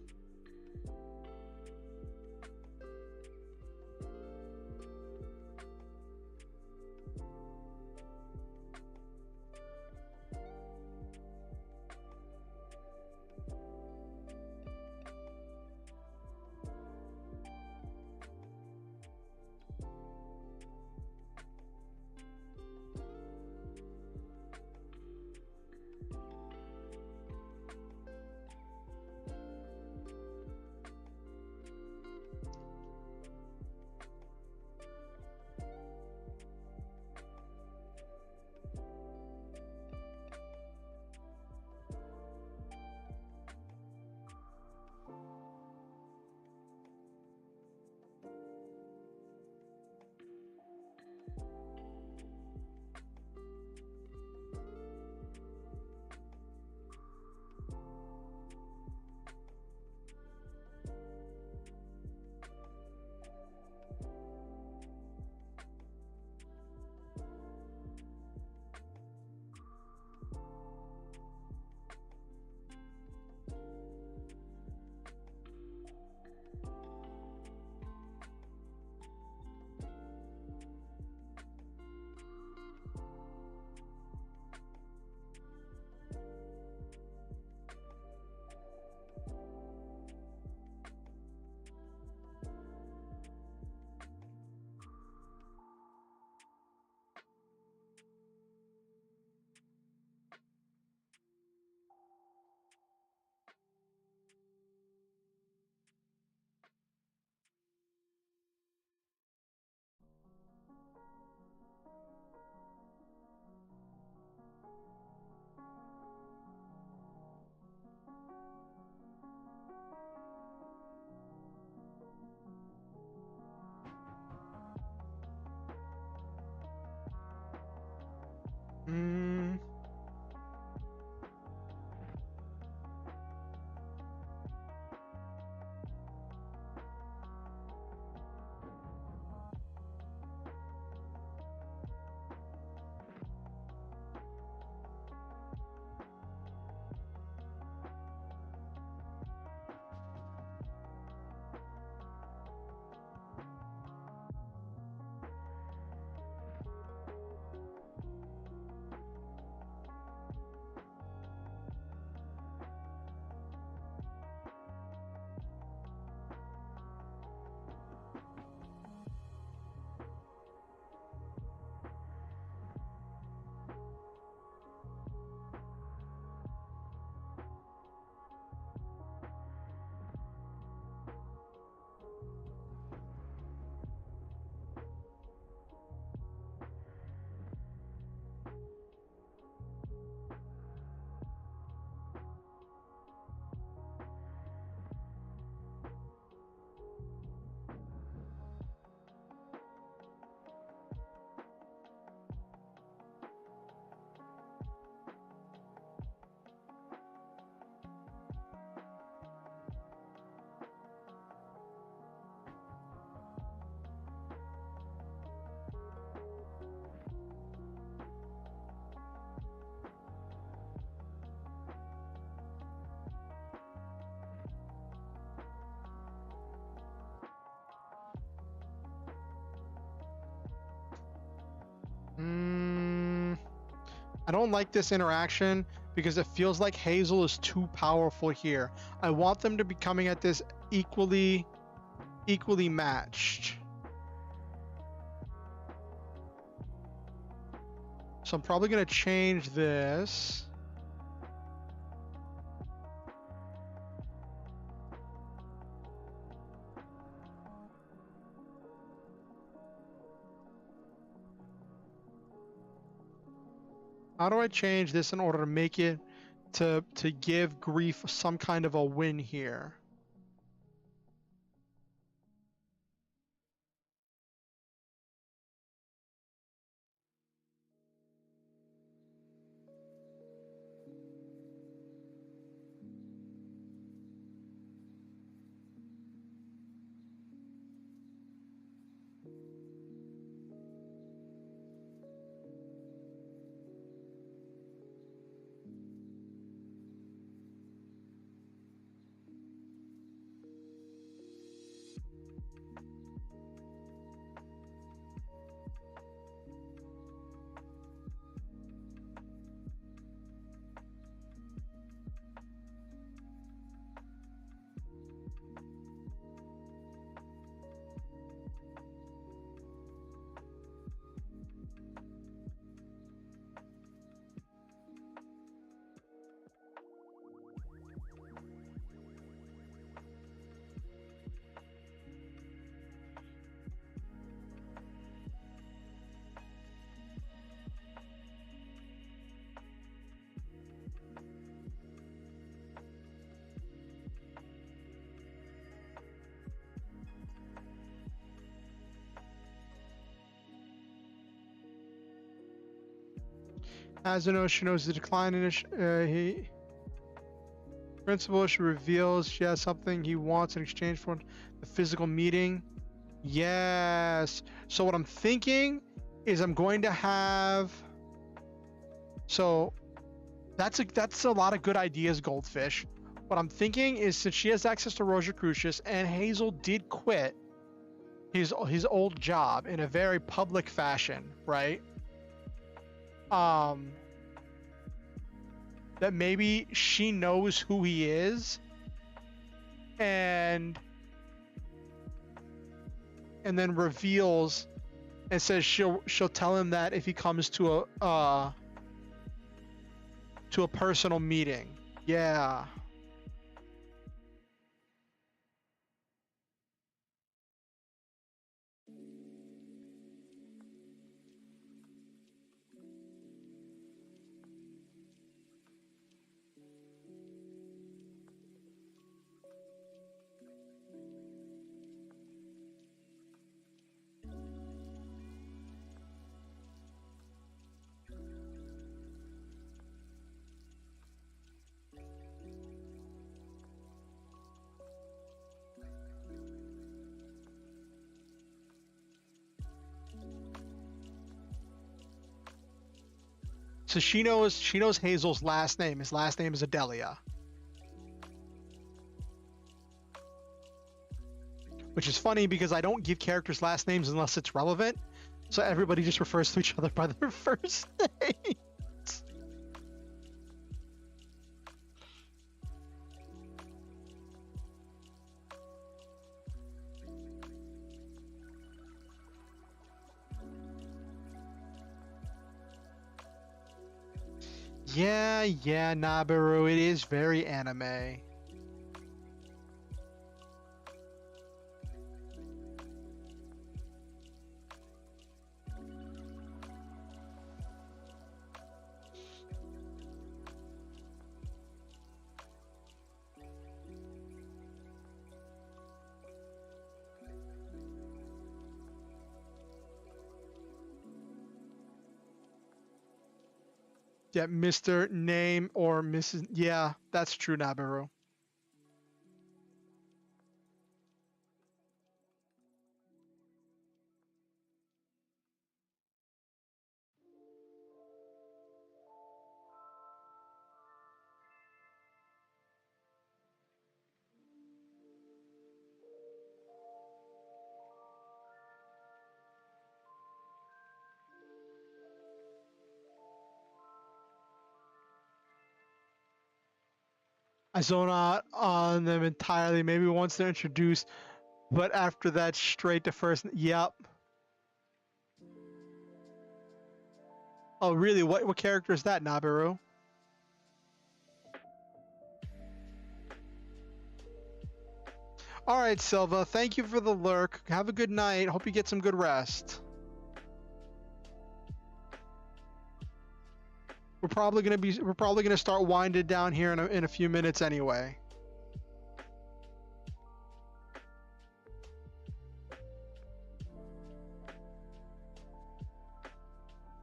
I don't like this interaction because it feels like Hazel is too powerful here. I want them to be coming at this equally matched. So I'm probably going to change this. How do I change this in order to make it to give Grief some kind of a win here? Azuno, she knows the decline in principal. She reveals she has something he wants in exchange for the physical meeting. Yes. So what I'm thinking is I'm going to have. So that's a lot of good ideas, Goldfish. What I'm thinking is since she has access to Rosicrucius and Hazel did quit his old job in a very public fashion, right? That maybe she knows who he is and then reveals and says she'll tell him that if he comes to a personal meeting. Yeah. So she knows Hazel's last name. His last name is Adelia. Which is funny because I don't give characters last names unless it's relevant. So everybody just refers to each other by their first names. Yeah, Nabaru, it is very anime. Yeah, Mr. Name or Mrs. Yeah, that's true, Nabaru. I zone out on them entirely. Maybe once they're introduced, but after that, straight to first. Yep. Oh, really? What character is that, Nabiru? All right, Silva. Thank you for the lurk. Have a good night. Hope you get some good rest. We're probably gonna start winding down here in a few minutes anyway.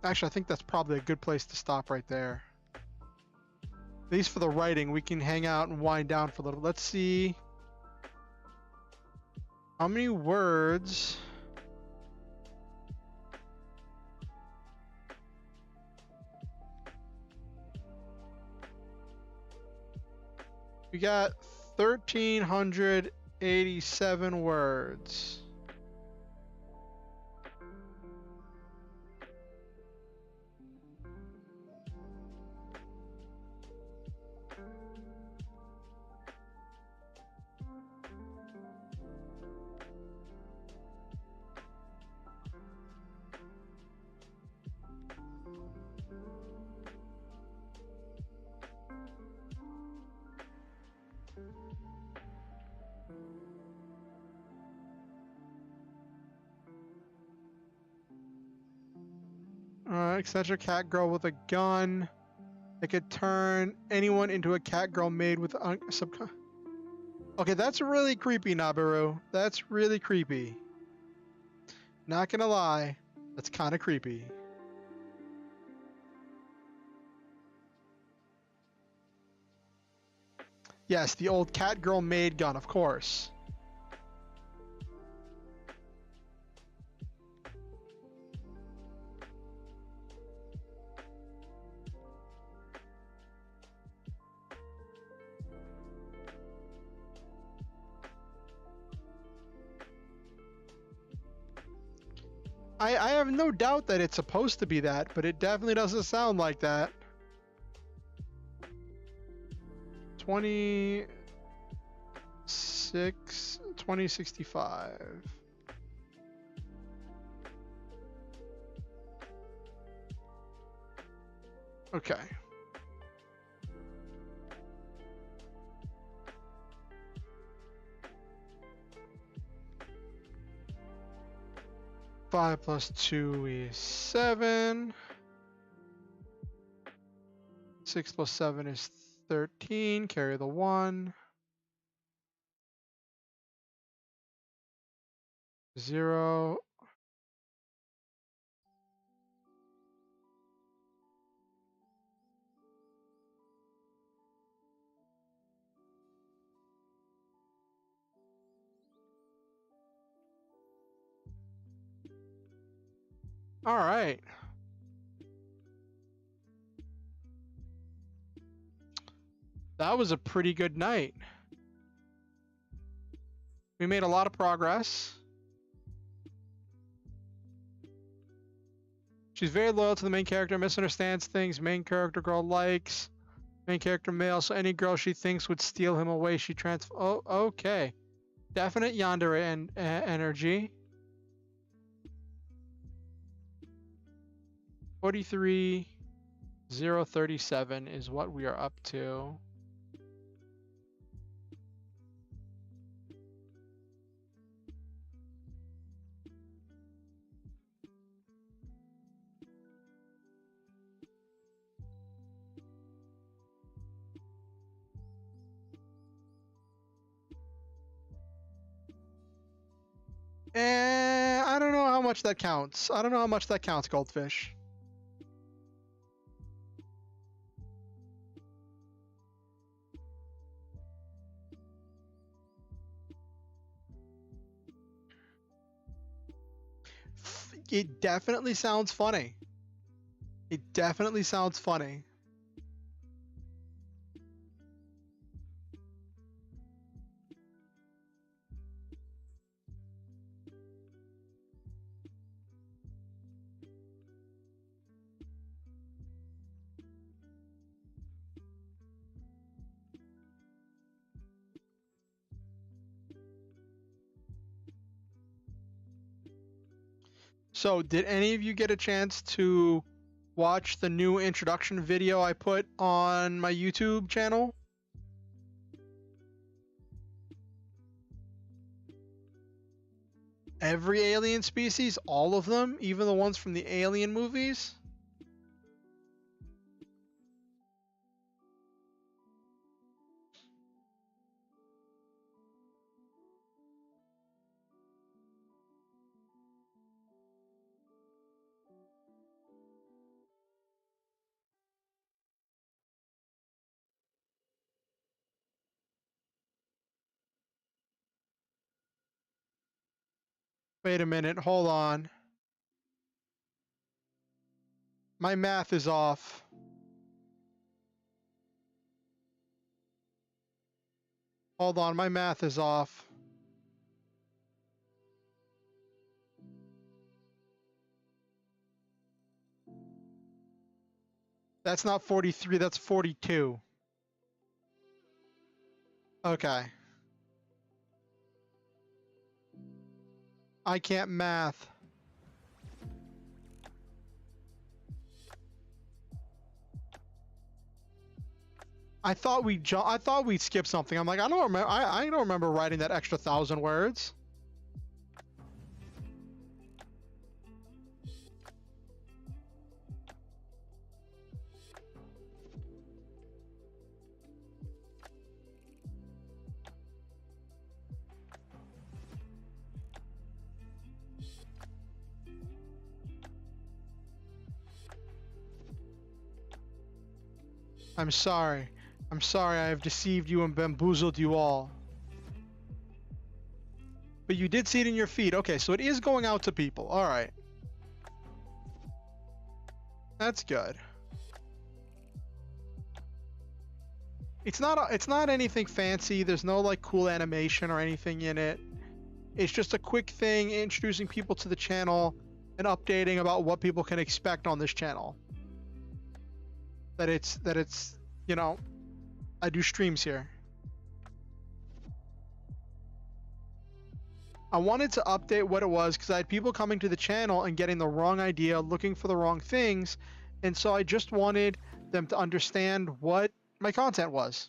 Actually, I think that's probably a good place to stop right there. At least for the writing, we can hang out and wind down for a little. Let's see. How many words? We got 1,387 words. Eccentric cat girl with a gun. It could turn anyone into a cat girl made with Okay, that's really creepy, Nabiru. That's really creepy. Not gonna lie, that's kind of creepy. Yes, the old cat girl made gun, of course. I have no doubt that it's supposed to be that, but it definitely doesn't sound like that. 2065. Okay. Five plus 2 is 7. 6 plus 7 is 13. Carry the 1. 0. All right. That was a pretty good night. We made a lot of progress. She's very loyal to the main character, misunderstands things main character girl likes. Main character male, so any girl she thinks would steal him away, she Oh, okay. Definite yandere energy. 43,037 is what we are up to. I don't know how much that counts. I don't know how much that counts, Goldfish. It definitely sounds funny. It definitely sounds funny. So, did any of you get a chance to watch the new introduction video I put on my YouTube channel? Every alien species, all of them, even the ones from the Alien movies? Wait a minute, hold on. My math is off. Hold on, my math is off. That's not 43, that's 42. Okay. I can't math. I thought we skipped something. I'm like, I don't remember. I don't remember writing that extra 1,000 words. I'm sorry. I'm sorry I have deceived you and bamboozled you all. But you did see it in your feed. Okay, so it is going out to people. All right. That's good. It's not anything fancy. There's no like cool animation or anything in it. It's just a quick thing introducing people to the channel and updating about what people can expect on this channel. That it's, you know, I do streams here. I wanted to update what it was because I had people coming to the channel and getting the wrong idea, looking for the wrong things, and so I just wanted them to understand what my content was.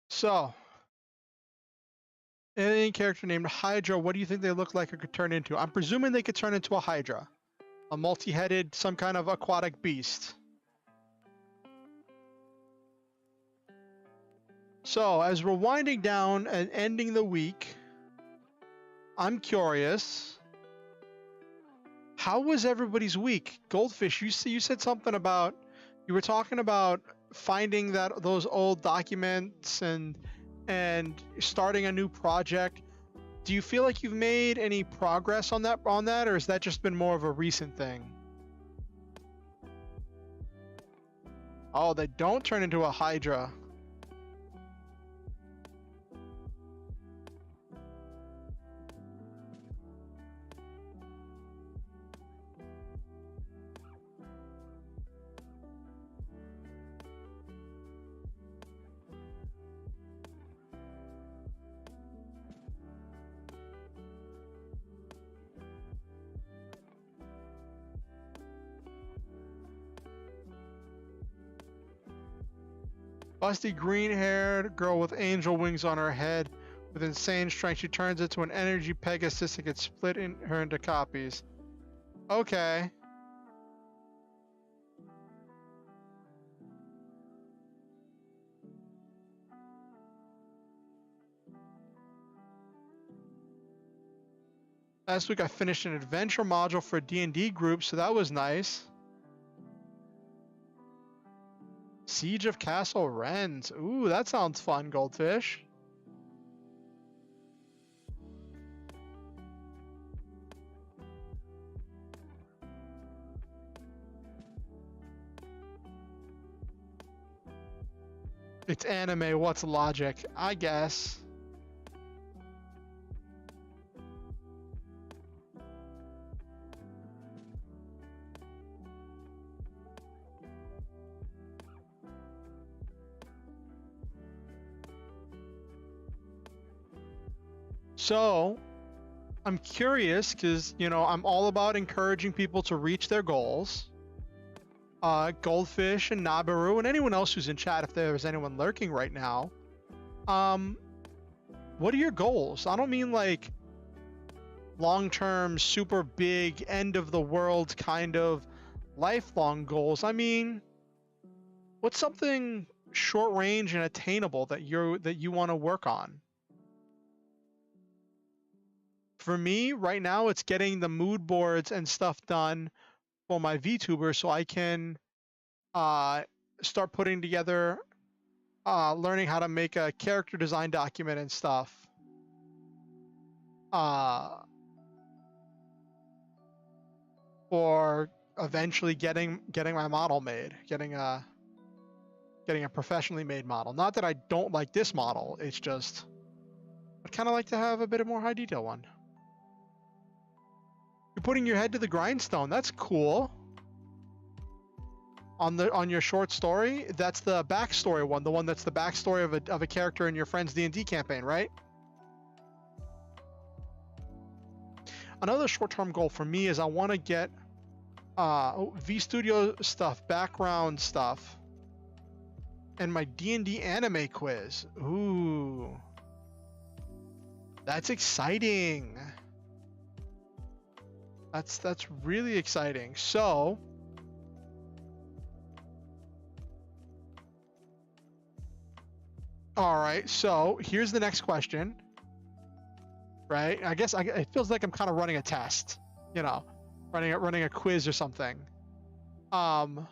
So, alien character named Hydra, what do you think they look like or could turn into? I'm presuming they could turn into a Hydra. A multi-headed, some kind of aquatic beast. So, as we're winding down and ending the week, I'm curious, how was everybody's week? Goldfish, you said something about, you were talking about finding those old documents and starting a new project. Do you feel like you've made any progress on that, or has that just been more of a recent thing? Oh, they don't turn into a Hydra. Busty green-haired girl with angel wings on her head with insane strength. She turns into an energy Pegasus and gets split her into copies. Okay. Last week I finished an adventure module for a D&D group, so that was nice. Siege of Castle Wrens. Ooh, that sounds fun, Goldfish. It's anime, what's logic? I guess. So, I'm curious because, you know, I'm all about encouraging people to reach their goals. Goldfish and Nabaru and anyone else who's in chat, if there's anyone lurking right now, what are your goals? I don't mean like long-term, super big, end of the world kind of lifelong goals. I mean, what's something short range and attainable that you want to work on? For me, right now, it's getting the mood boards and stuff done for my VTuber so I can start putting together, learning how to make a character design document and stuff. Or eventually getting my model made, getting a professionally made model. Not that I don't like this model, it's just I'd kind of like to have a bit of more high detail one. You're putting your head to the grindstone. That's cool. On your short story, that's the backstory one, the one that's the backstory of a character in your friend's D&D campaign, right? Another short-term goal for me is I want to get VStudio stuff, background stuff, and my D&D anime quiz. Ooh, that's exciting. That's really exciting. So, all right. So here's the next question. Right? I guess it feels like I'm kind of running a test. You know, running a quiz or something. So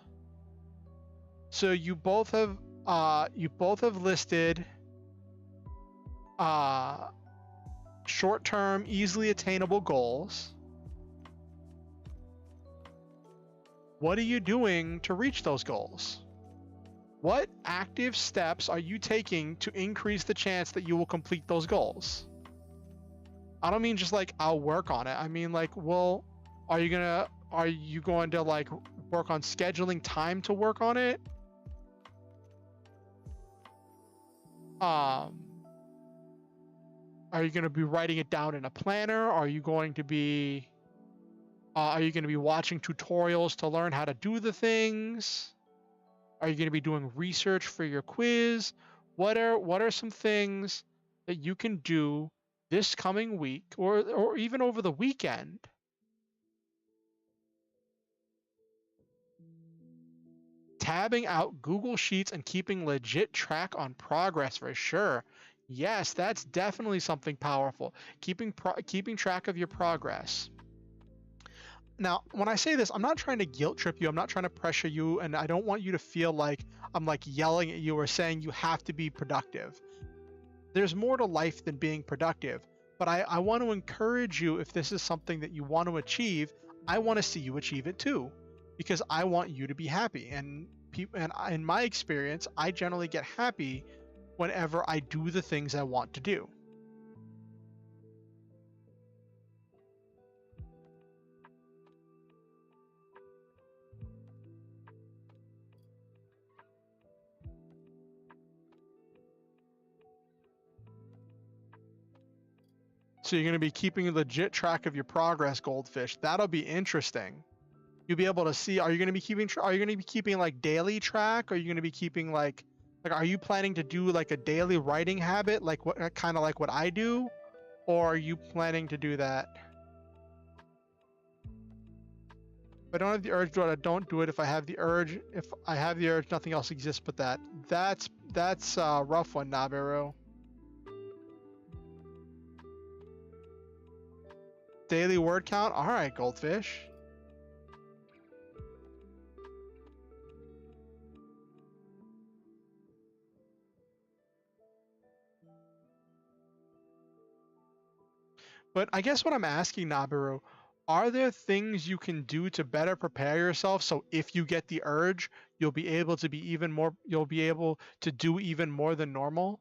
you both have listed short-term, easily attainable goals. What are you doing to reach those goals? What active steps are you taking to increase the chance that you will complete those goals? I don't mean just like I'll work on it. I mean like, well, are you going to like work on scheduling time to work on it? Are you going to be writing it down in a planner? Are you going to be watching tutorials to learn how to do the things? Are you going to be doing research for your quiz? What are some things that you can do this coming week or even over the weekend? Tabbing out Google Sheets and keeping legit track on progress for sure. Yes, that's definitely something powerful. Keeping track of your progress. Now, when I say this, I'm not trying to guilt trip you. I'm not trying to pressure you, and I don't want you to feel like I'm like yelling at you or saying you have to be productive. There's more to life than being productive, but I want to encourage you. If this is something that you want to achieve, I want to see you achieve it too, because I want you to be happy. And in my experience, I generally get happy whenever I do the things I want to do. So you're going to be keeping a legit track of your progress, Goldfish. That'll be interesting. You'll be able to see. Are you going to be keeping like daily track? Are you going to be keeping like are you planning to do like a daily writing habit, like what kind of like what I do, or are you planning to do that? If I don't have the urge to do it, I don't do it. If I have the urge, nothing else exists but that. That's a rough one, Nabiru. Daily word count? All right, Goldfish. But I guess what I'm asking, Nabiru, Are there things you can do to better prepare yourself so if you get the urge, you'll be able to be even more, you'll be able to do even more than normal?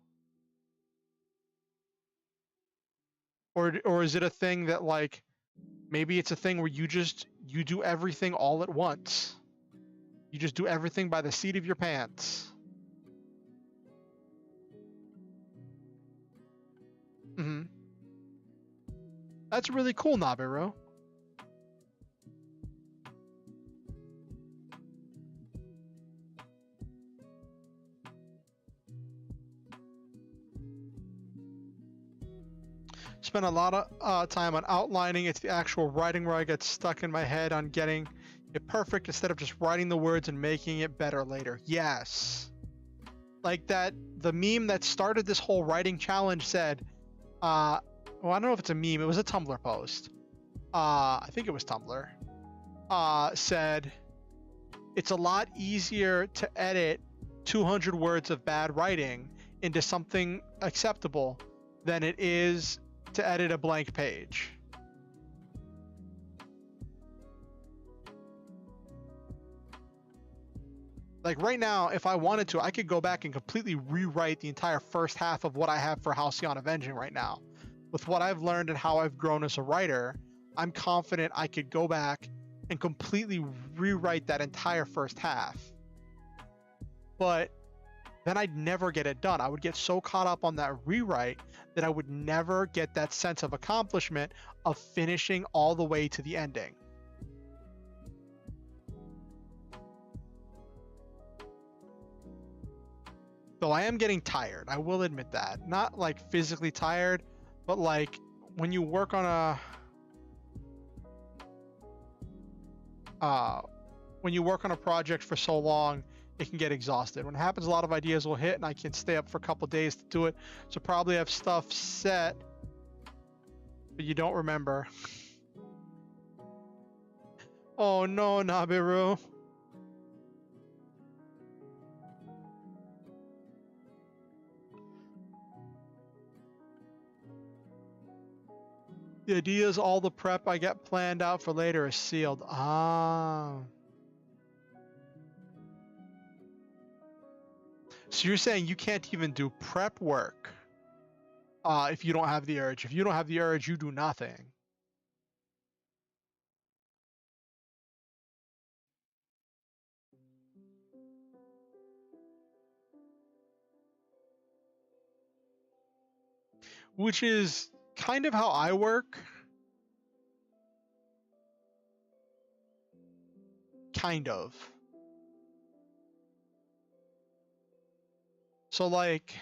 Or is it a thing that like maybe it's a thing where you do everything all at once? You just do everything by the seat of your pants. Hmm. That's really cool, Nabiru. Spend a lot of time on outlining. It's the actual writing where I get stuck in my head on getting it perfect instead of just writing the words and making it better later. Yes. Like that, the meme that started this whole writing challenge said, well, I don't know if it's a meme, it was a Tumblr post. I think it was Tumblr. Said, it's a lot easier to edit 200 words of bad writing into something acceptable than it is to edit a blank page. Like right now, if I wanted to, I could go back and completely rewrite the entire first half of what I have for Halcyon Avenging right now. With what I've learned and how I've grown as a writer, I'm confident I could go back and completely rewrite that entire first half. But then I'd never get it done. I would get so caught up on that rewrite that I would never get that sense of accomplishment of finishing all the way to the ending. Though I am getting tired, I will admit that. Not like physically tired, but like when you work on a project for so long, it can get exhausted. When it happens, a lot of ideas will hit and I can stay up for a couple days to do it. So probably have stuff set, but you don't remember. Oh no, Nabiru. The idea is all the prep I get planned out for later is sealed. Ah. So you're saying you can't even do prep work if you don't have the urge. If you don't have the urge, you do nothing. Which is kind of how I work. Kind of. So like,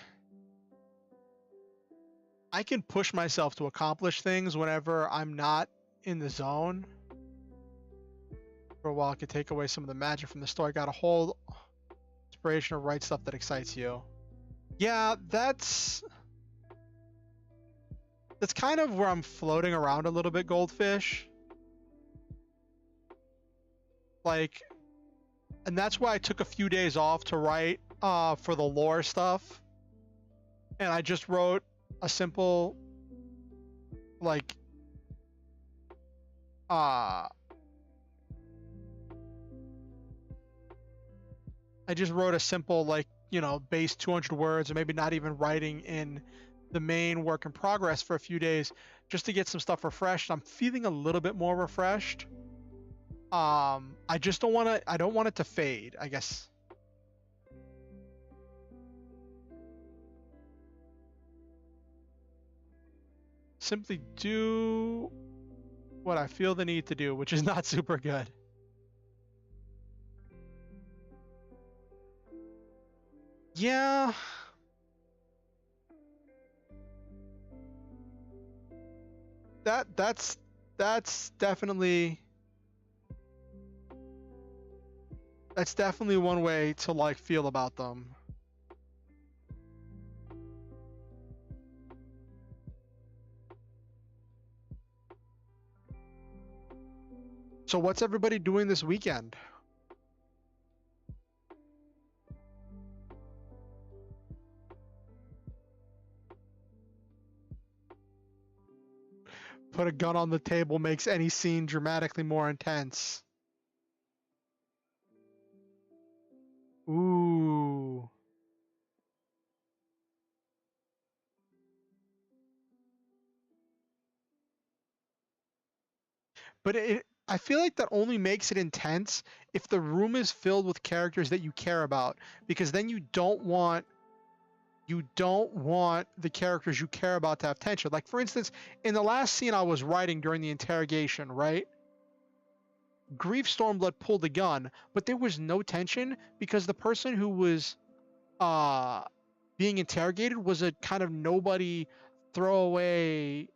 I can push myself to accomplish things whenever I'm not in the zone. For a while, it could take away some of the magic from the story. Got to hold inspiration to write stuff that excites you. Yeah, that's kind of where I'm floating around a little bit, Goldfish. Like, and that's why I took a few days off to write for the lore stuff. And I just wrote a simple, like, I just wrote a simple, like, you know, base 200 words, or maybe not even writing in the main work in progress for a few days just to get some stuff refreshed. I'm feeling a little bit more refreshed. I just don't want it to fade, I guess. Simply do what I feel the need to do, which is not super good. Yeah. That's definitely one way to like feel about them. So what's everybody doing this weekend? Put a gun on the table makes any scene dramatically more intense. Ooh. But I feel like that only makes it intense if the room is filled with characters that you care about, because then you don't want the characters you care about to have tension. Like, for instance, in the last scene I was writing during the interrogation, right? Grief Stormblood pulled a gun, but there was no tension because the person who was being interrogated was a kind of nobody throwaway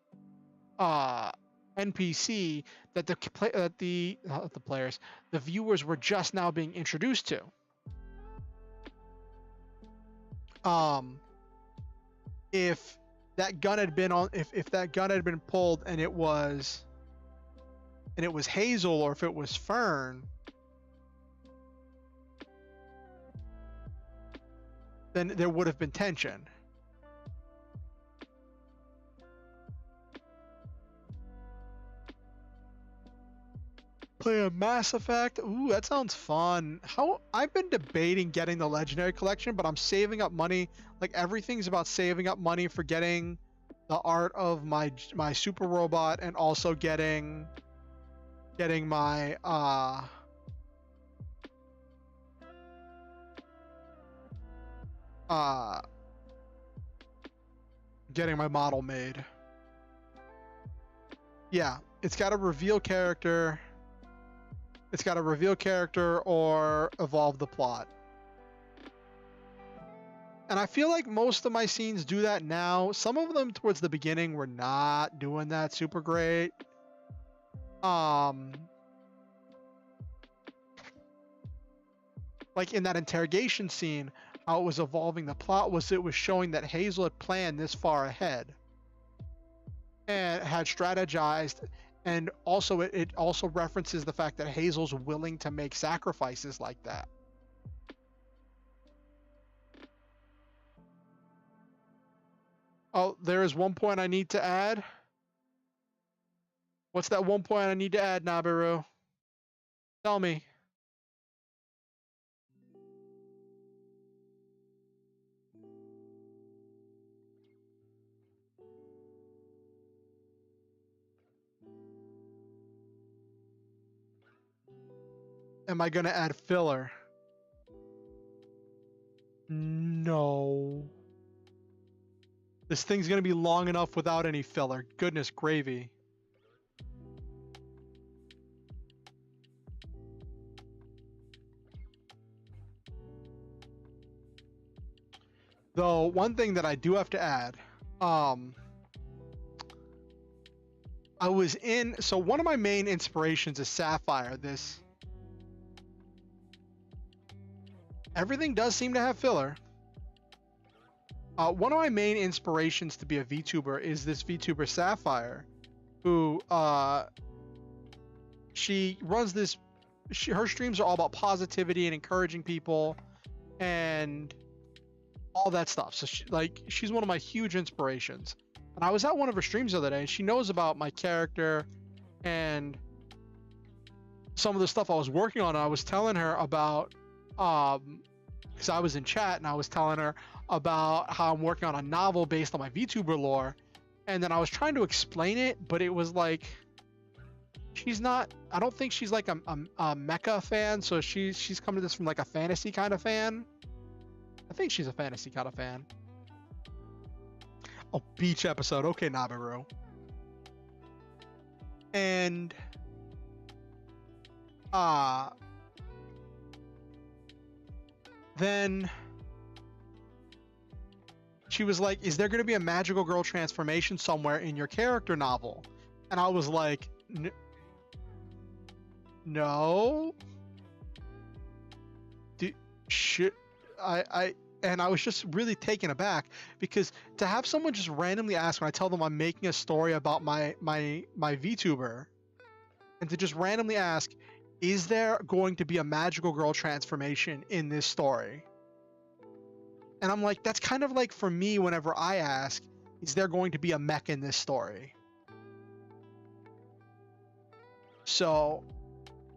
NPC that the viewers were just now being introduced to. If that gun had been pulled and it was Hazel, or if it was Fern, then there would have been tension. Play a Mass Effect. Ooh, that sounds fun. I've been debating getting the Legendary Collection, but I'm saving up money. Like, everything's about saving up money for getting the art of my super robot, and also getting my getting my model made. Yeah, it's got to reveal character. It's got to reveal character or evolve the plot. And I feel like most of my scenes do that now. Some of them towards the beginning were not doing that super great. Like in that interrogation scene, how it was evolving the plot was it was showing that Hazel had planned this far ahead and had strategized. And also, it also references the fact that Hazel's willing to make sacrifices like that. Oh, there is one point I need to add. What's that one point I need to add, Nabiru? Tell me. Am I going to add filler? No. This thing's going to be long enough without any filler. Goodness gravy. Though, one thing that I do have to add, so one of my main inspirations is Sapphire. Everything does seem to have filler. One of my main inspirations to be a VTuber is this VTuber Sapphire, who she runs this. Her streams are all about positivity and encouraging people, and all that stuff. So she's one of my huge inspirations. And I was at one of her streams the other day, and she knows about my character and some of the stuff I was working on. And I was telling her about, because I was in chat, and I was telling her about how I'm working on a novel based on my VTuber lore. And then I was trying to explain it, but it was like, I don't think she's like a mecha fan. So she's coming to this from like a fantasy kind of fan. I think she's a fantasy kind of fan. Oh, beach episode. Okay, Nabiru. And then she was like, is there going to be a magical girl transformation somewhere in your character novel? And I was like, no. And I was just really taken aback, because to have someone just randomly ask when I tell them I'm making a story about my VTuber, and to just randomly ask, is there going to be a magical girl transformation in this story? And I'm like, that's kind of like for me whenever I ask, is there going to be a mech in this story? So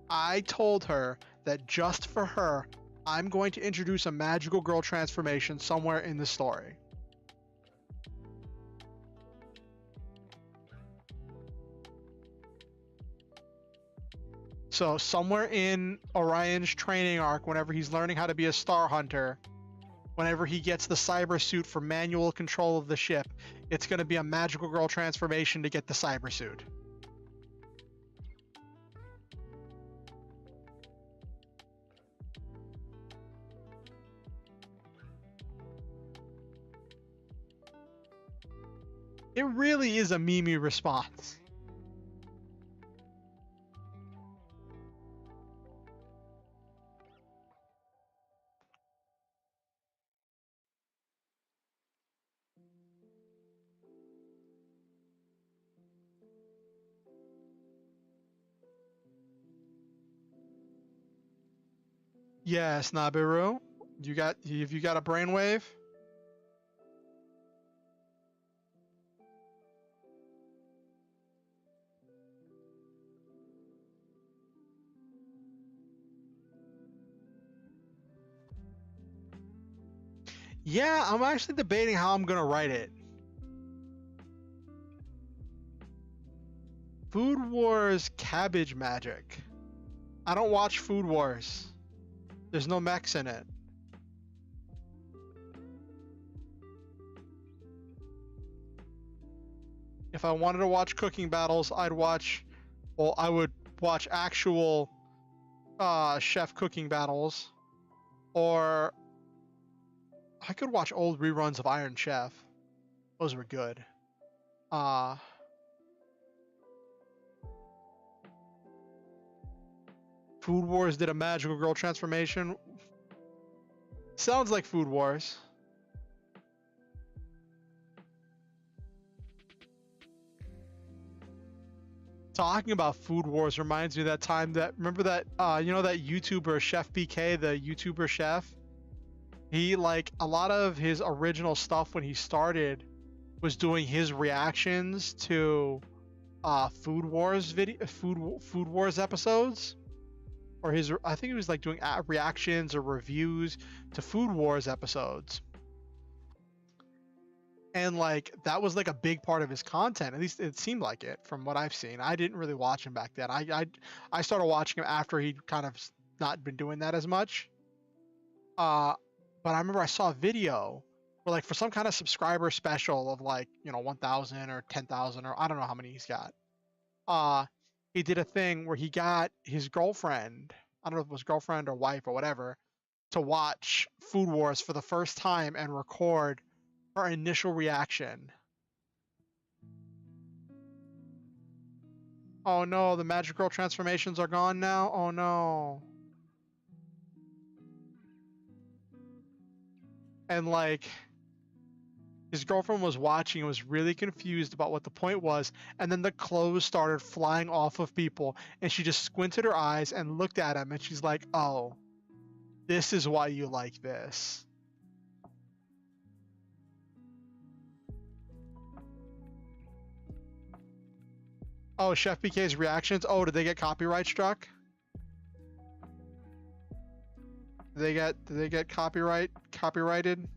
I told her that just for her, I'm going to introduce a magical girl transformation somewhere in the story. So somewhere in Orion's training arc, whenever he's learning how to be a star hunter, whenever he gets the cyber suit for manual control of the ship, it's going to be a magical girl transformation to get the cyber suit. It really is a Mimi response. Yes, Nabiru. Have you got a brainwave? Yeah, I'm actually debating how I'm gonna write it. Food Wars Cabbage Magic. I don't watch Food Wars. There's no mechs in it. If I wanted to watch cooking battles, I would watch actual chef cooking battles, or I could watch old reruns of Iron Chef. Those were good. Food Wars did a magical girl transformation. Sounds like Food Wars. Talking about Food Wars reminds me of that time that, remember that, you know that YouTuber Chef BK, the YouTuber chef? He, like, a lot of his original stuff when he started was doing his reactions to Food Wars Food Wars episodes. Or I think he was like doing reactions or reviews to Food Wars episodes. And like that was like a big part of his content. At least it seemed like it from what I've seen. I didn't really watch him back then. I started watching him after he'd kind of not been doing that as much. But I remember I saw a video where, like, for some kind of subscriber special of, like, 1,000 or 10,000 or I don't know how many he's got. He did a thing where he got his girlfriend, I don't know if it was girlfriend or wife or whatever, to watch Food Wars for the first time and record her initial reaction. Oh no, the magic girl transformations are gone now? Oh no. And like, his girlfriend was watching and was really confused about what the point was, and then the clothes started flying off of people, and she just squinted her eyes and looked at him, and she's like, oh, this is why you like this. Oh, Chef BK's reactions? Oh, did they get copyright struck? Did they get copyrighted?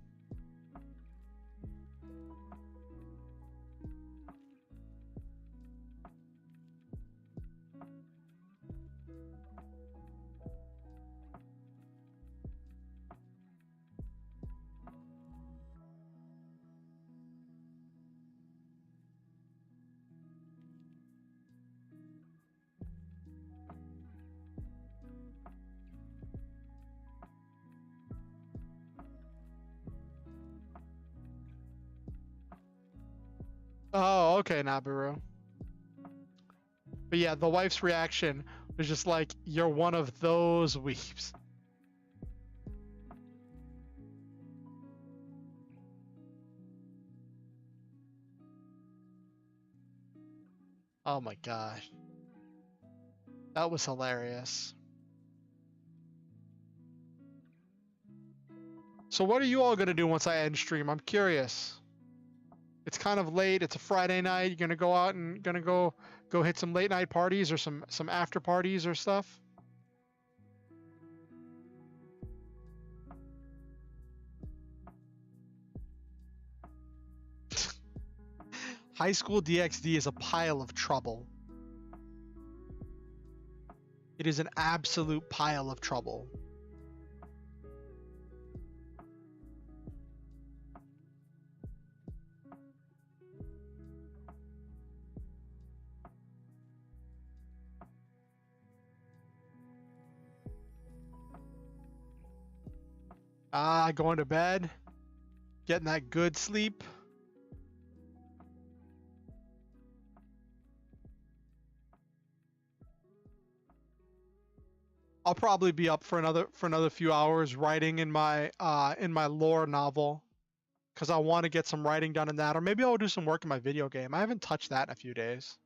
Oh, okay, Nabiru. But yeah, the wife's reaction was just like, you're one of those weeps. Oh my gosh. That was hilarious. So what are you all going to do once I end stream? I'm curious. It's kind of late. It's a Friday night. You're gonna go out and gonna go hit some late night parties or some after parties or stuff. High school DxD is a pile of trouble. It is an absolute pile of trouble. Going to bed, getting that good sleep. I'll probably be up for another few hours writing in my lore novel, because I want to get some writing done in that, or maybe I'll do some work in my video game. I haven't touched that in a few days.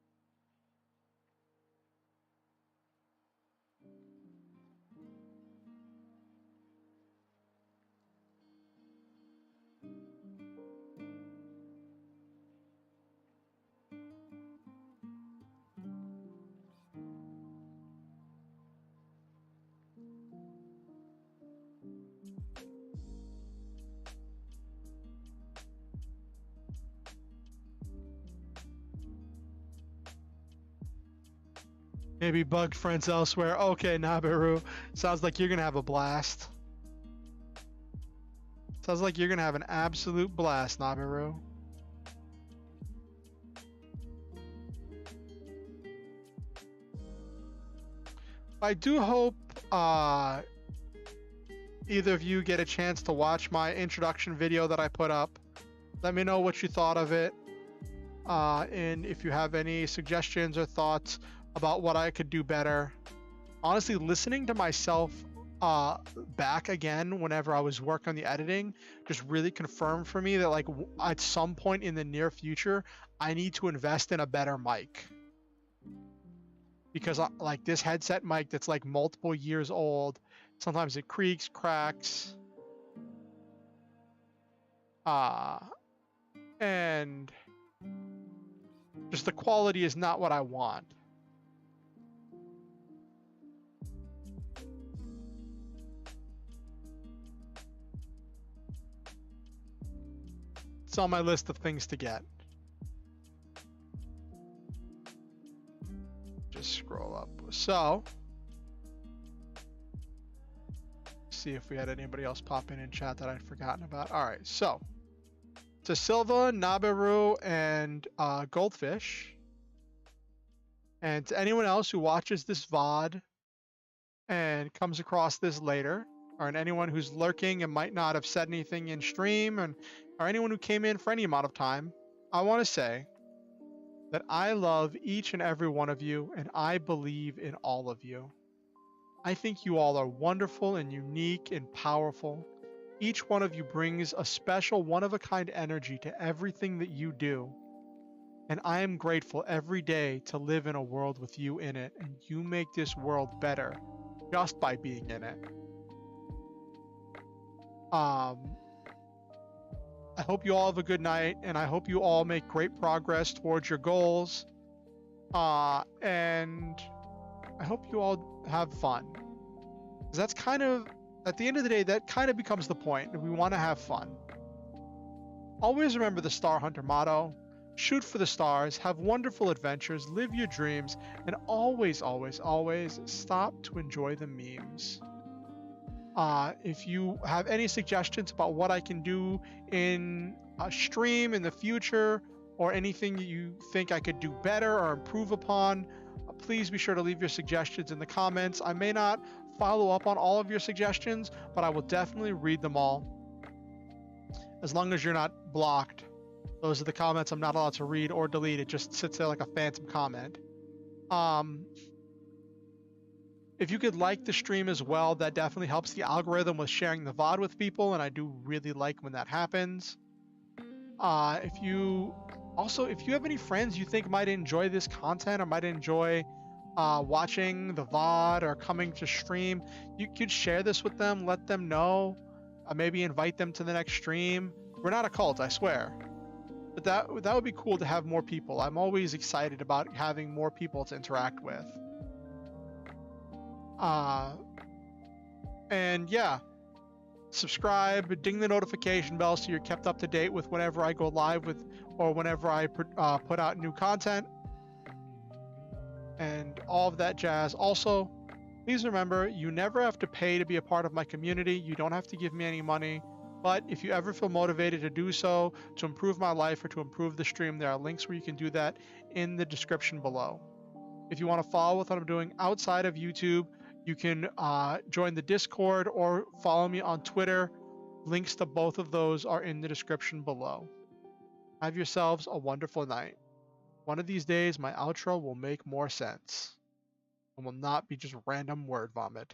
Maybe bug friends elsewhere. Okay, Nabiru. Sounds like you're gonna have a blast. Sounds like you're gonna have an absolute blast, Nabiru. I do hope either of you get a chance to watch my introduction video that I put up. Let me know what you thought of it, and if you have any suggestions or thoughts about what I could do better. Honestly, listening to myself back again whenever I was working on the editing just really confirmed for me that, like, at some point in the near future, I need to invest in a better mic. Because like this headset mic that's like multiple years old, sometimes it creaks, cracks, and just the quality is not what I want. It's on my list of things to get. Just scroll up. So, see if we had anybody else pop in chat that I'd forgotten about. All right, so to Silva, Nabiru, and Goldfish, and to anyone else who watches this VOD and comes across this later, or anyone who's lurking and might not have said anything in stream, or anyone who came in for any amount of time, I want to say that I love each and every one of you, and I believe in all of you. I think you all are wonderful and unique and powerful. Each one of you brings a special, one-of-a-kind energy to everything that you do. And I am grateful every day to live in a world with you in it, and you make this world better just by being in it. I hope you all have a good night, and I hope you all make great progress towards your goals. And I hope you all have fun. 'Cause that's kind of, at the end of the day, that kind of becomes the point. We want to have fun. Always remember the Star Hunter motto: shoot for the stars, have wonderful adventures, live your dreams, and always, always, always stop to enjoy the memes. If you have any suggestions about what I can do in a stream in the future, or anything you think I could do better or improve upon, please be sure to leave your suggestions in the comments. I may not follow up on all of your suggestions, but I will definitely read them all. As long as you're not blocked. Those are the comments I'm not allowed to read or delete. It just sits there like a phantom comment. If you could like the stream as well, that definitely helps the algorithm with sharing the VOD with people, and I do really like when that happens. If you have any friends you think might enjoy this content or might enjoy watching the VOD or coming to stream, you could share this with them, let them know, maybe invite them to the next stream. We're not a cult, I swear. But that would be cool to have more people. I'm always excited about having more people to interact with. And yeah, subscribe, ding the notification bell so you're kept up to date with whenever I go live with or whenever I put out new content and all of that jazz. Also, please remember, you never have to pay to be a part of my community. You don't have to give me any money. But if you ever feel motivated to do so, to improve my life or to improve the stream, there are links where you can do that in the description below. If you want to follow what I'm doing outside of YouTube, you can join the Discord or follow me on Twitter. Links to both of those are in the description below. Have yourselves a wonderful night. One of these days, my outro will make more sense and will not be just random word vomit.